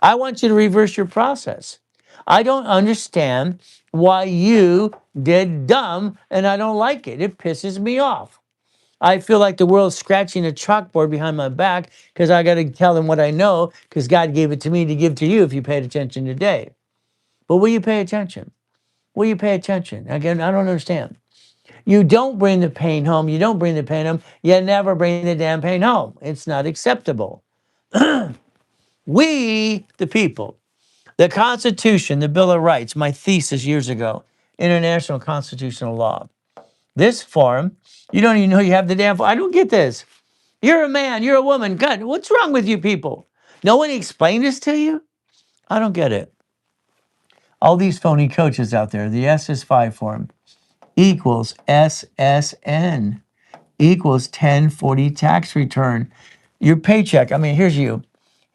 Speaker 1: I want you to reverse your process. I don't understand why you did dumb, and I don't like it. It pisses me off. I feel like the world's scratching a chalkboard behind my back because I got to tell them what I know, because God gave it to me to give to you if you paid attention today. But will you pay attention? Will you pay attention? Again, I don't understand. You don't bring the pain home. You don't bring the pain home. You never bring the damn pain home. It's not acceptable. We, the people, the Constitution, the Bill of Rights, my thesis years ago, international constitutional law. This form, you don't even know you have the damn form. I don't get this. You're a man, you're a woman. God, what's wrong with you people? No one explained this to you? I don't get it. All these phony coaches out there, the SS5 form equals SSN equals 1040 tax return. Your paycheck, I mean, here's you.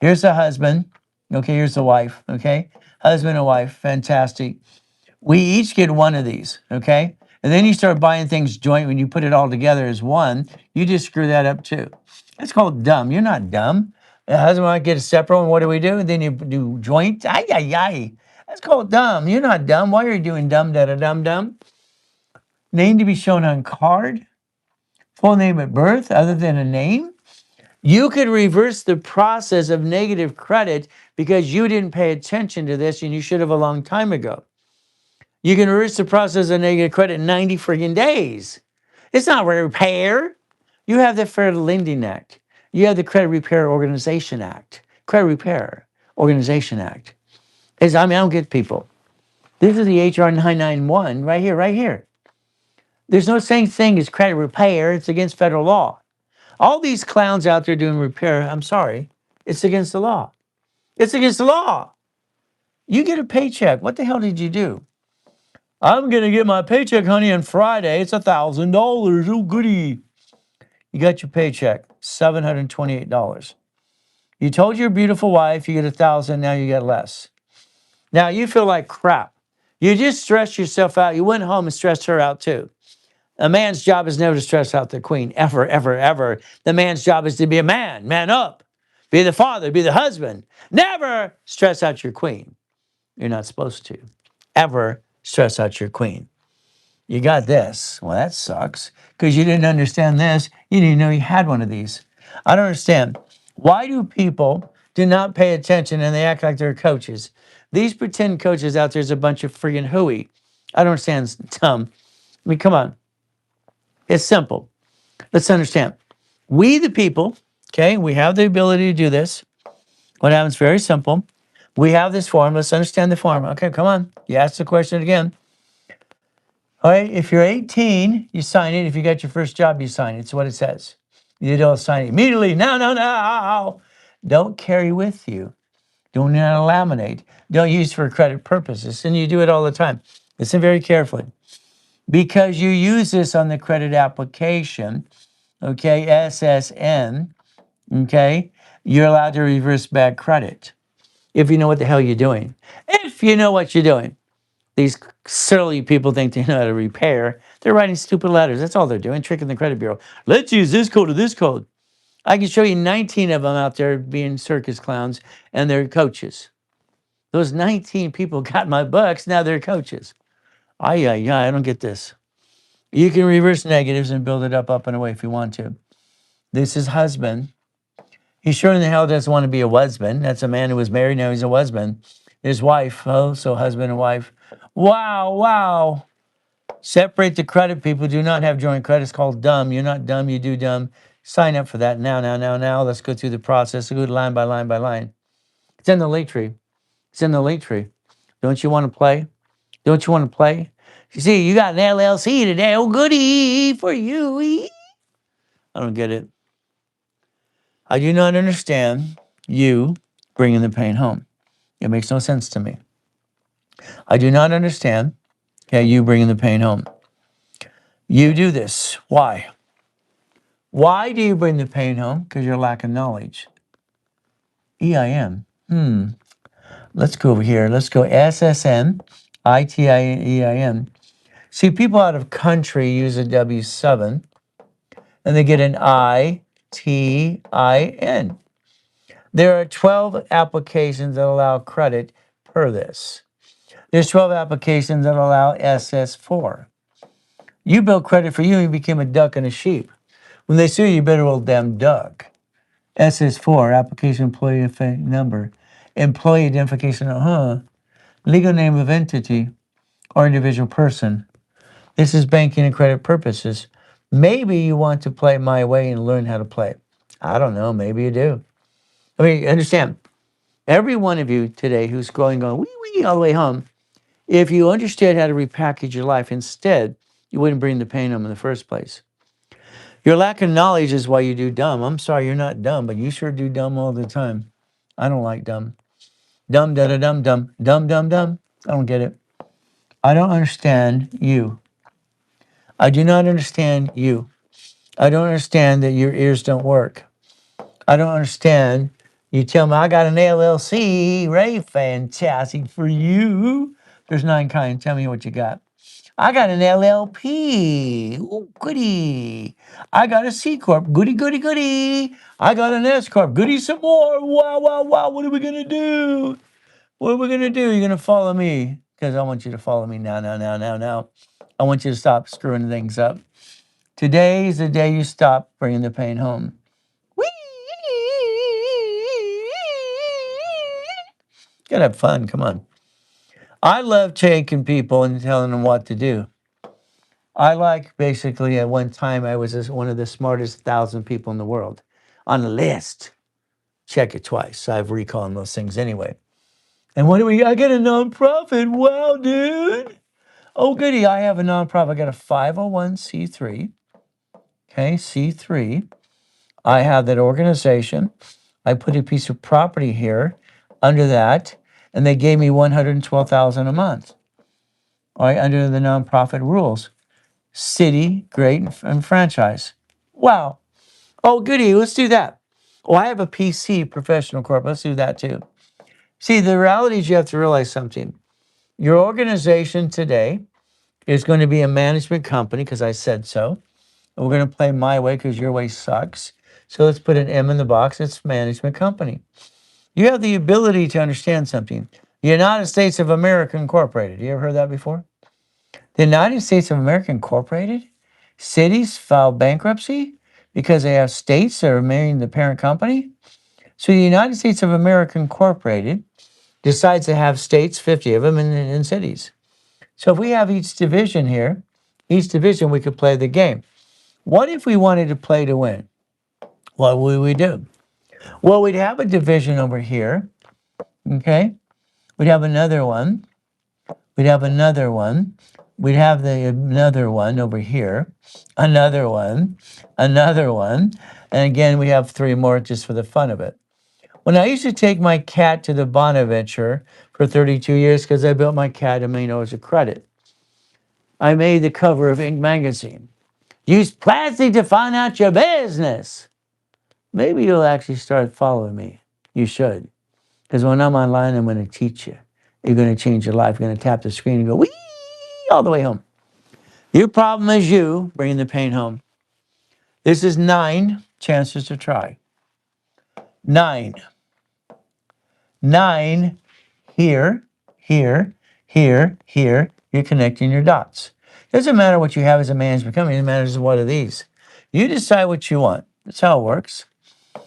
Speaker 1: Here's the husband. Okay, here's the wife. Okay, husband and wife, fantastic. We each get one of these. Okay, and then you start buying things joint. When you put it all together as one, you just screw that up too. That's called dumb. You're not dumb. The husband might get a separate one. What do we do? And then you do joint. Ay, ay, ay. That's called dumb. You're not dumb. Why are you doing dumb, da, da, dumb, dumb? Name to be shown on card. Full name at birth, other than a name. You could reverse the process of negative credit because you didn't pay attention to this and you should have a long time ago. You can reverse the process of negative credit in 90 friggin' days. It's not repair. You have the Fair Lending Act. You have the Credit Repair Organization Act. Credit Repair Organization Act. I don't get people. This is the HR 991 right here, right here. There's no such thing as credit repair. It's against federal law. All these clowns out there doing repair, I'm sorry, it's against the law. It's against the law. You get a paycheck. What the hell did you do? I'm going to get my paycheck, honey, on Friday. It's $1,000. Oh, goody. You got your paycheck, $728. You told your beautiful wife you get $1,000, now you get less. Now you feel like crap. You just stressed yourself out. You went home and stressed her out too. A man's job is never to stress out the queen, ever, ever, ever. The man's job is to be a man, man up, be the father, be the husband. Never stress out your queen. You're not supposed to ever stress out your queen. You got this. Well, that sucks because you didn't understand this. You didn't know you had one of these. I don't understand. Why do people do not pay attention and they act like they're coaches? These pretend coaches out there is a bunch of friggin' hooey. I don't understand. It's dumb. I mean, come on. It's simple. Let's understand. We, the people, okay, we have the ability to do this. What happens? Very simple. We have this form. Let's understand the form. Okay, come on. You ask the question again. All right, if you're 18, you sign it. If you got your first job, you sign it. It's what it says. You don't sign it immediately. No, no, no. Don't carry with you. Don't laminate. Don't use for credit purposes. And you do it all the time. Listen very carefully. Because you use this on the credit application, okay, SSN, okay, you're allowed to reverse bad credit if you know what the hell you're doing. If you know what you're doing. These silly people think they know how to repair. They're writing stupid letters. That's all they're doing, tricking the credit bureau. Let's use this code or this code. I can show you 19 of them out there being circus clowns, and they're coaches. Those 19 people got my bucks, now they're coaches. I don't get this. You can reverse negatives and build it up and away if you want to. This is husband. He sure in the hell doesn't want to be a husband. That's a man who was married, now he's a husband. His wife, oh, so husband and wife. Wow, wow. Separate the credit people. Do not have joint credit. It's called dumb. You're not dumb, you do dumb. Sign up for that now, now, now, now. Let's go through the process. Let's go line by line by line. It's in the link tree. It's in the link tree. Don't you want to play? Don't you want to play? You see, you got an LLC today. Oh, goody for you. I don't get it. I do not understand you bringing the pain home. It makes no sense to me. I do not understand, okay, you bringing the pain home. You do this. Why? Why do you bring the pain home? Because you're lacking knowledge. EIN. Let's go over here. Let's go SSN, ITIN. See, people out of country use a W-7, and they get an ITIN. There are 12 applications that allow credit per this. There's 12 applications that allow SS4. You built credit for you, you became a duck and a sheep. When they sue you, you better old damn duck. SS4, application employee number, employee identification, legal name of entity or individual person. This is banking and credit purposes. Maybe you want to play my way and learn how to play. I don't know, maybe you do. I mean, understand, every one of you today who's going wee all the way home, if you understood how to repackage your life, instead You wouldn't bring the pain home in the first place. Your lack of knowledge is why you do dumb. I'm sorry, you're not dumb, but you sure do dumb all the time. I don't like dumb. Dumb, da da dum, dumb, dumb, dumb, dumb. I don't get it. I don't understand you. I do not understand you. I don't understand that your ears don't work. I don't understand. You tell me I got an LLC, Ray, fantastic for you. There's 9 kinds. Tell me what you got. I got an LLP. Ooh, goody. I got a C Corp. Goody, goody, goody. I got an S Corp. Goody some more. Wow, wow, wow. What are we going to do? What are we going to do? You're going to follow me because I want you to follow me now, now, now, now, now. I want you to stop screwing things up. Today is the day you stop bringing the pain home. Whee! Gotta have fun. Come on. I love taking people and telling them what to do. I like basically at one time I was one of the smartest 1,000 people in the world on the list. Check it twice. I've recalled those things anyway. And what do we? I get a nonprofit. Wow, dude. Oh, goody. I have a nonprofit. I got a 501c3. Okay, C3. I have that organization. I put a piece of property here under that, and they gave me $112,000 a month. All right, under the nonprofit rules. City, great, and franchise. Wow. Oh, goody. Let's do that. Oh, I have a PC, professional corp. Let's do that too. See, the reality is you have to realize something. Your organization today is going to be a management company because I said so. And we're going to play my way because your way sucks. So let's put an M in the box. It's management company. You have the ability to understand something. The United States of America Incorporated. You ever heard that before? The United States of America Incorporated? Cities file bankruptcy because they have states that are marrying the parent company? So the United States of America Incorporated decides to have states, 50 of them, in cities. So if we have each division here, each division, we could play the game. What if we wanted to play to win? What would we do? Well, we'd have a division over here, okay? We'd have another one. We'd have another one. We'd have another one over here, another one, another one. And again, we have 3 more just for the fun of it. When I used to take my cat to the Bonaventure for 32 years because I built my cat $1 million of credit, I made the cover of Inc. magazine. Use plastic to find out your business. Maybe you'll actually start following me. You should. Because when I'm online, I'm going to teach you. You're going to change your life. You're going to tap the screen and go, wee, all the way home. Your problem is you bringing the pain home. This is 9 chances to try. 9. 9 here, here, here, here. You're connecting your dots. Doesn't matter what you have as a management company. It matters what are these. You decide what you want. That's how it works.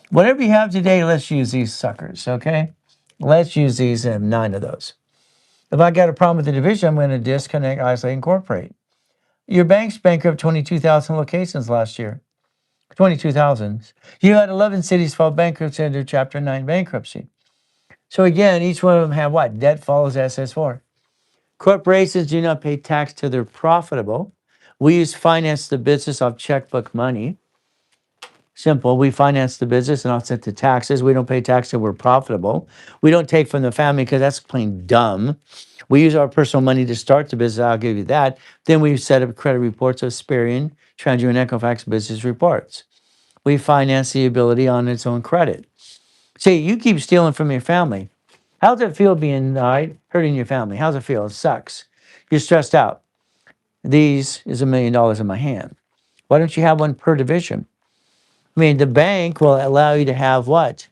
Speaker 1: Whatever you have today, let's use these suckers, okay? Let's use these and 9 of those. If I got a problem with the division, I'm going to disconnect, isolate, incorporate. Your bank's bankrupt 22,000 locations last year. 22,000. You had 11 cities file bankruptcy under Chapter 9 bankruptcy. So again, each one of them have what? Debt follows SS4. Corporations do not pay tax till they're profitable. We use finance the business off checkbook money. Simple. We finance the business and offset the taxes. We don't pay tax till we're profitable. We don't take from the family because that's plain dumb. We use our personal money to start the business. I'll give you that. Then we set up credit reports of Sperian, TransUnion, Equifax business reports. We finance the ability on its own credit. See, you keep stealing from your family. How's it feel being hurting your family? How's it feel? It sucks. You're stressed out. These is $1 million in my hand. Why don't you have one per division? I mean, the bank will allow you to have what?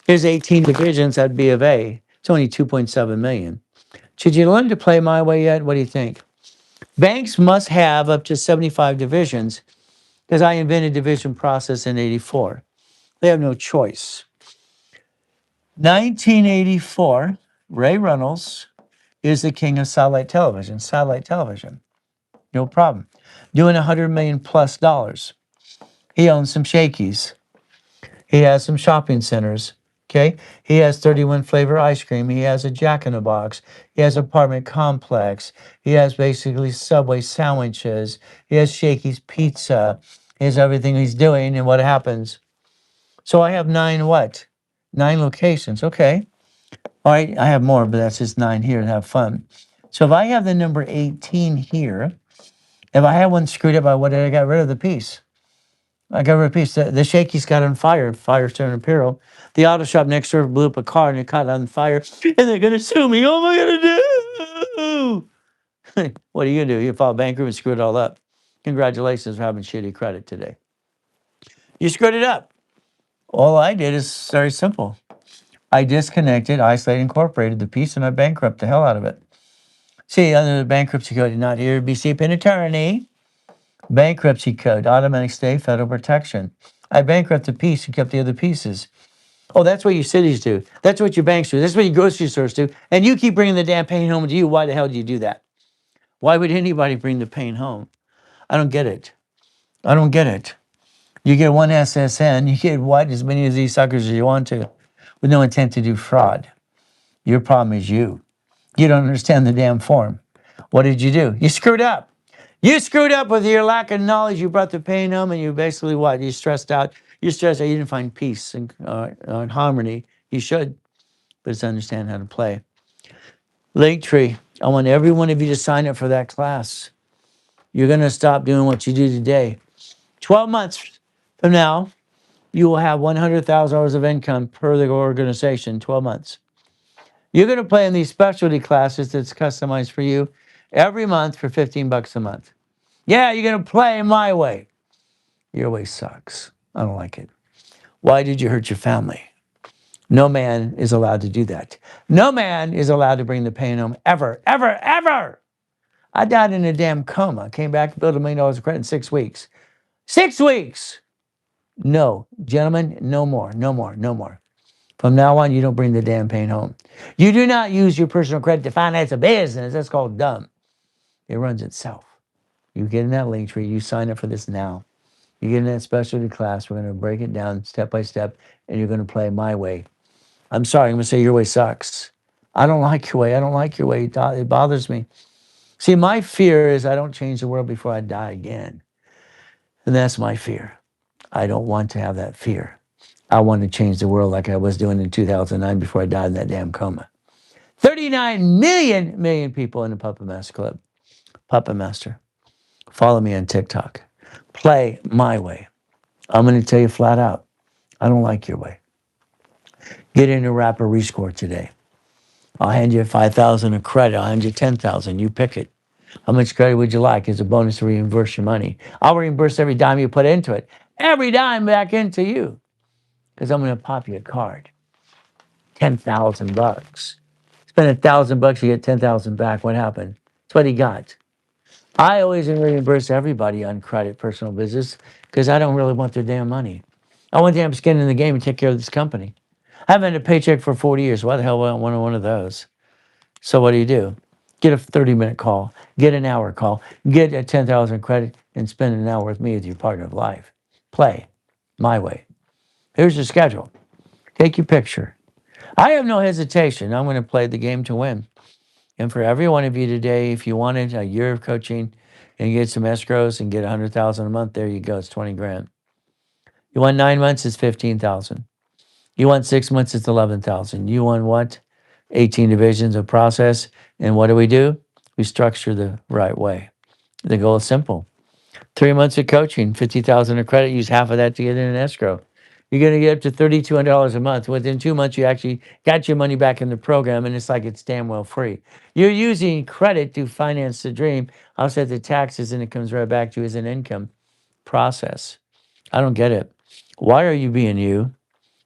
Speaker 1: Here's 18 divisions at B of A. It's only 2.7 million. Should you learn to play my way yet? What do you think? Banks must have up to 75 divisions because I invented division process in 84. They have no choice. 1984, Ray Reynolds is the king of satellite television. Satellite television. No problem. Doing $100 million plus. He owns some shakies. He has some shopping centers. Okay. He has 31 flavor ice cream. He has a Jack in the Box. He has apartment complex. He has basically Subway sandwiches. He has Shakey's pizza. He has everything he's doing. And what happens? So I have nine what? Nine locations. Okay. All right. I have more, but that's just nine here to have fun. So if I have the number 18 here, if I had one screwed up, I would have got rid of the piece. I got rid of the piece. The Shakey's got on fire. Fire started Imperial. The auto shop next door blew up a car and it caught on fire. And they're going to sue me. Oh, what am I going to do? What are you going to do? You file bankrupt and screw it all up. Congratulations for having shitty credit today. You screwed it up. All I did is very simple. I disconnected, isolated, incorporated the piece, and I bankrupt the hell out of it. See, under the bankruptcy code, you're not here to be seeking an attorney. Bankruptcy code, automatic stay, federal protection. I bankrupt the piece and kept the other pieces. Oh, that's what your cities do. That's what your banks do. That's what your grocery stores do. And you keep bringing the damn pain home to you. Why the hell do you do that? Why would anybody bring the pain home? I don't get it. I don't get it. You get one SSN, you get what? As many of these suckers as you want to, with no intent to do fraud. Your problem is you. You don't understand the damn form. What did you do? You screwed up. You screwed up with your lack of knowledge. You brought the pain home, and you basically what? You stressed out. You stressed out. You didn't find peace and harmony. You should, but it's understand how to play. Linktree. I want every one of you to sign up for that class. You're going to stop doing what you do today. 12 months from now, you will have $100,000 of income per the organization. 12 months. You're going to play in these specialty classes that's customized for you every month for $15 a month. Yeah, you're going to play my way. Your way sucks. I don't like it. Why did you hurt your family? No man is allowed to do that. No man is allowed to bring the pain home ever, ever, ever. I died in a damn coma. Came back, built $1 million of credit in 6 weeks. 6 weeks. No, gentlemen, no more, no more, no more. From now on, you don't bring the damn pain home. You do not use your personal credit to finance a business. That's called dumb. It runs itself. You get in that link tree. You sign up for this now. You get in that specialty class. We're going to break it down step by step, and you're going to play my way. I'm sorry. I'm going to say your way sucks. I don't like your way. I don't like your way. It bothers me. See, my fear is I don't change the world before I die again. And that's my fear. I don't want to have that fear. I want to change the world like I was doing in 2009 before I died in that damn coma. 39 million people in the Puppet Master Club. Puppet Master. Follow me on TikTok. Play my way. I'm going to tell you flat out, I don't like your way. Get in a rapper rescore today. I'll hand you 5,000 of credit. I'll hand you 10,000. You pick it. How much credit would you like as a bonus to reimburse your money? I'll reimburse every dime you put into it. Every dime back into you. Because I'm going to pop you a card. $10,000. Spend $1,000, you get 10,000 back. What happened? That's what he got. I always reimburse everybody on credit, personal business, because I don't really want their damn money. I want damn skin in the game and take care of this company. I haven't had a paycheck for 40 years. Why the hell would I want one of those? So what do? Get a 30-minute call. Get an hour call. Get a 10,000 credit and spend an hour with me as your partner of life. Play my way. Here's your schedule. Take your picture. I have no hesitation. I'm going to play the game to win. And for every one of you today, if you wanted a year of coaching and get some escrows and get 100,000 a month, there you go. It's 20 grand. You want 9 months, it's 15,000. You want 6 months, it's 11,000. You want what? 18 divisions of process. And what do? We structure the right way. The goal is simple. 3 months of coaching, 50,000 of credit. Use half of that to get in an escrow. You're going to get up to $3,200 a month. Within 2 months, you actually got your money back in the program, and it's like it's damn well free. You're using credit to finance the dream. Offset the taxes, and it comes right back to you as an income process. I don't get it. Why are you being you?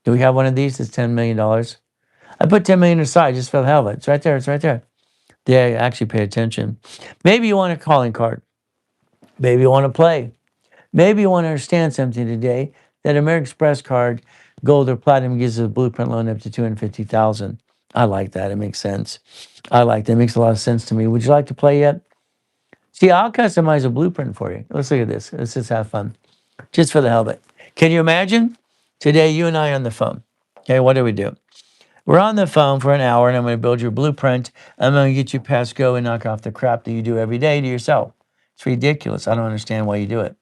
Speaker 1: Do we have one of these that's $10 million? I put $10 million aside just for the hell of it. It's right there. It's right there. Yeah, actually pay attention. Maybe you want a calling card. Maybe you want to play. Maybe you want to understand something today, that American Express card, gold or platinum, gives a blueprint loan up to $250,000. I like that. It makes sense. I like that. It makes a lot of sense to me. Would you like to play yet? See, I'll customize a blueprint for you. Let's look at this. Let's just have fun. Just for the hell of it. Can you imagine? Today, you and I on the phone. Okay, what do we do? We're on the phone for an hour and I'm going to build your blueprint. I'm going to get you past go and knock off the crap that you do every day to yourself. It's ridiculous. I don't understand why you do it.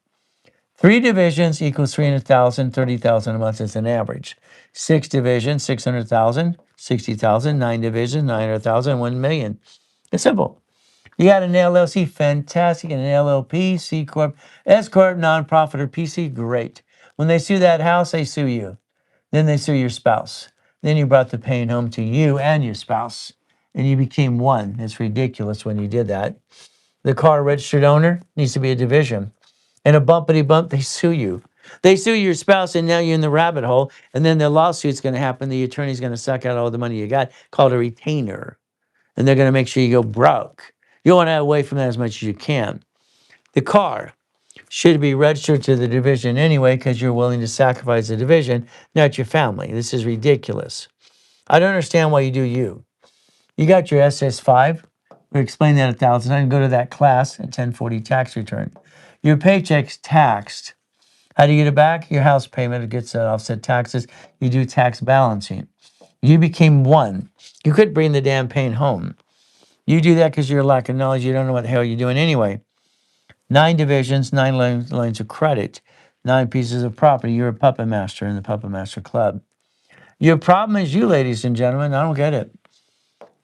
Speaker 1: 3 divisions equals 300,000, 30,000 a month is an average. 6 divisions, 600,000, 60,000. 9 divisions, 900,000, 1 million. It's simple. You got an LLC, fantastic. And an LLP, C Corp, S Corp, nonprofit, or PC, great. When they sue that house, they sue you. Then they sue your spouse. Then you brought the pain home to you and your spouse. And you became one. It's ridiculous when you did that. The car registered owner needs to be a division. And a bumpity bump, they sue you. They sue your spouse, and now you're in the rabbit hole. And then the lawsuit's going to happen. The attorney's going to suck out all the money you got, called a retainer. And they're going to make sure you go broke. You want to get away from that as much as you can. The car should be registered to the division anyway because you're willing to sacrifice the division, not your family. This is ridiculous. I don't understand why you do you. You got your SS5. We explained that 1,000 times. Go to that class at 1040 tax return. Your paycheck's taxed. How do you get it back? Your house payment gets offset taxes. You do tax balancing. You became one. You could bring the damn pain home. You do that because you're lacking knowledge. You don't know what the hell you're doing anyway. 9 divisions, 9 lines of credit, 9 pieces of property. You're a puppet master in the Puppet Master Club. Your problem is you, ladies and gentlemen. I don't get it.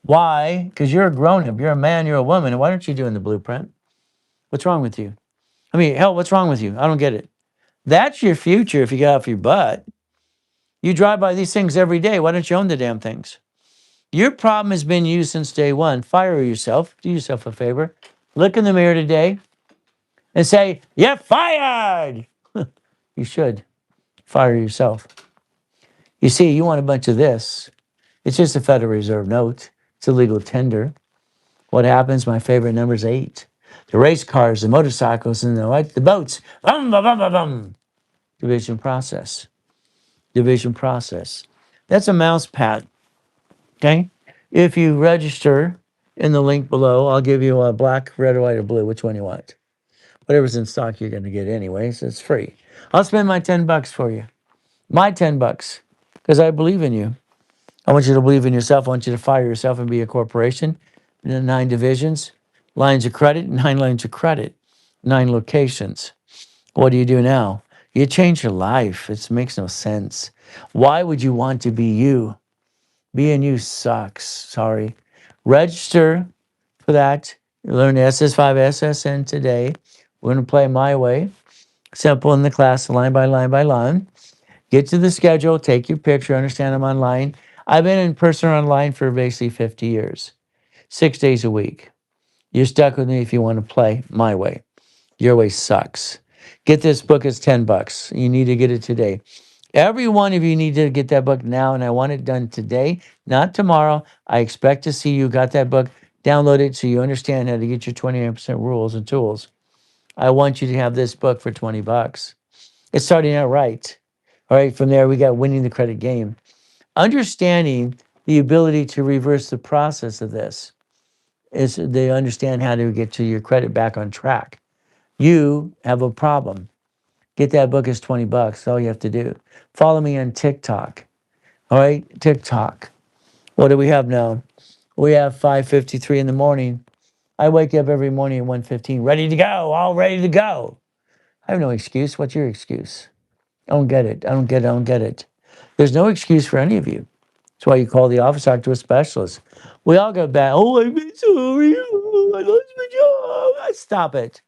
Speaker 1: Why? Because you're a grown-up. You're a man. You're a woman. Why aren't you doing the blueprint? What's wrong with you? I mean, hell, what's wrong with you? I don't get it. That's your future if you get off your butt. You drive by these things every day. Why don't you own the damn things? Your problem has been you since day one. Fire yourself. Do yourself a favor. Look in the mirror today and say, "You're fired." You should fire yourself. You see, you want a bunch of this. It's just a Federal Reserve note. It's a legal tender. What happens? My favorite number is 8. The race cars, the motorcycles, and the boats. Bum, bum, bum, bum, bum. Division process. Division process. That's a mouse pad. Okay? If you register in the link below, I'll give you a black, red, white, or blue. Which one you want? Whatever's in stock, you're going to get anyway, so it's free. I'll spend my $10 for you. My $10, because I believe in you. I want you to believe in yourself. I want you to fire yourself and be a corporation. And then 9 divisions, lines of credit, 9 lines of credit, 9 locations. What do you do now? You change your life. It makes no sense. Why would you want to be you? Being you sucks. Sorry. Register for that. Learn SS5 SSN today. We're going to play my way. Simple in the class, line by line by line. Get to the schedule, take your picture, understand I'm online. I've been in person or online for basically 50 years, 6 days a week. You're stuck with me if you want to play my way. Your way sucks. Get this book, it's $10. You need to get it today. Every one of you need to get that book now, and I want it done today, not tomorrow. I expect to see you got that book. Download it so you understand how to get your 28% rules and tools. I want you to have this book for $20. It's starting out right. All right, from there, we got winning the credit game. Understanding the ability to reverse the process of this is they understand how to get to your credit back on track. You have a problem. Get that book, it's $20. That's all you have to do. Follow me on TikTok. All right, TikTok. What do we have now? We have 5:53 in the morning. I wake up every morning at 1:15, ready to go, all ready to go. I have no excuse. What's your excuse? I don't get it. I don't get it. I don't get it. There's no excuse for any of you. That's why you call the office, talk to a specialist. We all go back. Oh, I'm sorry. Oh, I lost my job. Stop it.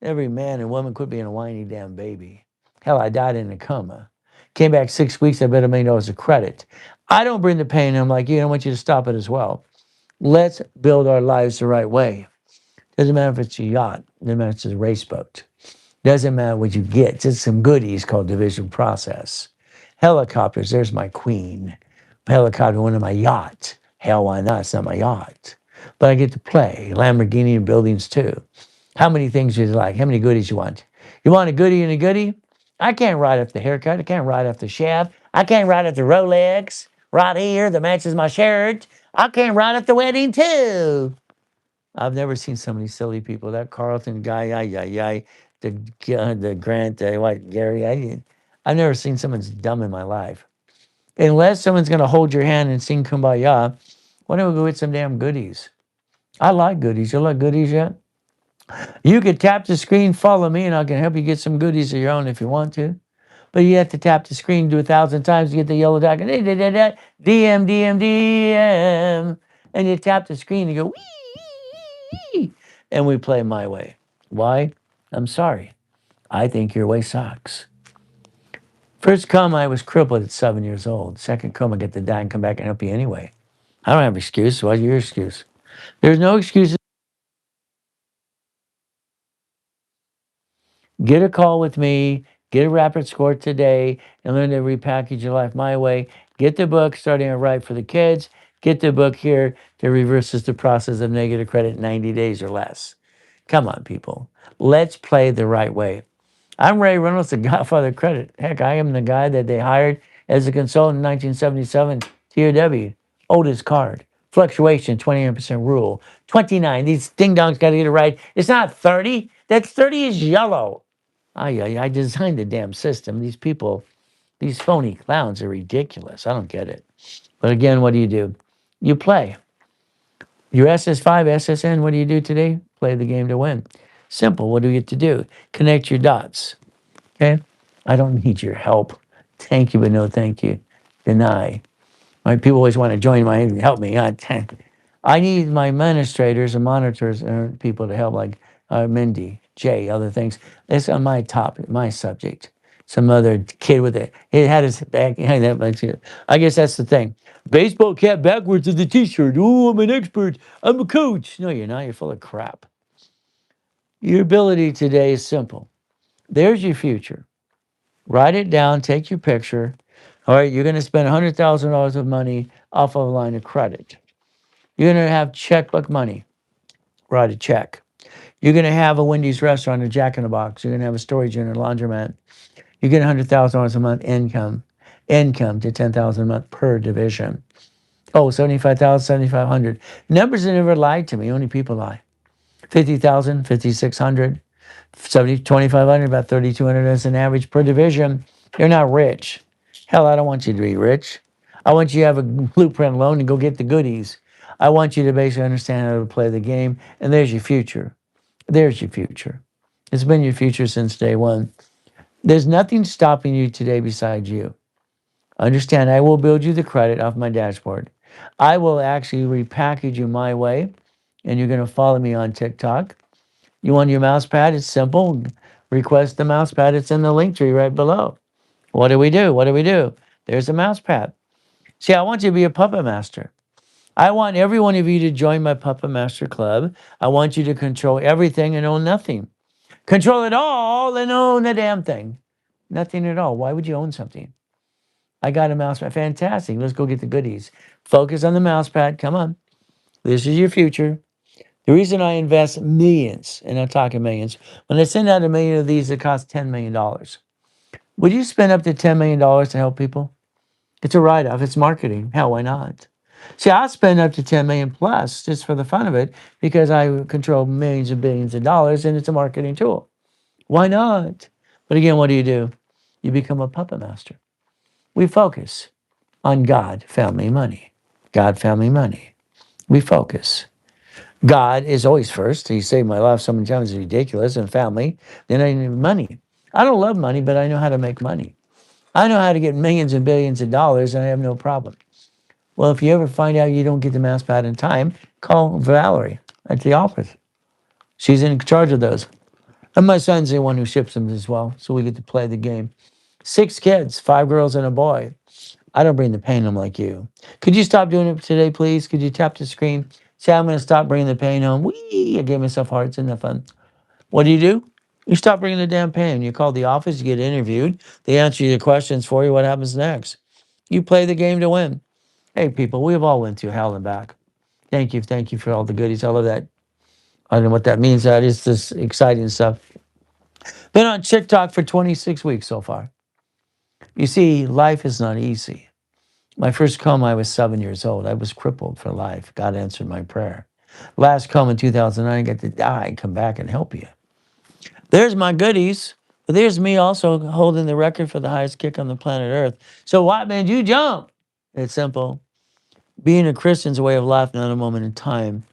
Speaker 1: Every man and woman quit being a whiny damn baby. Hell, I died in a coma. Came back 6 weeks. I bet $1 million of credit. I don't bring the pain. I'm like, I want you to stop it as well. Let's build our lives the right way. Doesn't matter if it's a yacht. Doesn't matter if it's a race boat. Doesn't matter what you get. Just some goodies called division process. Helicopters, there's my queen. Helicopter, one of my yacht. Hell, why not? It's not my yacht. But I get to play. Lamborghini and buildings too. How many things do you like? How many goodies you want? You want a goodie and a goodie? I can't ride up the haircut. I can't ride up the shaft. I can't ride up the Rolex right here that matches my shirt. I can't ride up the wedding too. I've never seen so many silly people. That Carlton guy, the Grant, what, Gary, I've never seen someone as dumb in my life. Unless someone's going to hold your hand and sing Kumbaya, why don't we go get some damn goodies? I like goodies. You like goodies yet? You could tap the screen, follow me, and I can help you get some goodies of your own if you want to. But you have to tap the screen, do 1,000 times to get the yellow dot. DM, DM, DM. And you tap the screen and you go, wee. And we play my way. Why? I'm sorry. I think your way sucks. First come, I was crippled at 7 years old. Second come, I get to die and come back and help you anyway. I don't have an excuse. What's your excuse? There's no excuses. Get a call with me. Get a rapid score today and learn to repackage your life my way. Get the book, Starting It Right for the Kids. Get the book here that reverses the process of negative credit in 90 days or less. Come on, people. Let's play the right way. I'm Ray Reynolds, the Godfather of Credit. Heck, I am the guy that they hired as a consultant in 1977, TOW. Oldest card. Fluctuation, 29% rule. 29. These ding dongs got to get it right. It's not 30. That 30 is yellow. I designed the damn system. These people, these phony clowns are ridiculous. I don't get it. But again, what do? You play. Your SS5, SSN, what do you do today? Play the game to win. Simple. What do we get to do? Connect your dots. Okay? I don't need your help. Thank you, but no thank you. Deny. My people always want to join my help me. I need my administrators and monitors and people to help, like Mindy, Jay, other things. It's on my topic, my subject. Some other kid with it had his back. I guess that's the thing. Baseball cap backwards of the T-shirt. Oh, I'm an expert. I'm a coach. No, you're not. You're full of crap. Your ability today is simple. There's your future. Write it down. Take your picture. All right, you're going to spend $100,000 of money off of a line of credit. You're going to have checkbook money. Write a check. You're going to have a Wendy's restaurant, a Jack in the Box. You're going to have a storage unit, a laundromat. You get $100,000 a month income to $10,000 a month per division. Oh, 75,000, 7,500. Numbers that never lied to me. Only people lie. 50,000, 5,600, 70, 2,500, about 3,200 as an average per division. You're not rich. Hell, I don't want you to be rich. I want you to have a blueprint loan and go get the goodies. I want you to basically understand how to play the game, and there's your future. There's your future. It's been your future since day one. There's nothing stopping you today besides you. Understand, I will build you the credit off my dashboard. I will actually repackage you my way, and you're going to follow me on TikTok. You want your mouse pad? It's simple. Request the mouse pad. It's in the link tree right below. What do we do? What do we do? There's a mouse pad. See, I want you to be a puppet master. I want every one of you to join my Puppet Master Club. I want you to control everything and own nothing. Control it all and own a damn thing. Nothing at all. Why would you own something? I got a mouse pad. Fantastic. Let's go get the goodies. Focus on the mouse pad. Come on. This is your future. The reason I invest millions, and I'm talking millions, when I send out 1,000,000 of these, it costs $10 million. Would you spend up to $10 million to help people? It's a write-off. It's marketing. Hell, why not? See, I'll spend up to 10 million plus just for the fun of it because I control millions and billions of dollars and it's a marketing tool. Why not? But again, what do? You become a puppet master. We focus on God, family, money. God, family, money. We focus. God is always first. He saved my life so many times it's ridiculous. And family, then I need money. I don't love money, but I know how to make money. I know how to get millions and billions of dollars and I have no problem. Well, if you ever find out you don't get the mouse pad in time, call Valerie at the office. She's in charge of those. And my son's the one who ships them as well, so we get to play the game. 6 kids, 5 girls and a boy. I don't bring the pain home like you. Could you stop doing it today, please? Could you tap the screen? Say, I'm going to stop bringing the pain home. Whee! I gave myself hearts. Isn't that fun? What do? You stop bringing the damn pain. You call the office, you get interviewed. They answer your questions for you. What happens next? You play the game to win. Hey, people, we've all went through hell and back. Thank you for all the goodies. I love that. I don't know what that means. That is this exciting stuff. Been on TikTok for 26 weeks so far. You see, life is not easy. My first coma, I was 7 years old. I was crippled for life. God answered my prayer. Last coma in 2009, I got to die, come back and help you. There's my goodies. But there's me also holding the record for the highest kick on the planet Earth. So what made you jump? It's simple. Being a Christian's a way of life, not a moment in time.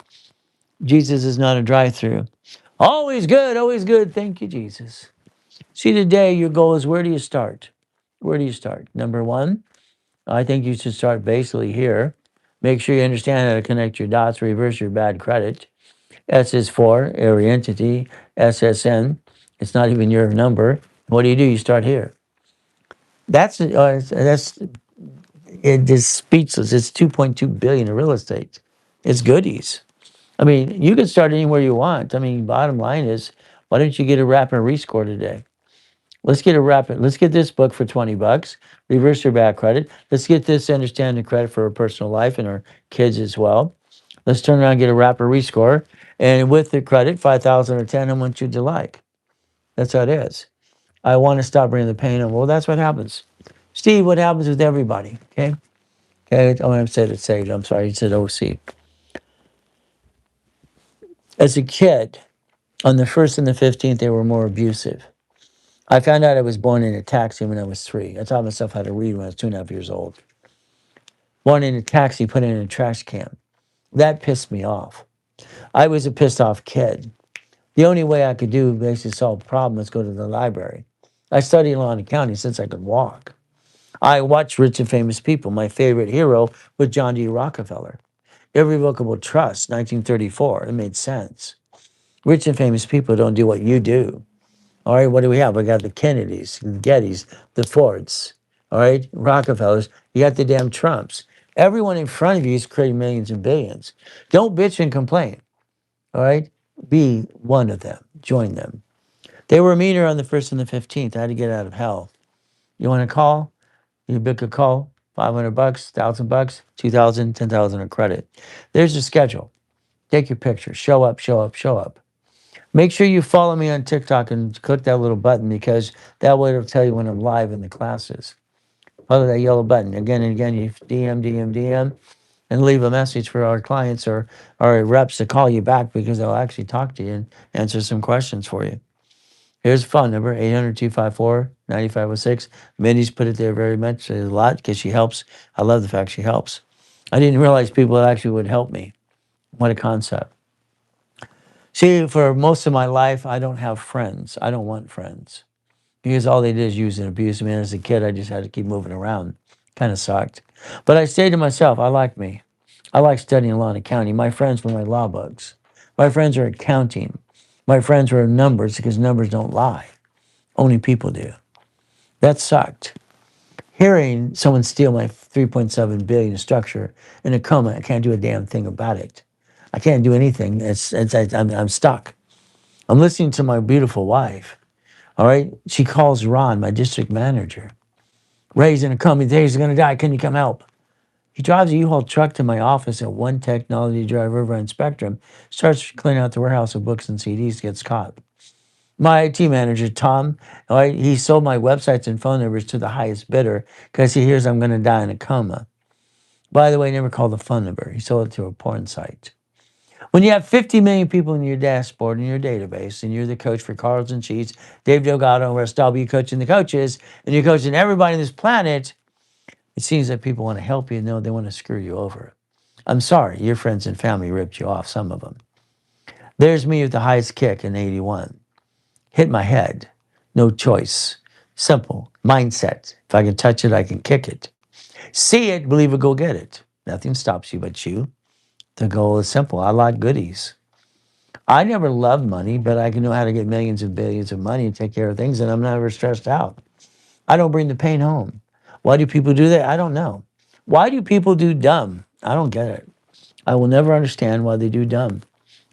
Speaker 1: Jesus is not a drive-through. Always good, always good. Thank you, Jesus. See, today your goal is, where do you start? Where do you start? Number one, I think you should start basically here. Make sure you understand how to connect your dots, reverse your bad credit. S is for area entity, SSN. It's not even your number. What do? You start here. That's it. Is speechless. It's 2.2 billion in real estate. It's goodies. I mean, you can start anywhere you want. I mean, bottom line is, why don't you get a rap and rescore today? Let's get a rapid. Let's get this book for $20. Reverse your bad credit. Let's get this understanding credit for our personal life and our kids as well. Let's turn around and get a rapid rescore. And with the credit, 5,000 or 10, how much you'd like. That's how it is. I want to stop bringing the pain on. Well, that's what happens. Steve, what happens with everybody? Okay. Okay. Oh, I said it saved. I'm sorry. You said OC. As a kid, on the 1st and the 15th, they were more abusive. I found out I was born in a taxi when I was 3. I taught myself how to read when I was 2.5 years old. Born in a taxi, put in a trash can. That pissed me off. I was a pissed off kid. The only way I could do basically solve a problem was go to the library. I studied law and accounting since I could walk. I watched Rich and Famous People. My favorite hero was John D. Rockefeller. Irrevocable Trust, 1934. It made sense. Rich and famous people don't do what you do. All right, what do we have? We got the Kennedys, the Gettys, the Fords, all right, Rockefellers. You got the damn Trumps. Everyone in front of you is creating millions and billions. Don't bitch and complain, all right? Be one of them. Join them. They were meaner on the 1st and the 15th. I had to get out of hell. You want to call? You book a call, $500, $1,000, 2,000, 10,000 of credit. There's your schedule. Take your picture. Show up, show up, show up. Make sure you follow me on TikTok and click that little button, because that way it'll tell you when I'm live in the classes. Follow that yellow button. Again and again, you DM, and leave a message for our clients or our reps to call you back, because they'll actually talk to you and answer some questions for you. Here's the phone number, 800-254-9506. Mindy's put it there very much a lot because she helps. I love the fact she helps. I didn't realize people actually would help me. What a concept. See, for most of my life, I don't have friends. I don't want friends, because all they did is use and abuse me. And as a kid, I just had to keep moving around. Kind of sucked. But I stayed to myself. I like me. I like studying law and accounting. My friends were my law bugs. My friends are accounting. My friends were numbers, because numbers don't lie. Only people do. That sucked. Hearing someone steal my 3.7 billion structure in a coma, I can't do a damn thing about it. I can't do anything. I'm stuck. I'm listening to my beautiful wife. All right. She calls Ron, my district manager. Ray's in a coma. He's going to die. Can you come help? He drives a U-Haul truck to my office at One Technology Drive over on Spectrum, starts cleaning out the warehouse of books and CDs, gets caught. My IT manager, Tom, all right, he sold my websites and phone numbers to the highest bidder because he hears I'm going to die in a coma. By the way, he never called the phone number. He sold it to a porn site. When you have 50 million people in your dashboard, in your database, and you're the coach for Carls and Sheets, Dave Delgado, and Russ Dalby, you're coaching the coaches, and you're coaching everybody on this planet, it seems that people want to help you. No, they want to screw you over. I'm sorry, your friends and family ripped you off, some of them. There's me with the highest kick in 81. Hit my head. No choice. Simple. Mindset. If I can touch it, I can kick it. See it, believe it, go get it. Nothing stops you but you. The goal is simple. I like goodies. I never loved money, but I can know how to get millions and billions of money and take care of things, and I'm never stressed out. I don't bring the pain home. Why do people do that? I don't know. Why do people do dumb? I don't get it. I will never understand why they do dumb.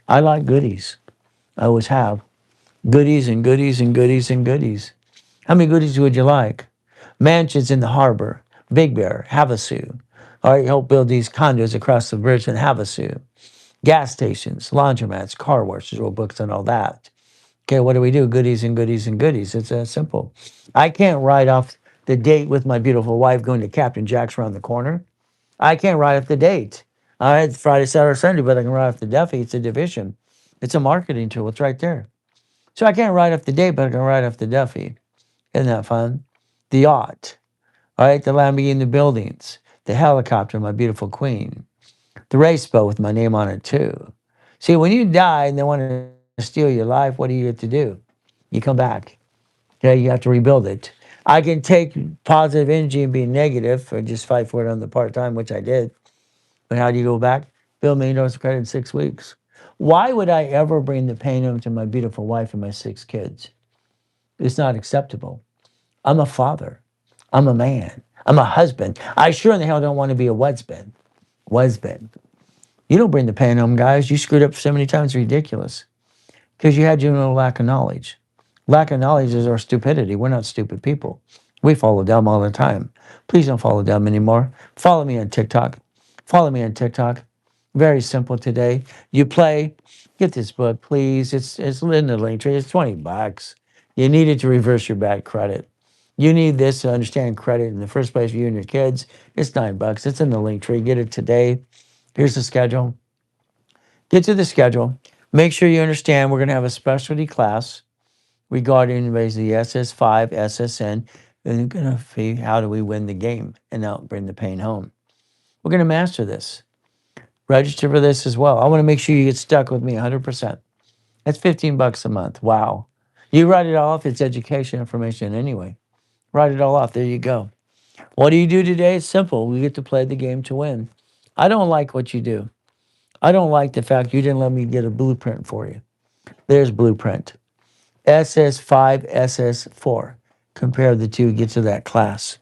Speaker 1: I like goodies. I always have. Goodies and goodies and goodies and goodies. How many goodies would you like? Mansions in the harbor, Big Bear, Havasu. All right, help build these condos across the bridge in Havasu. Gas stations, laundromats, car washes, wrote books and all that. Okay, what do we do? Goodies and goodies and goodies. It's simple. I can't write off the date with my beautiful wife going to Captain Jack's around the corner. I can't write off the date. All right, Friday, Saturday, Sunday, but I can write off the Duffy. It's a division. It's a marketing tool. It's right there. So I can't write off the date, but I can write off the Duffy. Isn't that fun? The yacht. All right, the Lamborghini, the buildings. the helicopter, my beautiful queen, the race boat with my name on it too. See, when you die and they want to steal your life, what do you have to do? You come back. Okay, you have to rebuild it. I can take positive energy and be negative or just fight for it on the part time, which I did. But how do you go back? Build $1 million of credit in 6 weeks. Why would I ever bring the pain home to my beautiful wife and my 6 kids? It's not acceptable. I'm a father. I'm a man. I'm a husband. I sure in the hell don't want to be a husband. Husband. You don't bring the pain home, guys. You screwed up so many times, it's ridiculous. Because you had your own lack of knowledge. Lack of knowledge is our stupidity. We're not stupid people. We follow dumb all the time. Please don't follow dumb anymore. Follow me on TikTok. Follow me on TikTok. Very simple today. You play. Get this book, please. It's in the link tree. It's $20. You need it to reverse your bad credit. You need this to understand credit in the first place for you and your kids. It's $9. It's in the link tree. Get it today. Here's the schedule. Get to the schedule. Make sure you understand we're going to have a specialty class regarding basically SS5, SSN, and we're going to see how do we win the game and not bring the pain home. We're going to master this. Register for this as well. I want to make sure you get stuck with me 100%. That's $15 a month. Wow. You write it off. It's education information anyway. Write it all off. There you go. What do you do today? It's simple. We get to play the game to win. I don't like what you do. I don't like the fact you didn't let me get a blueprint for you. There's blueprint. SS5, SS4. Compare the two, get to that class.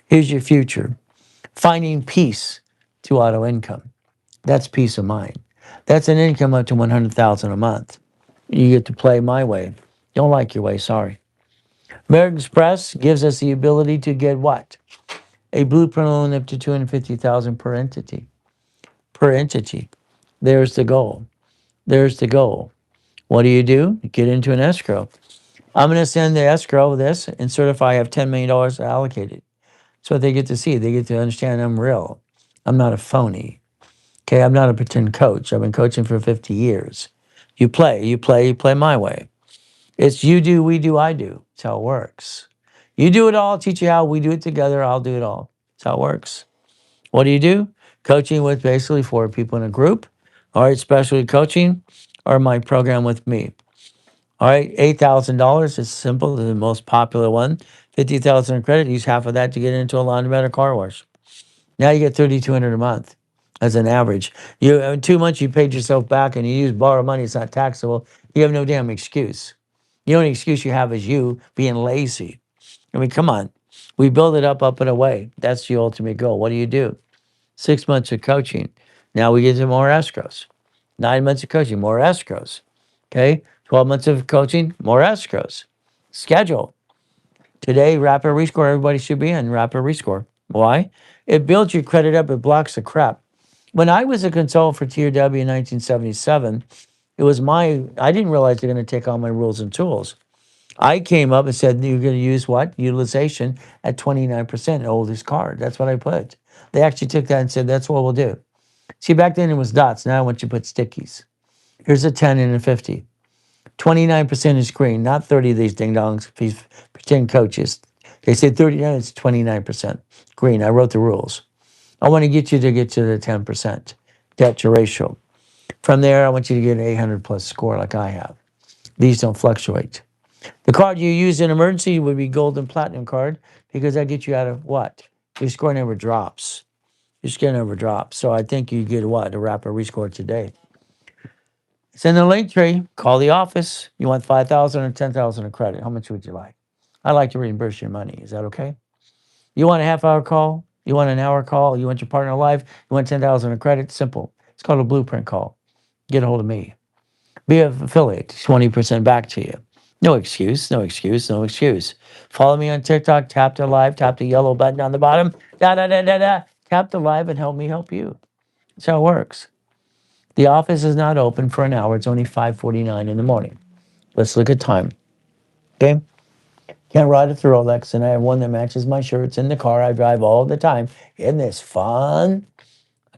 Speaker 1: Here's your future. Finding peace to auto income. That's peace of mind. That's an income up to $100,000 a month. You get to play my way. Don't like your way, sorry. American Express gives us the ability to get what? A blueprint loan up to $250,000 per entity. Per entity. There's the goal. There's the goal. What do? You get into an escrow. I'm going to send the escrow this and certify I have $10 million allocated. That's what they get to see. They get to understand I'm real. I'm not a phony. Okay, I'm not a pretend coach. I've been coaching for 50 years. You play my way. It's you do, we do, I do. That's how it works. You do it all, I'll teach you how. We do it together, I'll do it all. That's how it works. What do? Coaching with basically 4 people in a group. All right, specialty coaching or my program with me. All right, $8,000 is simple, the most popular one. $50,000 in credit, use half of that to get into a laundromat or car wash. Now you get $3,200 a month as an average. You in 2 months you paid yourself back and you use borrowed money, it's not taxable. You have no damn excuse. The only excuse you have is you being lazy. I mean, come on. We build it up and away. That's the ultimate goal. What do? 6 months of coaching. Now we get to more escrows. 9 months of coaching, more escrows. Okay, 12 months of coaching, more escrows. Schedule. Today, Rapid Rescore, everybody should be in Rapid Rescore. Why? It builds your credit up, it blocks the crap. When I was a consultant for TRW in 1977, I didn't realize they're going to take all my rules and tools. I came up and said, you're going to use what? Utilization at 29%, oldest card. That's what I put. They actually took that and said, that's what we'll do. See, back then it was dots. Now I want you to put stickies. Here's a 10 and a 50. 29% is green, not 30 of these ding-dongs, these pretend coaches. They say 39, it's 29% green. I wrote the rules. I want to get you to get to the 10% debt to ratio. From there, I want you to get an 800 plus score like I have. These don't fluctuate. The card you use in emergency would be gold and platinum card because that gets you out of what? Your score never drops. Your score never drops. So I think you get what? A rapid rescore today. It's in the link tree. Call the office. You want 5,000 or 10,000 of credit? How much would you like? I'd like to reimburse your money. Is that okay? You want a half-hour call? You want an hour call? You want your partner alive? You want 10,000 of credit? Simple. It's called a blueprint call. Get a hold of me. Be an affiliate. 20% back to you. No excuse. No excuse. No excuse. Follow me on TikTok. Tap the live. Tap the yellow button on the bottom. Da da da da da. Tap the live and help me help you. That's how it works. The office is not open for an hour. It's only 5:49 in the morning. Let's look at time. Okay? Can't ride a Rolex, and I have one that matches my shirts in the car I drive all the time. Isn't this fun?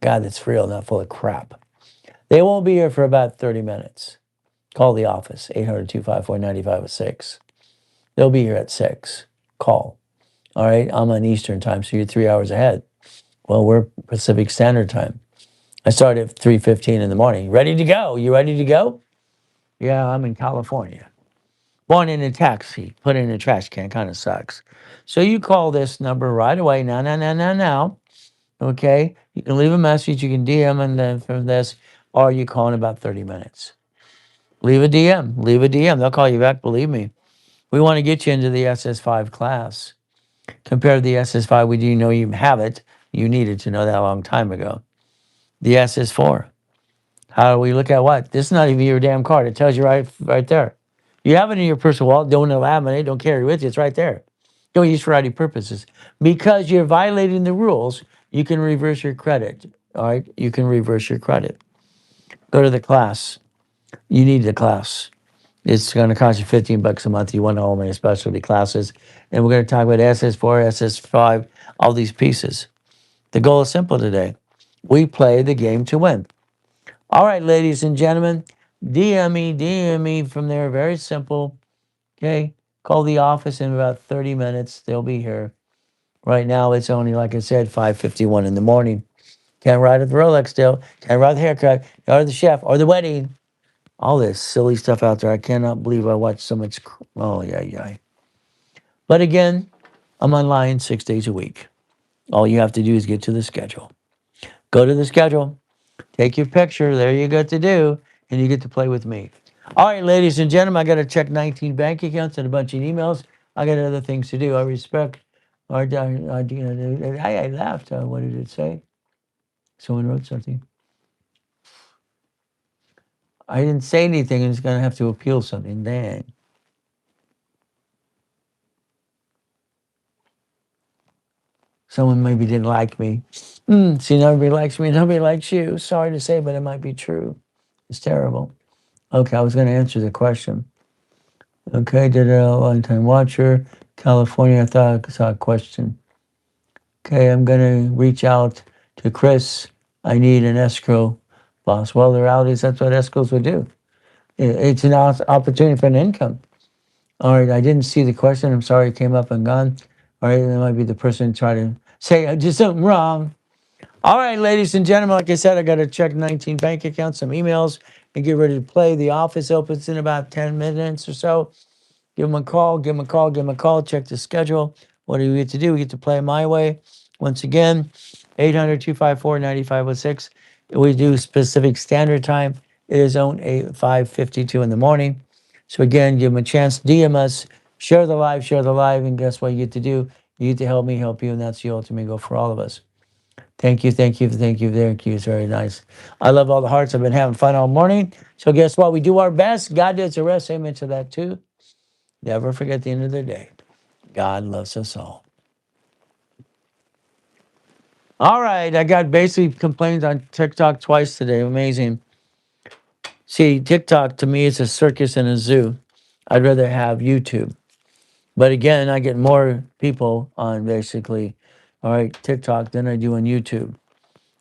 Speaker 1: God, that's real, not full of crap. They won't be here for about 30 minutes. Call the office, 800-254-9506. They'll be here at 6. Call. All right? I'm on Eastern time, so you're 3 hours ahead. Well, we're Pacific Standard Time. I start at 3:15 in the morning. Ready to go? You ready to go? Yeah, I'm in California. Born in a taxi, put in a trash can, kind of sucks. So you call this number right away. Now. Okay? You can leave a message, you can DM and then from this, or you call in about 30 minutes. Leave a DM. Leave a DM. They'll call you back, believe me. We want to get you into the SS5 class. Compared to the SS5, we do know you have it. You needed to know that a long time ago. The SS4. How do we look at what? This is not even your damn card. It tells you right there. You have it in your personal wallet. Don't laminate. Don't carry it with you. It's right there. Don't use for any purposes. Because you're violating the rules, you can reverse your credit. All right? You can reverse your credit. Go to the class. You need the class. It's going to cost you $15 a month. You want all my specialty classes. And we're going to talk about SS4, SS5, all these pieces. The goal is simple today. We play the game to win. All right, ladies and gentlemen, DM me from there. Very simple. Okay. Call the office in about 30 minutes. They'll be here. Right now, it's only, like I said, 5:51 in the morning. Can't ride at the Rolex still. Can't ride the haircut or the chef or the wedding. All this silly stuff out there. I cannot believe I watched so much. Oh, yeah. But again, I'm online 6 days a week. All you have to do is get to the schedule. Go to the schedule. Take your picture. There you get to do. And you get to play with me. All right, ladies and gentlemen, I got to check 19 bank accounts and a bunch of emails. I got other things to do. I respect our, I laughed. What did it say? Someone wrote something. I didn't say anything and it's going to have to appeal something. Dang. Someone maybe didn't like me. See, nobody likes me. Nobody likes you. Sorry to say, but it might be true. It's terrible. Okay, I was going to answer the question. Okay, did a long time watcher, California. I thought I saw a question. Okay, I'm going to reach out to Chris. I need an escrow boss. Well, the reality is that's what escrows would do. It's an opportunity for an income. All right, I didn't see the question. I'm sorry it came up and gone. All right, that might be the person trying to say I did something wrong. All right, ladies and gentlemen, like I said, I got to check 19 bank accounts, some emails, and get ready to play. The office opens in about 10 minutes or so. Give them a call, check the schedule. What do we get to do? We get to play my way. Once again, 800-254-9506. We do specific standard time. It is on 5:52 in the morning. So again, give them a chance. DM us, share the live, and guess what you get to do? You get to help me help you, and that's the ultimate goal for all of us. Thank you. It's very nice. I love all the hearts. I've been having fun all morning. So guess what? We do our best. God does the rest. Amen to that too. Never forget the end of the day. God loves us all. All right. I got basically complaints on TikTok twice today. Amazing. See, TikTok to me is a circus and a zoo. I'd rather have YouTube. But again, I get more people on basically, all right, TikTok than I do on YouTube.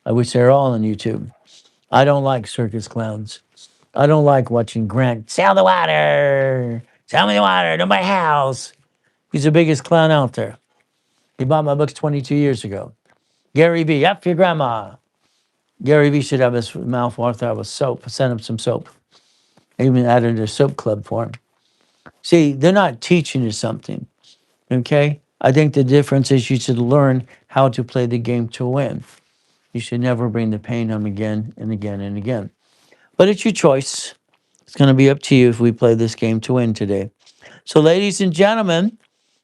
Speaker 1: I wish they were all on YouTube. I don't like circus clowns. I don't like watching Grant sell the water. Sell me the water to my house. He's the biggest clown out there. He bought my books 22 years ago. Gary V, F your grandma. Gary V should have his mouth washed out with soap. Send him some soap. I even added a soap club for him. See, they're not teaching you something, okay? I think the difference is you should learn how to play the game to win. You should never bring the pain home again and again and again. But it's your choice. It's going to be up to you if we play this game to win today. So, ladies and gentlemen,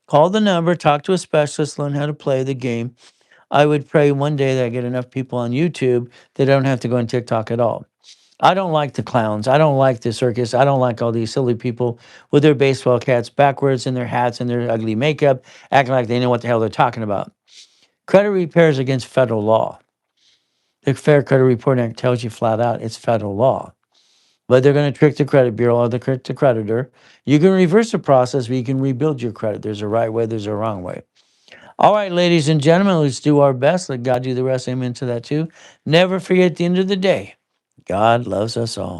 Speaker 1: call the number, talk to a specialist, learn how to play the game. I would pray one day that I get enough people on YouTube that don't have to go on TikTok at all. I don't like the clowns. I don't like the circus. I don't like all these silly people with their baseball caps backwards in their hats and their ugly makeup, acting like they know what the hell they're talking about. Credit repair is against federal law. The Fair Credit Reporting Act tells you flat out it's federal law. But they're going to trick the credit bureau or the creditor. You can reverse the process, but you can rebuild your credit. There's a right way, there's a wrong way. All right, ladies and gentlemen, let's do our best. Let God do the rest. Amen to that too. Never forget at the end of the day, God loves us all.